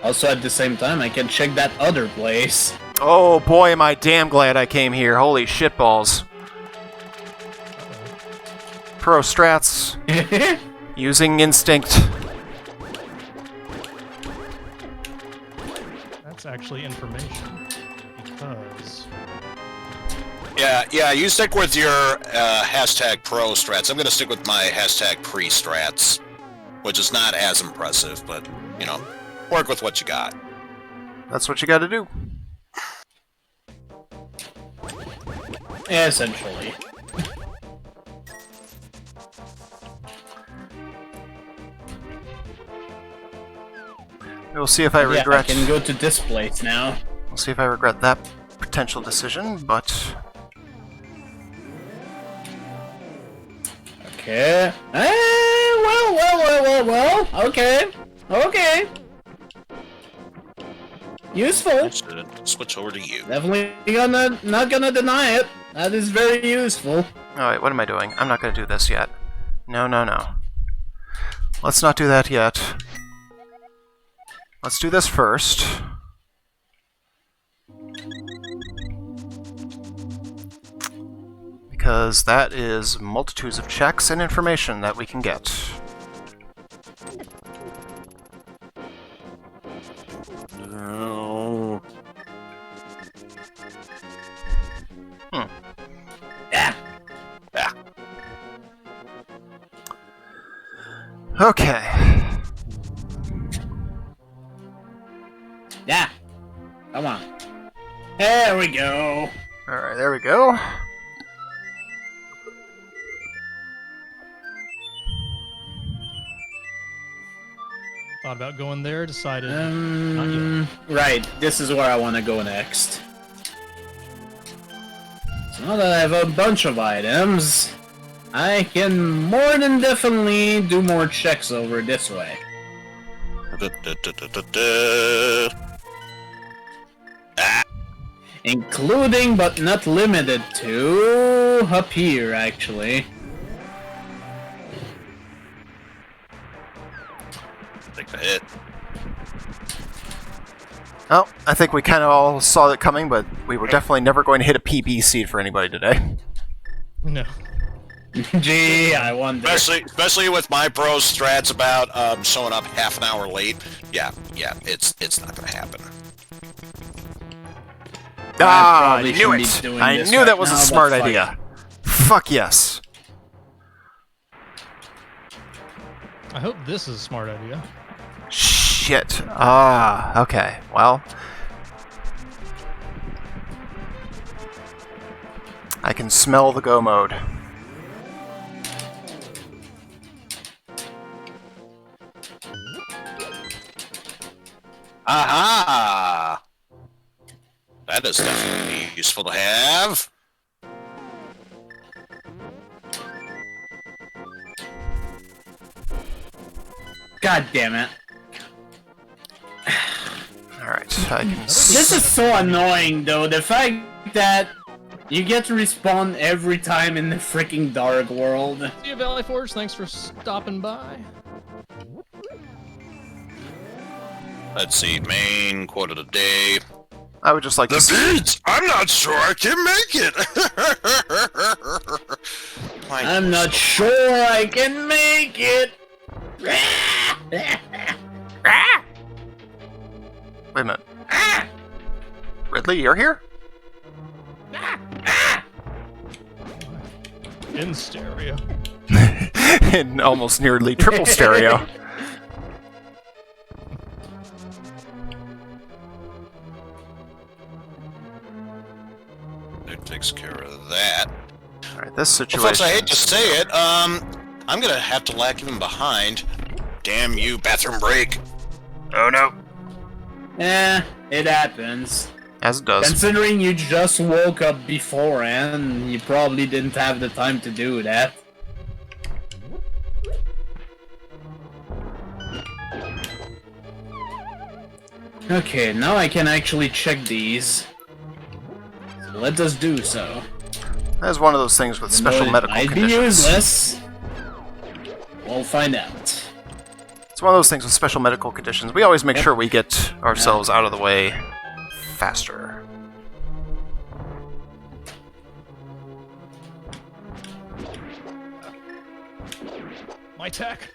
Also, at the same time, I can check that other place. Oh boy, am I damn glad I came here. Holy shitballs. Pro strats. Using instinct. it's actually information. Because... Yeah, you stick with your hashtag pro strats. I'm gonna stick with my hashtag pre strats, which is not as impressive, but, you know, work with what you got. That's what you got to do. Essentially. We'll see if I regret. Yeah, I can go to this place now. We'll see if I regret that potential decision, but... Okay. Well. Okay. Useful. I should switch over to you. Definitely not gonna deny it. That is very useful. Alright, what am I doing? I'm not going to do this yet. No. Let's not do that yet. Let's do this first. Because that is multitudes of checks and information that we can get. No. Yeah. Okay. Yeah. Come on. There we go. Alright, there we go. Thought about going there, decided not yet. Right. This is where I want to go next. So now that I have a bunch of items, I can more than definitely do more checks over this way. Including, but not limited to, up here, actually. Take a hit. Oh, I think we kind of all saw it coming, but we were definitely never going to hit a PB seed for anybody today. No. Gee, I wonder. Especially with my pro strats about showing up half an hour late. Yeah, it's not gonna happen. Ah, I probably knew shouldn't be it! doing I this knew right that was a now, but smart fuck idea. Fuck yes. I hope this is a smart idea. Shit. Ah, okay. Well, I can smell the go mode. Aha! That is definitely useful to have. God damn it. Alright, I can This is so annoying, though. The fact that you get to respawn every time in the freaking dark world. See you, Valley Forge. Thanks for stopping by. Let's see, main quote of the day. I would just like to see... beats! I'm not sure I can make it! I'm not sure I can make it. Wait a minute. Ridley, you're here? In stereo. In almost nearly triple stereo. That takes care of that. Alright, this Well, situation... folks, I hate to say it, I'm gonna have to lag him behind. Damn you, bathroom break. Oh no. Eh, it happens. As it does. Considering you just woke up beforehand, you probably didn't have the time to do that. Okay, now I can actually check these. So let us do so. That's one of those things with special Though it medical might conditions. be useless. We'll find out. It's one of those things with special medical conditions. We always make sure we get ourselves out of the way faster. My tech.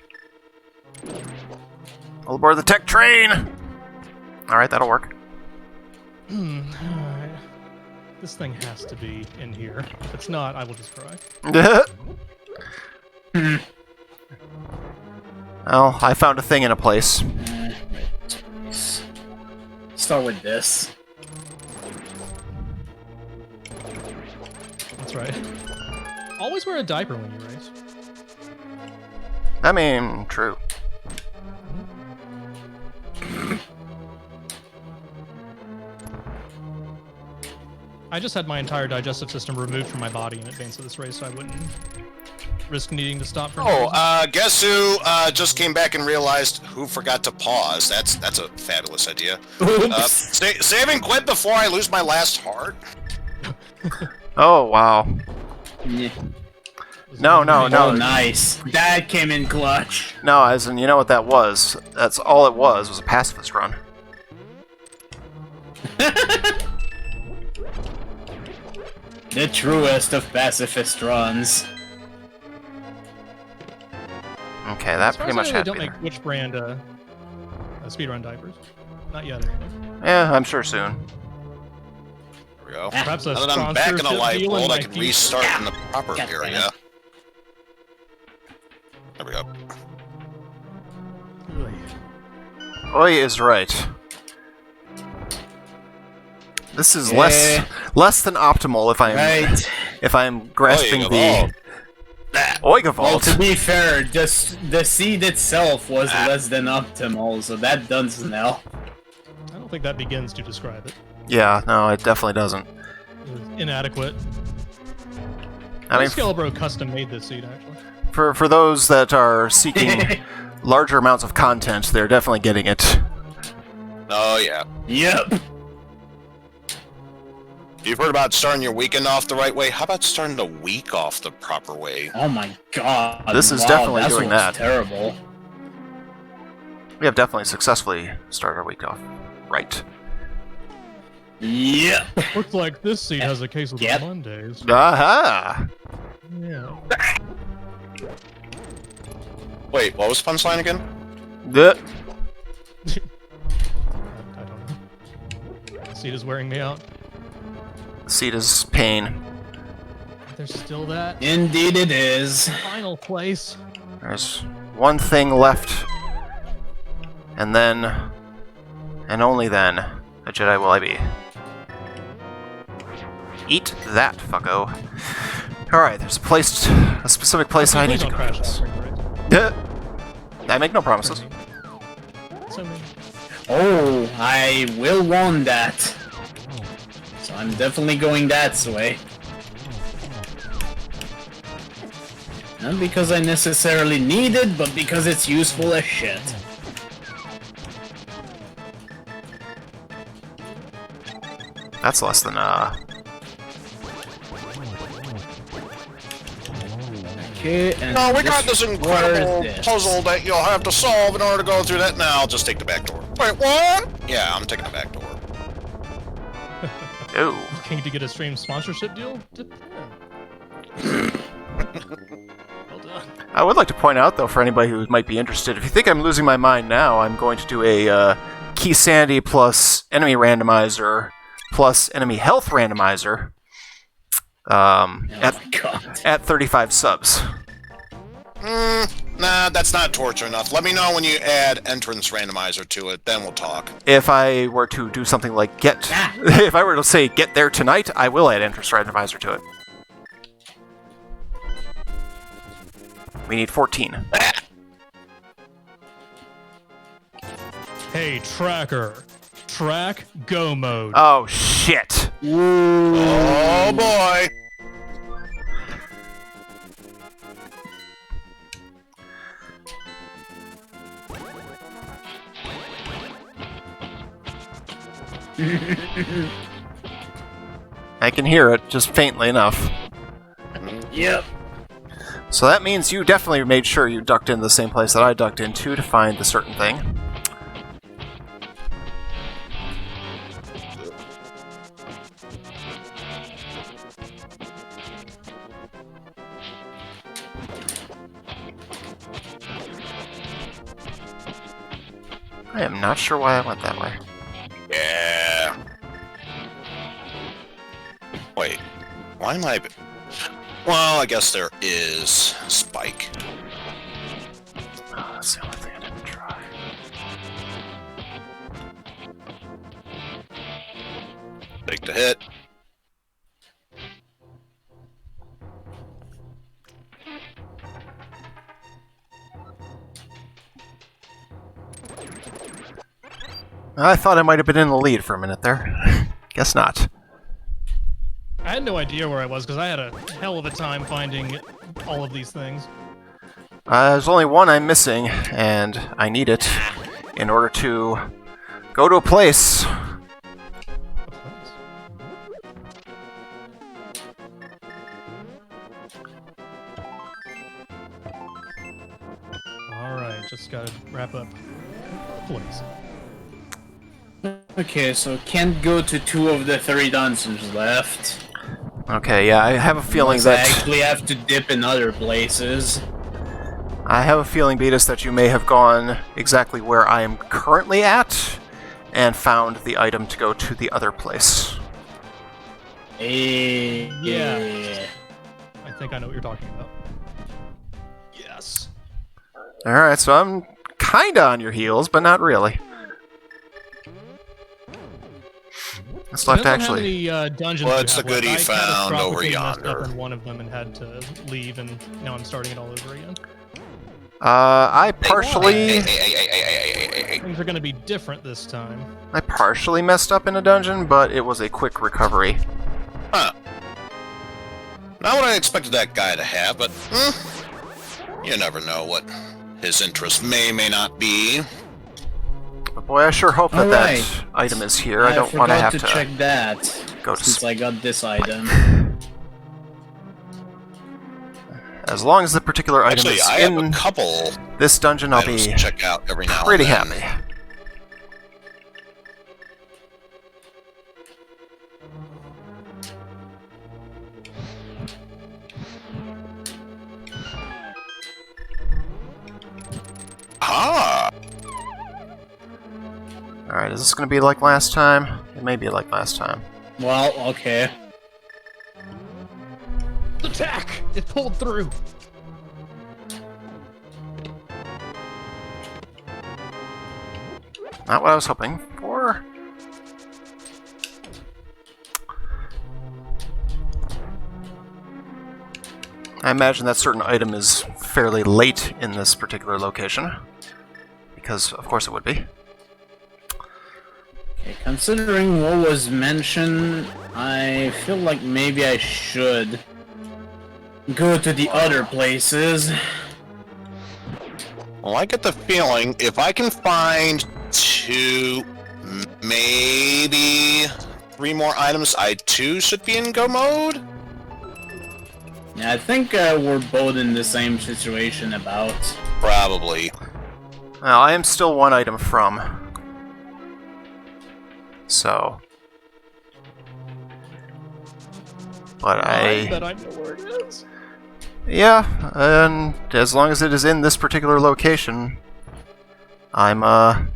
All aboard the tech train! Alright, that'll work. Alright. This thing has to be in here. If it's not, I will just cry. Well, I found a thing in a place. Start with this. That's right. Always wear a diaper when you race. I mean, true. I just had my entire digestive system removed from my body in advance of this race, so I wouldn't risk needing to stop for any reason. Guess who just came back and realized who forgot to pause? That's a fabulous idea. Saving quit before I lose my last heart. Oh, wow. Yeah. No. Oh, nice. That came in clutch. No, as in, you know what that was? That's all it was a pacifist run. The truest of pacifist runs. Okay, that As far pretty as much I know, had they to don't be make there. which brand speedrun diapers. Not yet, anyway. Yeah, I'm sure soon. There we go. Perhaps a Now that I'm back in a sponsorship light deal in world, I my can future. restart in the proper God damn it. area. There we go. Oi is right. This is less than optimal if I'm grasping the Well, Oigavolt. to be fair, just the seed itself was less than optimal, so that does now. I don't think that begins to describe it. Yeah, no, it definitely doesn't. It was inadequate. I mean, Scalabro custom made this seed, actually. for those that are seeking larger amounts of content, they're definitely getting it. Oh yeah. Yep. You've heard about starting your weekend off the right way. How about starting the week off the proper way? Oh my god. This is wow, definitely that doing was that. terrible. We have definitely successfully started our week off right. Yep. Looks like this seed has a case of Yep. the Mondays. Aha! Yeah. Wait, what was the punchline again? The I don't know. Seed is wearing me out. seat is pain. There's still that Indeed it is. final place. There's one thing left, and then, and only then, a Jedi will I be. Eat that, fucko. Alright, there's a specific place I need Please to don't go. crash that ring, right? Yeah. I make no promises. So many. Oh, I will want that. So I'm definitely going that way. Not because I necessarily need it, but because it's useful as shit. That's less than, Okay, and No, we got this incredible where's this? puzzle that you'll have to solve in order to go through that. Now, I'll just take the back door. Wait, what? Yeah, I'm taking the back door. ooh. Looking to get a stream sponsorship deal? Depends. Well done. I would like to point out, though, for anybody who might be interested, if you think I'm losing my mind now, I'm going to do a Key Sandy plus enemy randomizer plus enemy health randomizer Oh my god. at 35 subs. Nah, that's not torture enough. Let me know when you add entrance randomizer to it, then we'll talk. If I were to do something like if I were to say get there tonight, I will add entrance randomizer to it. We need 14. Hey, tracker. Track go mode. Oh, shit. Oh boy! I can hear it, just faintly enough. Yep. So that means you definitely made sure you ducked in the same place that I ducked into to find the certain thing. I am not sure why I went that way. Yeah. Why am I... Well, I guess there is Spike. Oh, that's the only thing I didn't try. Take the hit. I thought I might have been in the lead for a minute there. Guess not. I had no idea where I was because I had a hell of a time finding all of these things. There's only one I'm missing, and I need it in order to go to a place. Alright, just gotta wrap up. Please. Okay, so can't go to 2 of the 3 dungeons left. Okay, yeah, I have a feeling Unless I that... actually have to dip in other places. I have a feeling, Beatus, that you may have gone exactly where I am currently at, and found the item to go to the other place. Yeah. I think I know what you're talking about. Yes. Alright, so I'm kinda on your heels, but not really. It's left Depends on actually. how many dungeons Well, you it's have the goodie left. I found over catastrophically messed up yonder. in one of them and had to leave, and now I'm starting it all over again. I partially... Things are going to be different this time. I partially messed up in a dungeon, but it was a quick recovery. Huh. Not what I expected that guy to have, but you never know what his interest may not be. But boy, I sure hope that Alright. that item is here. I don't want to have to check that go to since I got this item. As long as the particular item Actually, is I have a in couple this dungeon, I'll items be to check out every now pretty and then. happy. Ah! Alright, is this going to be like last time? It may be like last time. Well, okay. Attack! It pulled through. Not what I was hoping for. I imagine that certain item is fairly late in this particular location. Because, of course, it would be. Okay, considering what was mentioned, I feel like maybe I should go to the other places. Well, I get the feeling if I can find 2, maybe 3 more items, I too should be in go mode? Yeah, I think we're both in the same situation about. Probably. Well, I am still one item from. So. But I bet I know where it is. Yeah, and as long as it is in this particular location, I'm, I'll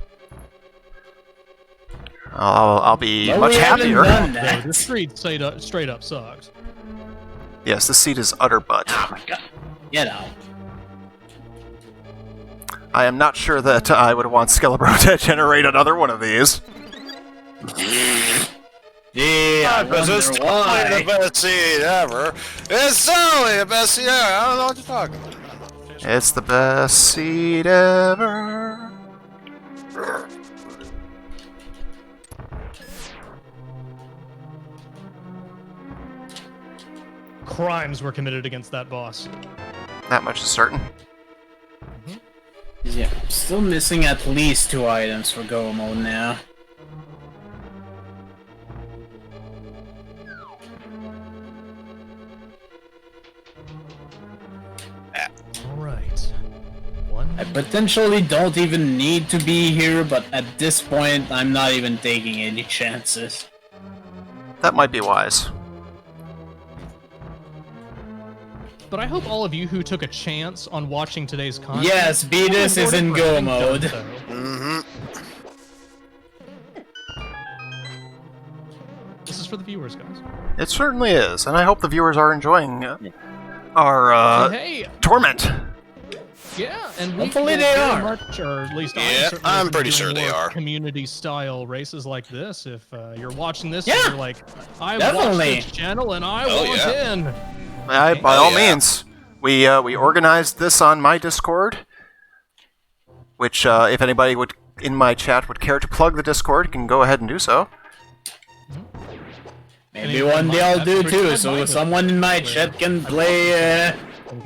be Well, much we haven't happier. done Yeah, that. the street straight up sucked. Yes, this seat is utter butt. Oh my god. Get out. I am not sure that I would want Skelebro to generate another one of these. Yeah, I Because it's wonder totally why. the best seed ever. It's totally the best seed ever. I don't know what you're talking about. It's the best seat ever. Crimes were committed against that boss. That much is certain. Yeah, still missing at least 2 items for go mode now. Alright. One. I potentially don't even need to be here, but at this point, I'm not even taking any chances. That might be wise. But I hope all of you who took a chance on watching today's content... Yes, Beatus is in go mode. Mm-hmm. This is for the viewers, guys. It certainly is, and I hope the viewers are enjoying our Hey, torment. yeah, and we Hopefully will they very are. much, or at least Yeah, certainly I'm gonna be pretty doing sure they more are. community-style races like this. If you're watching this, Yeah, and you're like, I watch definitely. this channel and I Oh, want yeah. in. By Oh, all yeah. means, we organized this on my Discord, which if anybody in my chat would care to plug the Discord, you can go ahead and do so. Maybe one day I'll do too, so someone in my chat can play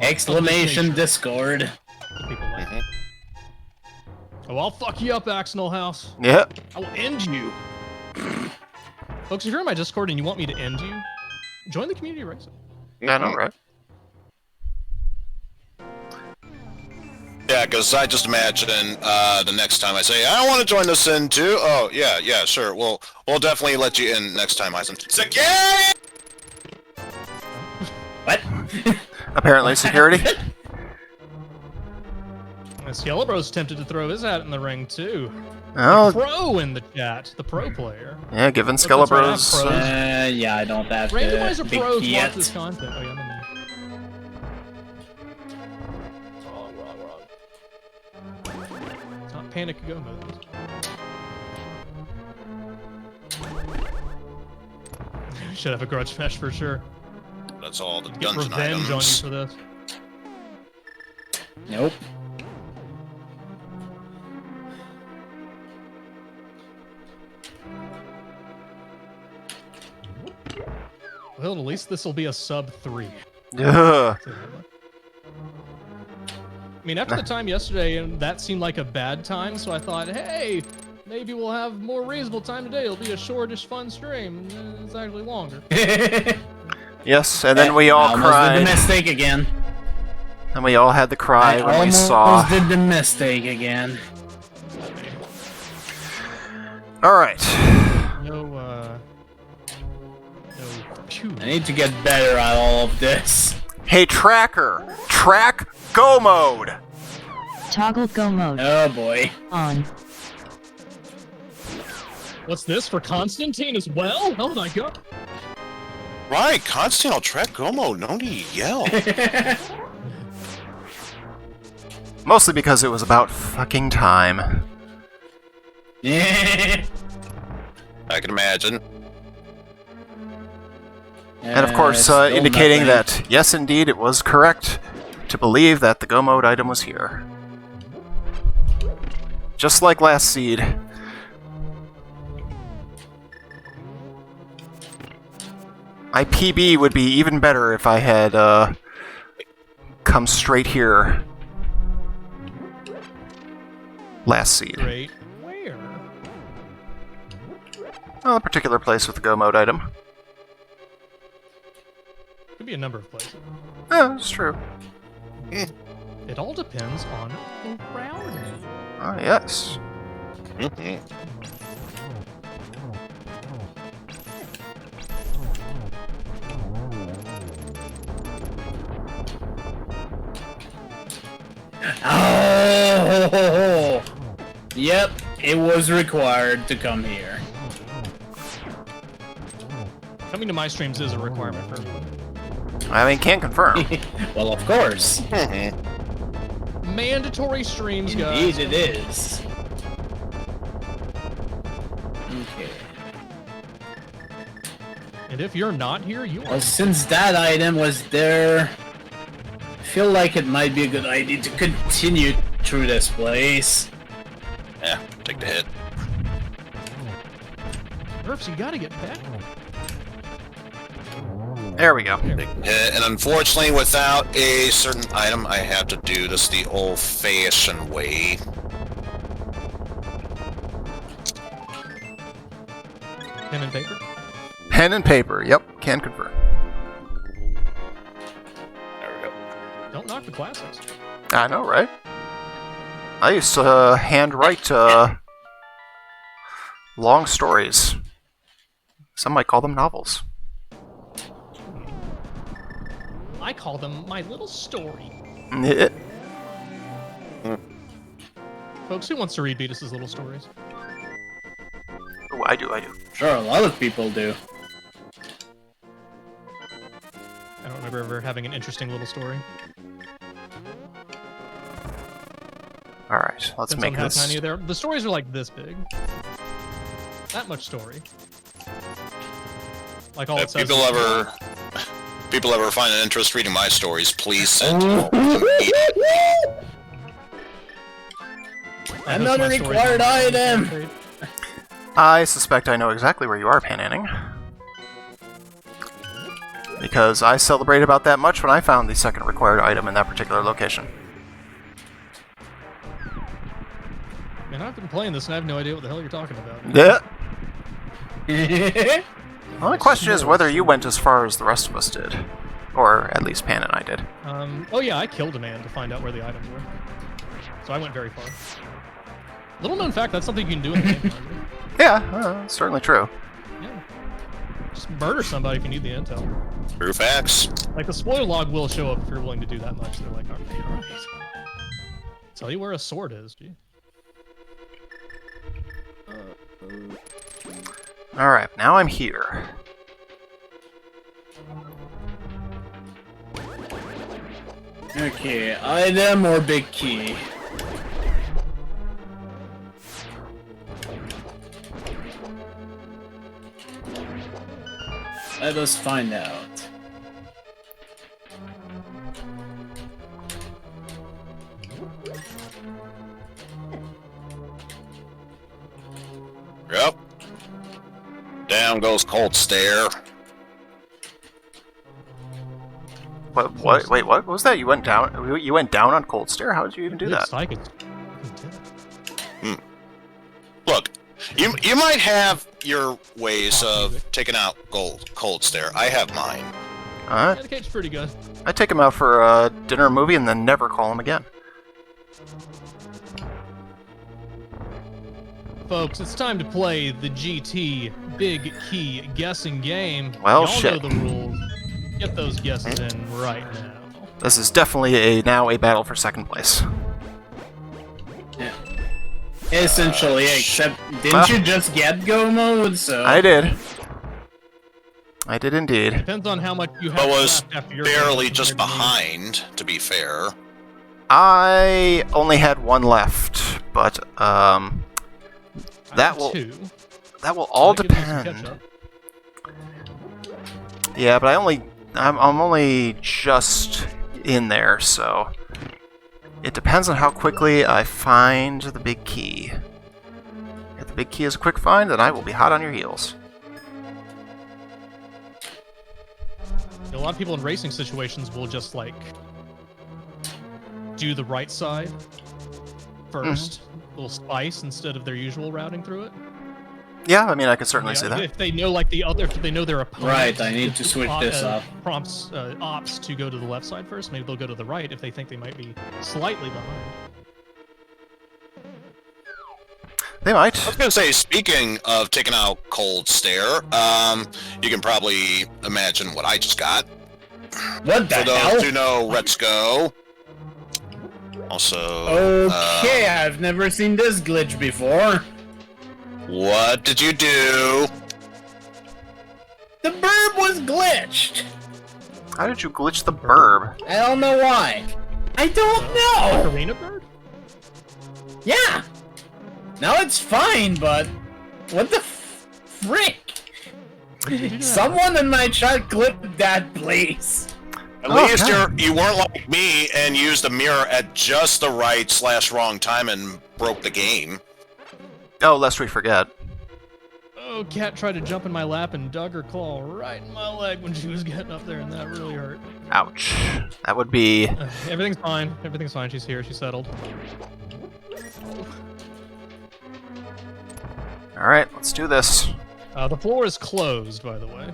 exclamation Discord. People like. Oh, I'll fuck you up, Axnell House. Yeah. I will end you. Folks, if you're in my Discord and you want me to end you, join the community race. I know, right? Yeah, because I just imagine the next time I say, I want to join this in too. Oh, yeah, sure. We'll definitely let you in next time, Eisen. Security! What? Apparently, security. Yellowbro's tempted to throw his hat in the ring too. Oh, Pro in the chat, the pro player. yeah, given That's right, Skelebros. pros. Yeah, I don't have Randomizer big pros yet. watch this content. Oh yeah, wrong. It's not Panic Go mode. Should have a grudge match for sure. That's all the Get dungeon revenge on you items. for this. Nope. Well, at least this will be a sub 3. Ugh. I mean, after the time yesterday, that seemed like a bad time, so I thought, hey, maybe we'll have more reasonable time today. It'll be a shortish, fun stream. And it's actually longer. Yes, and then we all Almost did the cried, mistake again. and we all had the cry when we almost saw. did the mistake again. All right. No, phew. I need to get better at all of this. Hey, tracker, track go mode. Toggle go mode Oh boy. on. What's this for Constantine as well? Oh my god. Right, Constantine track Gomo, no need to yell. Mostly because it was about fucking time. Yeah. I can imagine. And of course, still indicating nothing. that, yes, indeed, it was correct to believe that the go mode item was here. Just like last seed. My PB would be even better if I had come straight here last seed. Great. Where? Well, a particular place with the go mode item. Could be a number of places. Yeah, it's true. It all depends on around me. Oh, yes. Oh. Yep, it was required to come here. Coming to my streams is a requirement for everyone. I mean, can't confirm. Well, of course. Mandatory streams, guys. Indeed it is. Okay. And if you're not here, you Well, are. since that item was there, I feel like it might be a good idea to continue through this place. Yeah, take the hit. Nerfs, you gotta get back. There we go. And unfortunately, without a certain item, I have to do this the old-fashioned way. Pen and paper. Pen and paper. Yep, can confirm. There we go. Don't knock the classics. I know, right? I used to handwrite long stories. Some might call them novels. I call them my little story. Yeah. Folks, who wants to read Beatus's little stories? Oh, I do. Sure, a lot of people do. River having an interesting little story. All right, let's Depends make on how this. tiny they're. The stories are like this big. That much story. Like all it If says. people ever find an interest reading my stories, please send Another required item! I suspect I know exactly where you are, Pananning. Because I celebrated about that much when I found the second required item in that particular location. Man, I've been playing this and I have no idea what the hell you're talking about. Yeah. The only question is whether you went as far as the rest of us did. Or at least Pan and I did. Oh yeah, I killed a man to find out where the items were. So I went very far. Little known fact, that's something you can do in the game. Yeah, certainly true. Yeah. Just murder somebody if you need the intel. True facts. Like, the spoil log will show up if you're willing to do that much. They're like, alright. Tell you where a sword is, gee. Alright, now I'm here. Okay, item or big key? Let us find out. Yep. Down goes Cold Stare. What? Wait, what was that? You went down? You went down on Cold Stare? How did you even do that? Psychic. Look, you might have your ways of taking out Cold Stare. I have mine. Alright. Medicate's pretty good. I take him out for a dinner movie and then never call him again. Folks, it's time to play the GT Big Key guessing game. Well, Y'all shit. know the rules. Get those guesses in right now. This is definitely now a battle for second place. Yeah. Essentially, except didn't you just get go mode? So I did. I did indeed. Depends on how much you have But was left after your barely game. just behind, to be fair. I only had one left, but that will Two. that will all That gives you some depend. catch-up. Yeah, but I'm only just in there, so it depends on how quickly I find the big key. If the big key is a quick find, then I will be hot on your heels. A lot of people in racing situations will just like do the right side first, little spice instead of their usual routing through it. Yeah, I mean, I could certainly see that. If they know like the other, if they know their opponent. Right, I need to switch this up. Prompts ops to go to the left side first. Maybe they'll go to the right if they think they might be slightly behind. They might. I was gonna say, speaking of taking out Cold Stare, you can probably imagine what I just got. What the For hell? those who know, let's go. Also, Okay, I've never seen this glitch before. what did you do? The burb was glitched. How did you glitch the burb? I don't know why. I don't know. Arena bird? Yeah. Now it's fine, but what the frick? Someone in my chat clip that, please. At Oh, least God. you weren't like me and used a mirror at just the right / wrong time and broke the game. Oh, lest we forget. Oh, cat tried to jump in my lap and dug her claw right in my leg when she was getting up there, and that really hurt. Ouch. That would be... Everything's fine. Everything's fine. She's here. She's settled. Alright, let's do this. The floor is closed, by the way.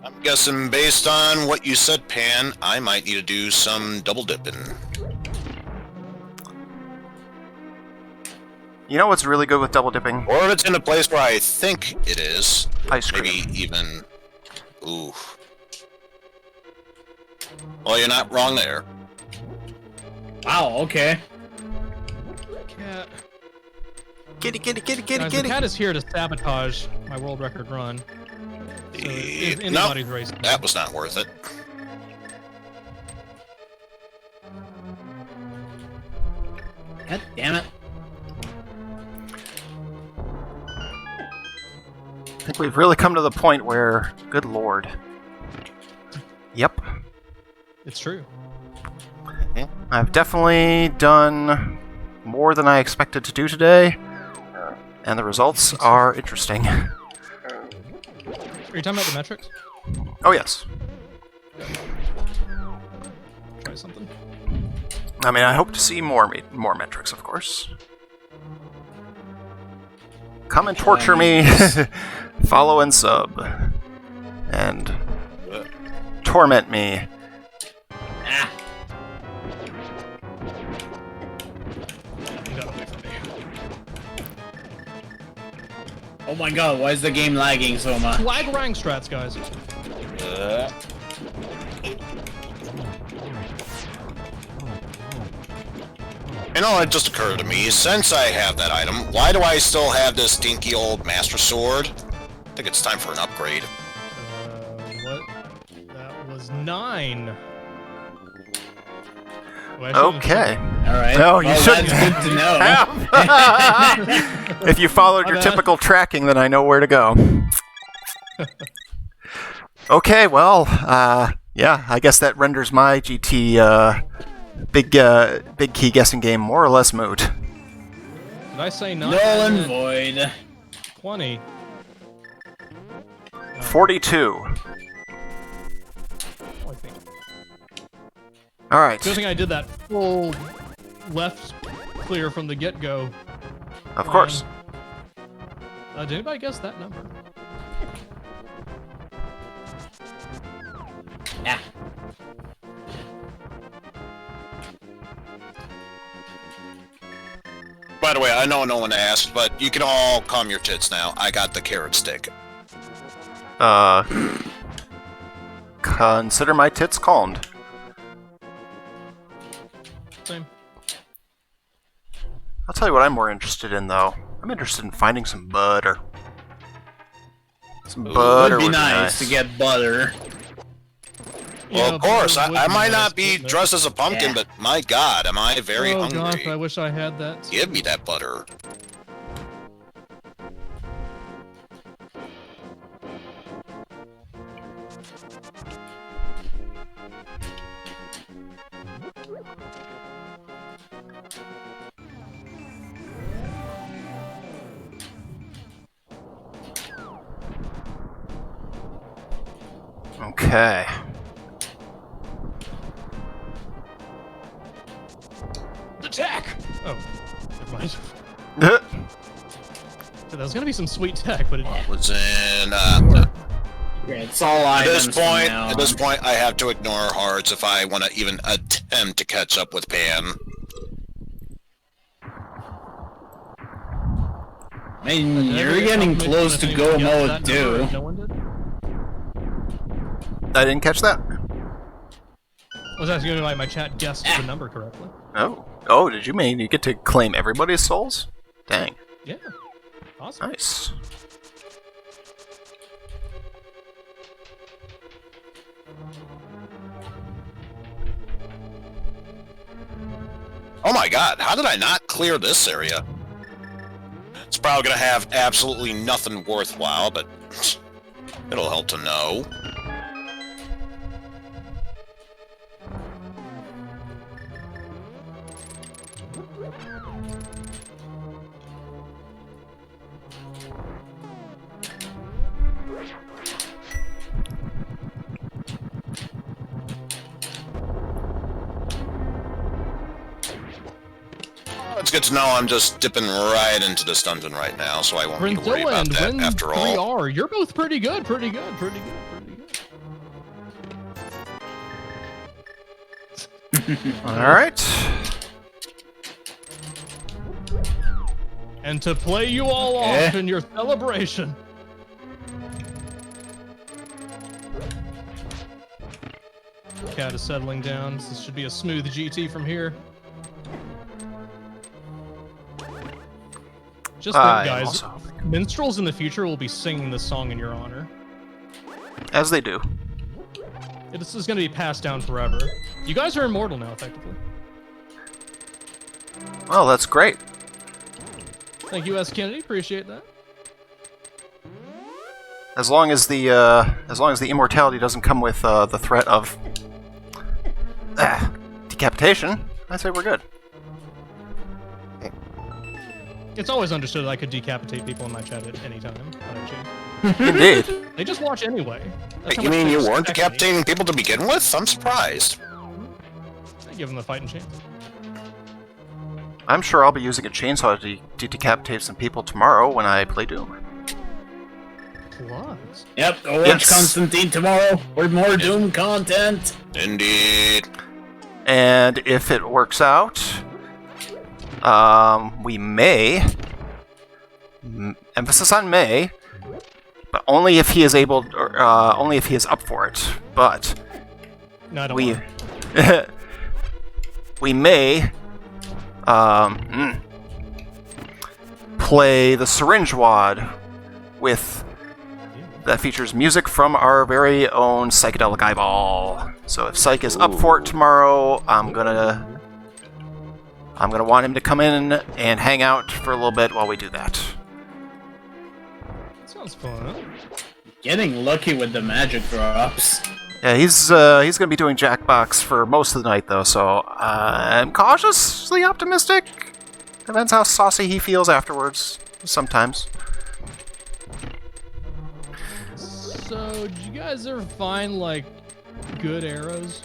I'm guessing based on what you said, Pan, I might need to do some double dipping. You know what's really good with double dipping? Or if it's in a place where I think it is, Ice cream. maybe even... Ooh. Well, you're not wrong there. Wow, okay. Cat. Kitty, kitty, kitty, kitty, Guys, the kitty. cat is here to sabotage my world record run. So if No, anybody's racing. that was not worth it. God damn it. I think we've really come to the point where, good lord. Yep. It's true. I've definitely done more than I expected to do today, and the results are interesting. Are you talking about the metrics? Oh, yes. Try something. I mean, I hope to see more metrics, of course. Come and torture me. Follow and sub. And torment me. Ah. You got away from me. Oh my god, why is the game lagging so much? Flag rank strats, guys. You know, it just occurred to me, since I have that item, why do I still have this dinky old Master Sword? I think it's time for an upgrade. What? That was 9. Well, I shouldn't- Okay. Alright. No, you well, shouldn't that's good to know. If you followed your My bad. typical tracking, then I know where to go. Okay, well, yeah, I guess that renders my GT big key guessing game more or less moot. Did I say 9? Null and void. 20. 42. I think. All right. Good thing I did that full left clear from the get-go. Of course. Did anybody guess that number? Yeah. By the way, I know no one asked, but you can all calm your tits now. I got the carrot stick. Consider my tits calmed. Same. I'll tell you what I'm more interested in, though. I'm interested in finding some butter. Some butter Would be nice to get butter. Well, Yeah, of course, butter would I be might nice, not be but- dressed as a pumpkin, Yeah. but my god, am I very oh hungry. gosh, I wish I had that. Give me that butter. Okay. Attack! Oh, never mind. So there's gonna be some sweet tech, but it, Was in, Yeah, it's all at items this from point, now at this on. point, I have to ignore hearts if I want to even attempt to catch up with Pan. I mean, Did you're everybody getting else close mention to if go anyone guessed mode that number 2. and no one did? I didn't catch that. I was asking if my chat guessed the number correctly. Oh. Oh, did you mean you get to claim everybody's souls? Dang. Yeah. Awesome. Nice. Oh my god, how did I not clear this area? It's probably gonna have absolutely nothing worthwhile, but it'll help to know. It's good to know I'm just dipping right into this dungeon right now, so I won't need to worry Brindilla about and that Win after all. 3R, you're both pretty good, pretty good, pretty good, pretty good. All right. And to play you all off in your celebration. Cat is settling down. This should be a smooth GT from here. Just think, I am guys, also hoping. minstrels in the future will be singing this song in your honor. As they do. This is going to be passed down forever. You guys are immortal now, effectively. Well, that's great. Thank you, S. Kennedy. Appreciate that. As long as the immortality doesn't come with the threat of decapitation, I say we're good. It's always understood that I could decapitate people in my chat at any time. Without change. Indeed. They just watch anyway. That's Wait, how you much mean they you weren't respect me. decapitating people to begin with? I'm surprised. I give them the fighting chance. I'm sure I'll be using a chainsaw to decapitate some people tomorrow when I play Doom. Plugs. Yep, go watch Yes. Constantine tomorrow for more Doom content. Indeed. And if it works out, we may, emphasis on may, but only if he is able, only if he is up for it. But No, I don't we, want we may, play the syringe wad with that features music from our very own psychedelic eyeball. So if Psych is up for it tomorrow, I'm gonna want him to come in and hang out for a little bit while we do that. That sounds fun. Getting lucky with the magic drops. Yeah, he's gonna be doing Jackbox for most of the night though, so I'm cautiously optimistic. Depends how saucy he feels afterwards. Sometimes. So, did you guys ever find, like, good arrows?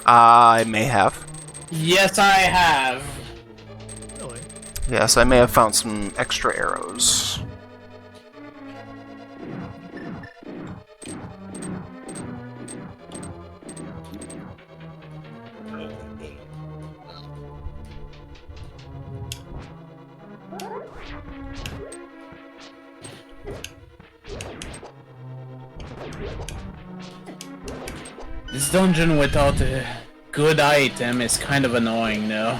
I may have. Yes, I have. Really? Yes, I may have found some extra arrows. This dungeon without a good item is kind of annoying, though.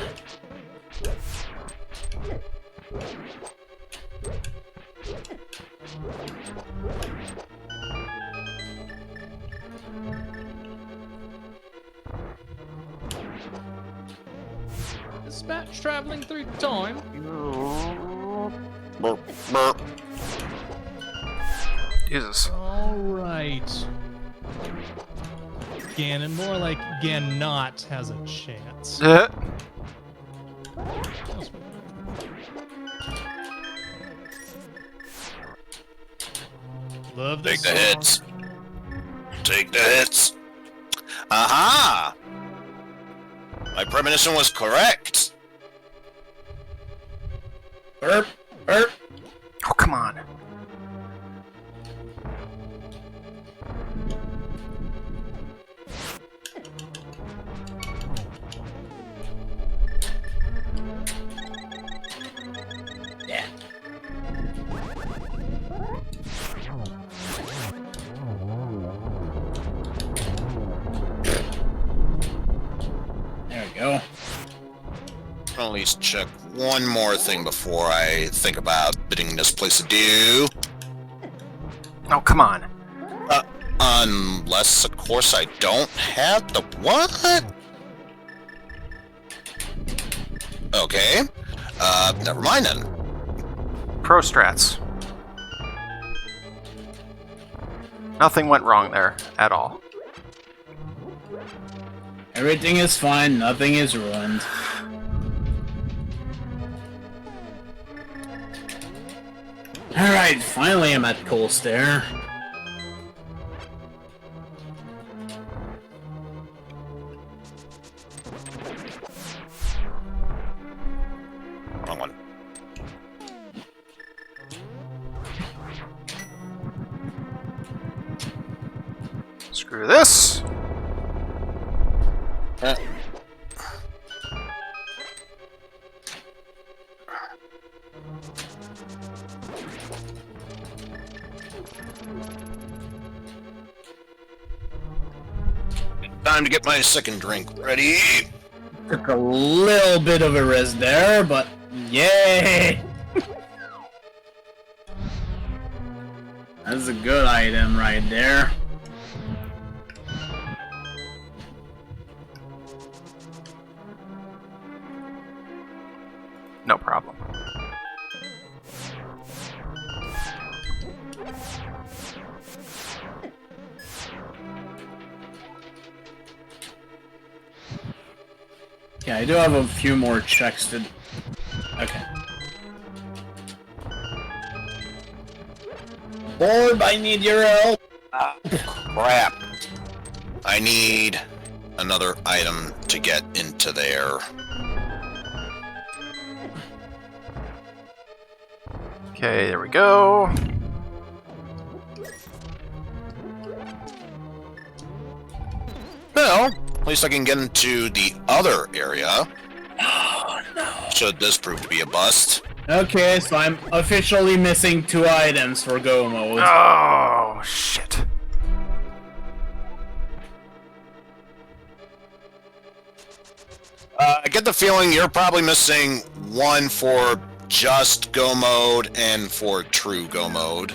Dispatch traveling through time. Burp, burp. Jesus. Alright. Ganon, more like Ganot has a chance. Love this Take the song. hits. Take the hits. Aha! My premonition was correct. Burp, burp. Oh, come on. Yeah. There we go. I'll at least check one more thing before I think about bidding this place adieu. Oh, come on. Unless, of course, I don't have the what? Okay. Never mind then. Pro strats. Nothing went wrong there at all. Everything is fine, nothing is ruined. Alright, finally I'm at Coal Stair. Wrong one. Screw this. Time to get my second drink ready. Took a little bit of a rest there, but yay! That's a good item right there. No problem. Yeah, I do have a few more checks to... Okay. Orb, I need your help! Crap. I need another item to get into there. Okay, there we go. Well, at least I can get into the other area. Oh, no. Should this prove to be a bust. Okay, so I'm officially missing 2 items for go mode. Oh, shit. I get the feeling you're probably missing one for just go mode and for true go mode.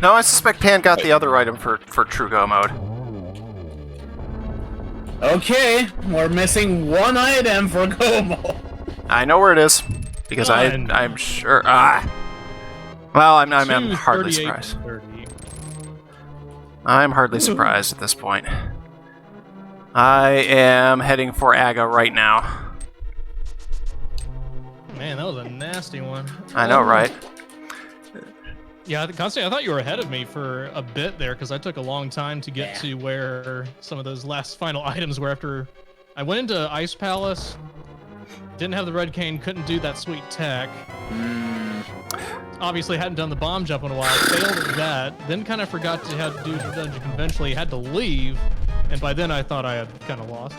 No, I suspect Pan got the other item for True Go mode. Okay, we're missing 1 item for go mode. I know where it is because I'm sure. Well, I'm hardly 238, surprised. 30. I'm hardly surprised at this point. I am heading for Aga right now. Man, that was a nasty one. I know, right? Yeah, Constantine, I thought you were ahead of me for a bit there because I took a long time to get to where some of those last final items were after I went into Ice Palace, didn't have the red cane, couldn't do that sweet tech. Obviously hadn't done the bomb jump in a while, failed at that, then kind of forgot to how to do the dungeon conventionally, had to leave, and by then I thought I had kind of lost.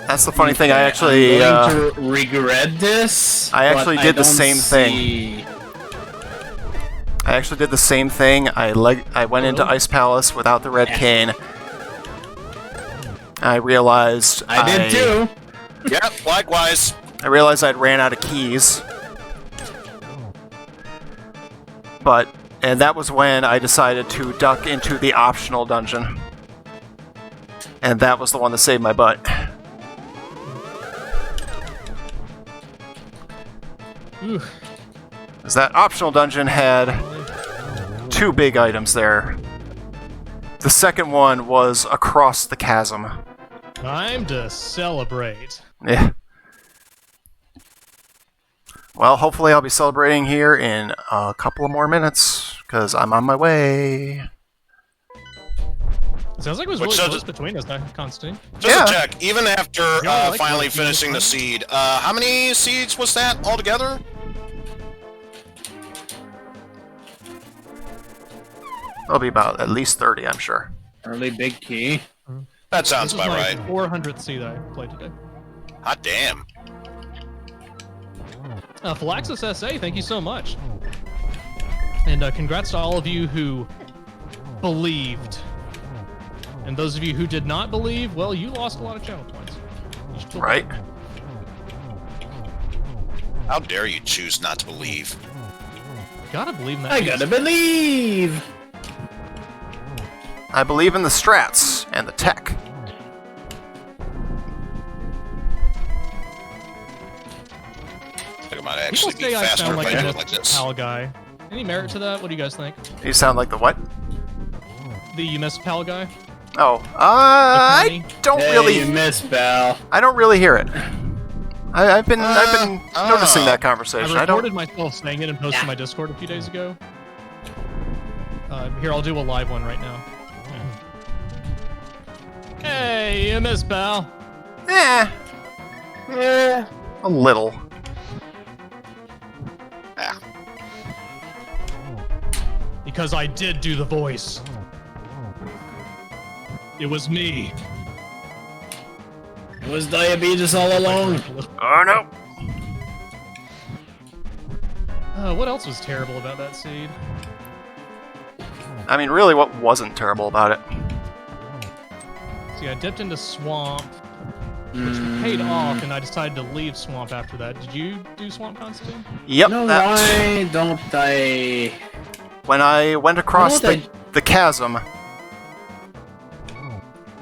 That's the funny thing, I actually, I'm going to regret this. I actually but did the don't same thing. I actually did the same thing. I went into Ice Palace without the red cane. I realized I did too. Yep, likewise. I realized I'd ran out of keys. And that was when I decided to duck into the optional dungeon. And that was the one that saved my butt. Because that optional dungeon had 2 big items there. The second one was across the chasm. Time to celebrate. Yeah. Well, hopefully I'll be celebrating here in a couple of more minutes, because I'm on my way. It sounds like it was really close between us, Constantine. Just to check, even after Yeah, like finally what? finishing the seed, how many seeds was that altogether? It'll be about at least 30, I'm sure. Early big key. That sounds This was about my right. 400th seed I played today. Hot damn. Philaxis SA, thank you so much. And congrats to all of you who believed. And those of you who did not believe, well, you lost a lot of channel points. You should feel Right? bad. How dare you choose not to believe? Gotta believe in that. I piece. gotta believe. I believe in the strats and the tech. I think I might People actually say be I faster sound if like I a do it like this. PAL guy. Any merit to that? What do you guys think? You sound like the what? The Miss PAL guy? Oh, I Connie? don't Hey, really. you missed, pal. I don't really hear it. I've been noticing that conversation. I I don't. recorded myself saying it and posted my Discord a few days ago. Here, I'll do a live one right now. Hey, you Miss PAL. A little. Ah, Because I did do the voice. It was me. It was diabetes all along. Oh no. What else was terrible about that seed? I mean, really, what wasn't terrible about it? See, I dipped into Swamp. which paid off, and I decided to leave Swamp after that. Did you do Swamp, Constantine? Yep. No, that- why don't I... When I went across Why don't the chasm,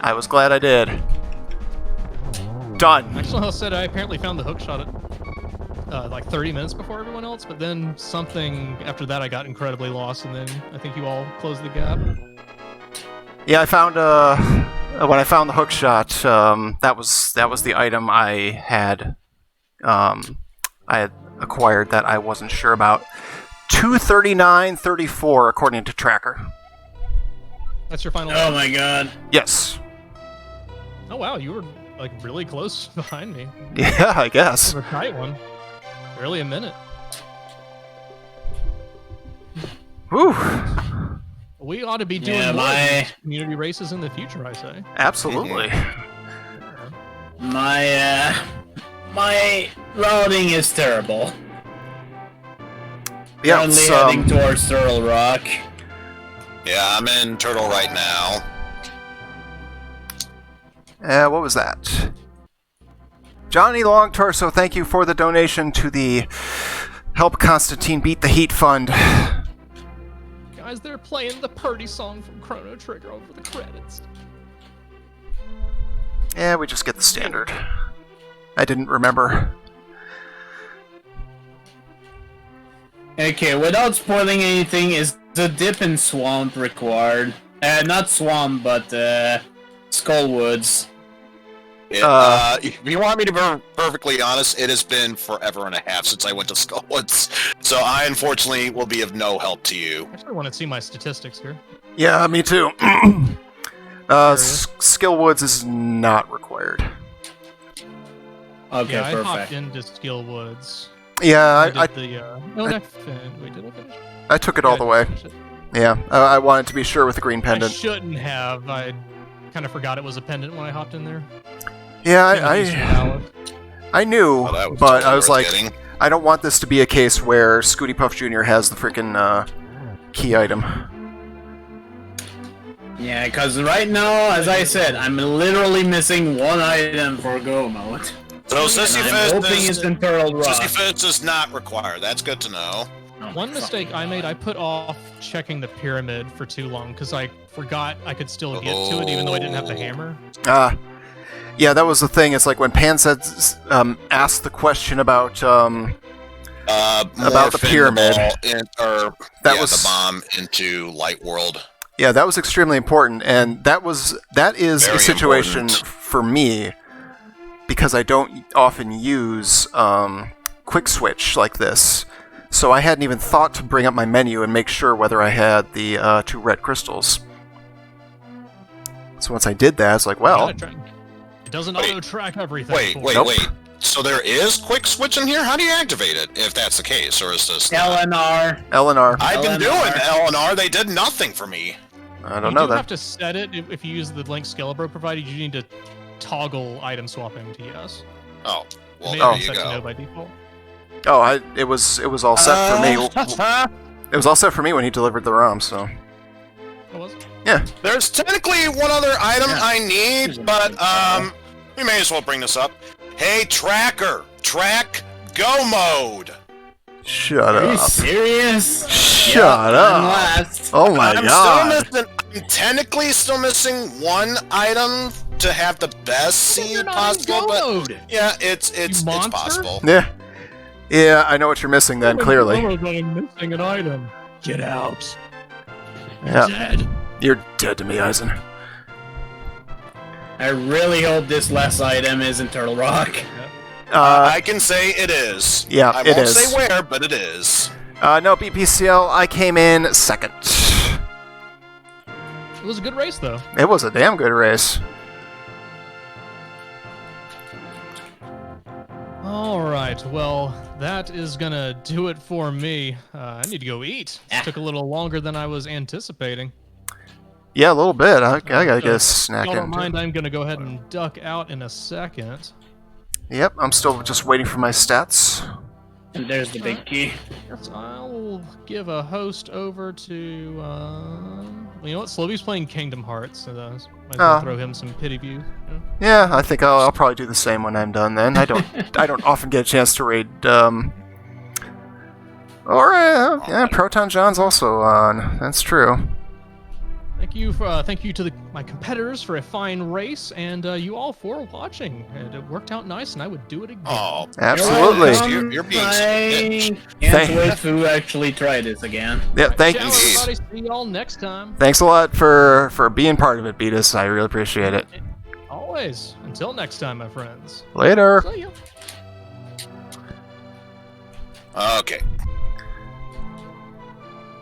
I was glad I did. Done. Actually, I said I apparently found the hook shot at like 30 minutes before everyone else, but then something after that I got incredibly lost, and then I think you all closed the gap. Yeah, I found when I found the hook shot, that was the item I had acquired that I wasn't sure about. 239.34 according to Tracker. That's your final. Oh my god. Yes. Oh wow, you were like really close behind me. Yeah, I guess. A tight one. Barely a minute. Whew. We ought to be doing Yeah, more of my- these community races in the future, I say. Absolutely. My routing is terrible. Yeah, Currently it's, heading towards Turtle Rock. Yeah, I'm in Turtle right now. what was that? Johnny Long Torso, thank you for the donation to the Help Constantine Beat the Heat Fund. Guys, they're playing the Purdy song from Chrono Trigger over the credits. Yeah, we just get the standard. I didn't remember. Okay, without spoiling anything, is the dip in Swamp required? Not Swamp, but Skullwoods. If you want me to be perfectly honest, it has been forever and a half since I went to Skullwoods, so I unfortunately will be of no help to you. I actually want to see my statistics here. Yeah, me too. Skill Woods is not required. Okay, Yeah, I hopped perfect. into Skill Woods. Yeah, I did no, not fin. Wait, did I finish? I took it Yeah, all I the did way. finish it. Yeah, I wanted to be sure with the green I pendant. shouldn't have. I kind of forgot it was a pendant when I hopped in there. Yeah, Use your mallet. I knew, Well, that was but totally I was worth like, getting. I don't want this to be a case where Scooty Puff Jr. has the freaking key item. Yeah, because right now, as I said, I'm literally missing one item for Go Mode. So Sissy And I'm hoping Fist it's in Turtle Rock. Sissy Fist is not required. That's good to know. Oh, One fucking mistake I made, God. I put off checking the pyramid for too long because I forgot I could still get to it even though I didn't have the hammer. Yeah, that was the thing. It's like when Pan said, asked the question about About the pyramid. That was- the bomb into Light World. Yeah, that was extremely important, and that is Very a situation important. for me because I don't often use quick switch like this. So I hadn't even thought to bring up my menu and make sure whether I had the 2 red crystals. So once I did that, I was like, well, It doesn't Wait. auto-track everything. Wait, for wait, me. Nope. wait. So there is quick switch in here? How do you activate it, if that's the case, or is this... LNR. LNR. I've been LNR. doing LNR, they did nothing for me. I don't You know do have that. to set it if you use the link Skelebro provided. You need to toggle item swapping to yes. Oh, well, Maybe there it's you set to no go. by default. Oh, it was all set for me. It was all set for me when he delivered the ROM. So What was it? There's technically one other item Yeah. I need, but, we may as well bring this up. Hey, Tracker! Track Go Mode! shut Are you up. serious? Shut Yep, up. I'm last. Oh my god. I'm technically still missing one item to have the best seed possible, but mode. yeah, it's You monster? possible. Yeah. Yeah, I know what you're missing then, clearly. I'm missing an item. Get out. Yeah. Dead. You're dead to me, Eisen. I really hope this last item is in Turtle Rock. I can say it is. yeah, I it won't is. say where, but it is. No, BPCL, I came in second. It was a good race though. It was a damn good race. All right, well, that is gonna do it for me. I need to go eat. It took a little longer than I was anticipating. Yeah, a little bit. I gotta get a snack Y'all don't in. mind, I'm gonna go ahead and duck out in a second. Yep, I'm still just waiting for my stats. And there's the big key. Yes, I'll give a host over to you know what? Slowby's playing Kingdom Hearts, so might as well Oh. throw him some pity views. Yeah. Yeah, I think I'll probably do the same when I'm done. Then I don't often get a chance to raid. Or yeah, Proton John's also on. That's true. Thank you to my competitors for a fine race, and you all for watching. It worked out nice, and I would do it again. Oh, Absolutely. You're being snitched. Can't wait to actually try this again. Yeah, thank Ciao, you. everybody. See y'all next time. Thanks a lot for being part of it, Beatus. I really appreciate it. Always. Until next time, my friends. Later. See ya. Okay.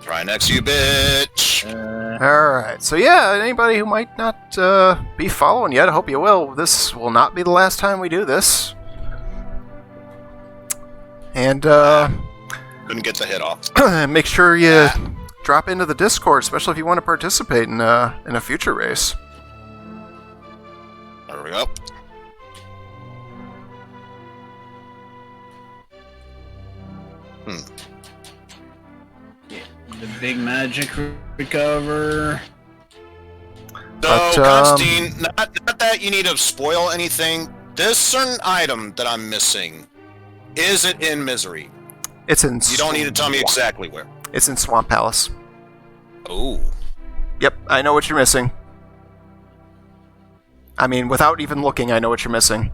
Try next, you bitch. Alright, so yeah, anybody who might not be following yet, I hope you will. This will not be the last time we do this. And Couldn't get the hit off. make sure you drop into the Discord, especially if you want to participate in a future race. There we go. The big magic recover. So, But, Constantine, not that you need to spoil anything. This certain item that I'm missing, is it in Misery? It's in. You don't need to tell me exactly where. It's in Swamp Palace. Oh. Yep, I know what you're missing. I mean, without even looking, I know what you're missing.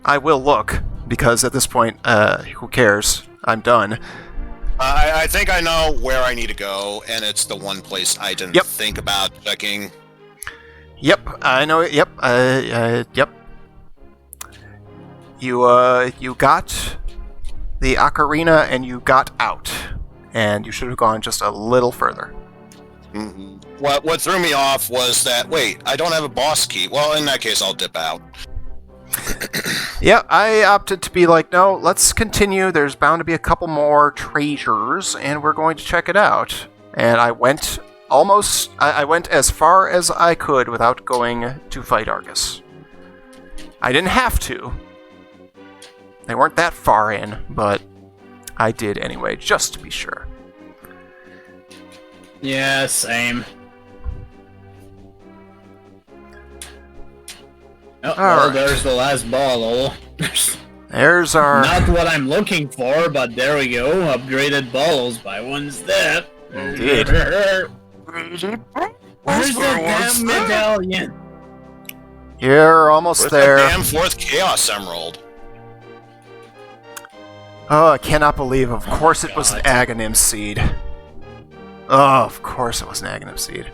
I will look, because at this point, who cares? I'm done. I think I know where I need to go, and it's the one place I didn't Yep. think about checking. Yep, I know it. Yep, yep. You got the ocarina and you got out, and you should have gone just a little further. Mm-hmm. What threw me off was that, wait, I don't have a boss key. Well, in that case, I'll dip out. Yeah, I opted to be like, no, let's continue. There's bound to be a couple more treasures, and we're going to check it out. And I went I went as far as I could without going to fight Argus. I didn't have to. They weren't that far in, but I did anyway, just to be sure. Yeah, same. Oh, well, right. there's the last ball. Oh. There's our... Not what I'm looking for, but there we go. Upgraded balls by one step. Indeed. Where's the damn medallion? You're almost Where's there. the damn fourth Chaos Emerald? Oh, I cannot believe. Of course it was an God. Aghanim seed. Oh, of course it was an Aghanim seed.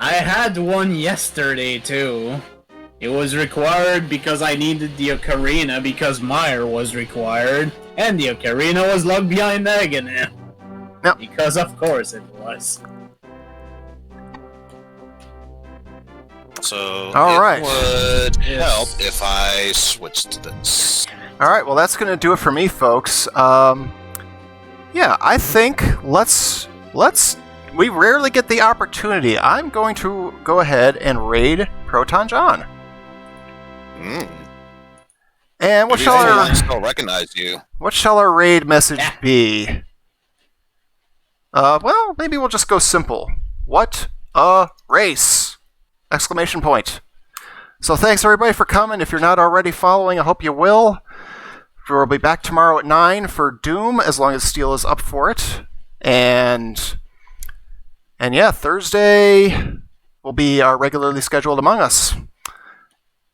I had one yesterday too. It was required because I needed the ocarina because Meyer was required, and the ocarina was locked behind Aghanim. Yep. Because of course it was. So All it right. would Yes. help if I switched to this. Alright, well that's gonna do it for me, folks. Yeah, I think we rarely get the opportunity. I'm going to go ahead and raid Proton John. And what Maybe shall I our still recognize you. raid message be? Well, maybe we'll just go simple. What a race! Exclamation point. So thanks everybody for coming. If you're not already following, I hope you will. We'll be back tomorrow at 9 for Doom, as long as Steel is up for it. And yeah, Thursday will be our regularly scheduled Among Us.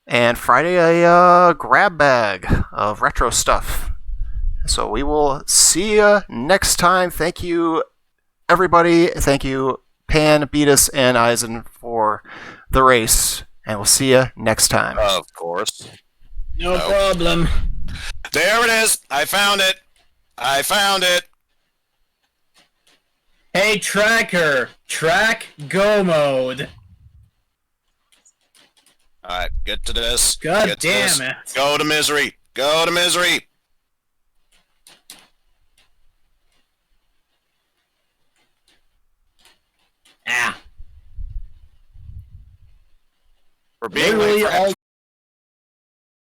And Friday, a grab bag of retro stuff. So we will see you next time. Thank you, everybody. Thank you, Pan, Beatus, and Eisen for the race. And we'll see you next time. Of course. No problem. There it is. I found it. I found it. Hey tracker, track go mode. Alright, get to this. God Get to damn this. it. Go to Misery. Go to Misery. Ah. For being late Literally for all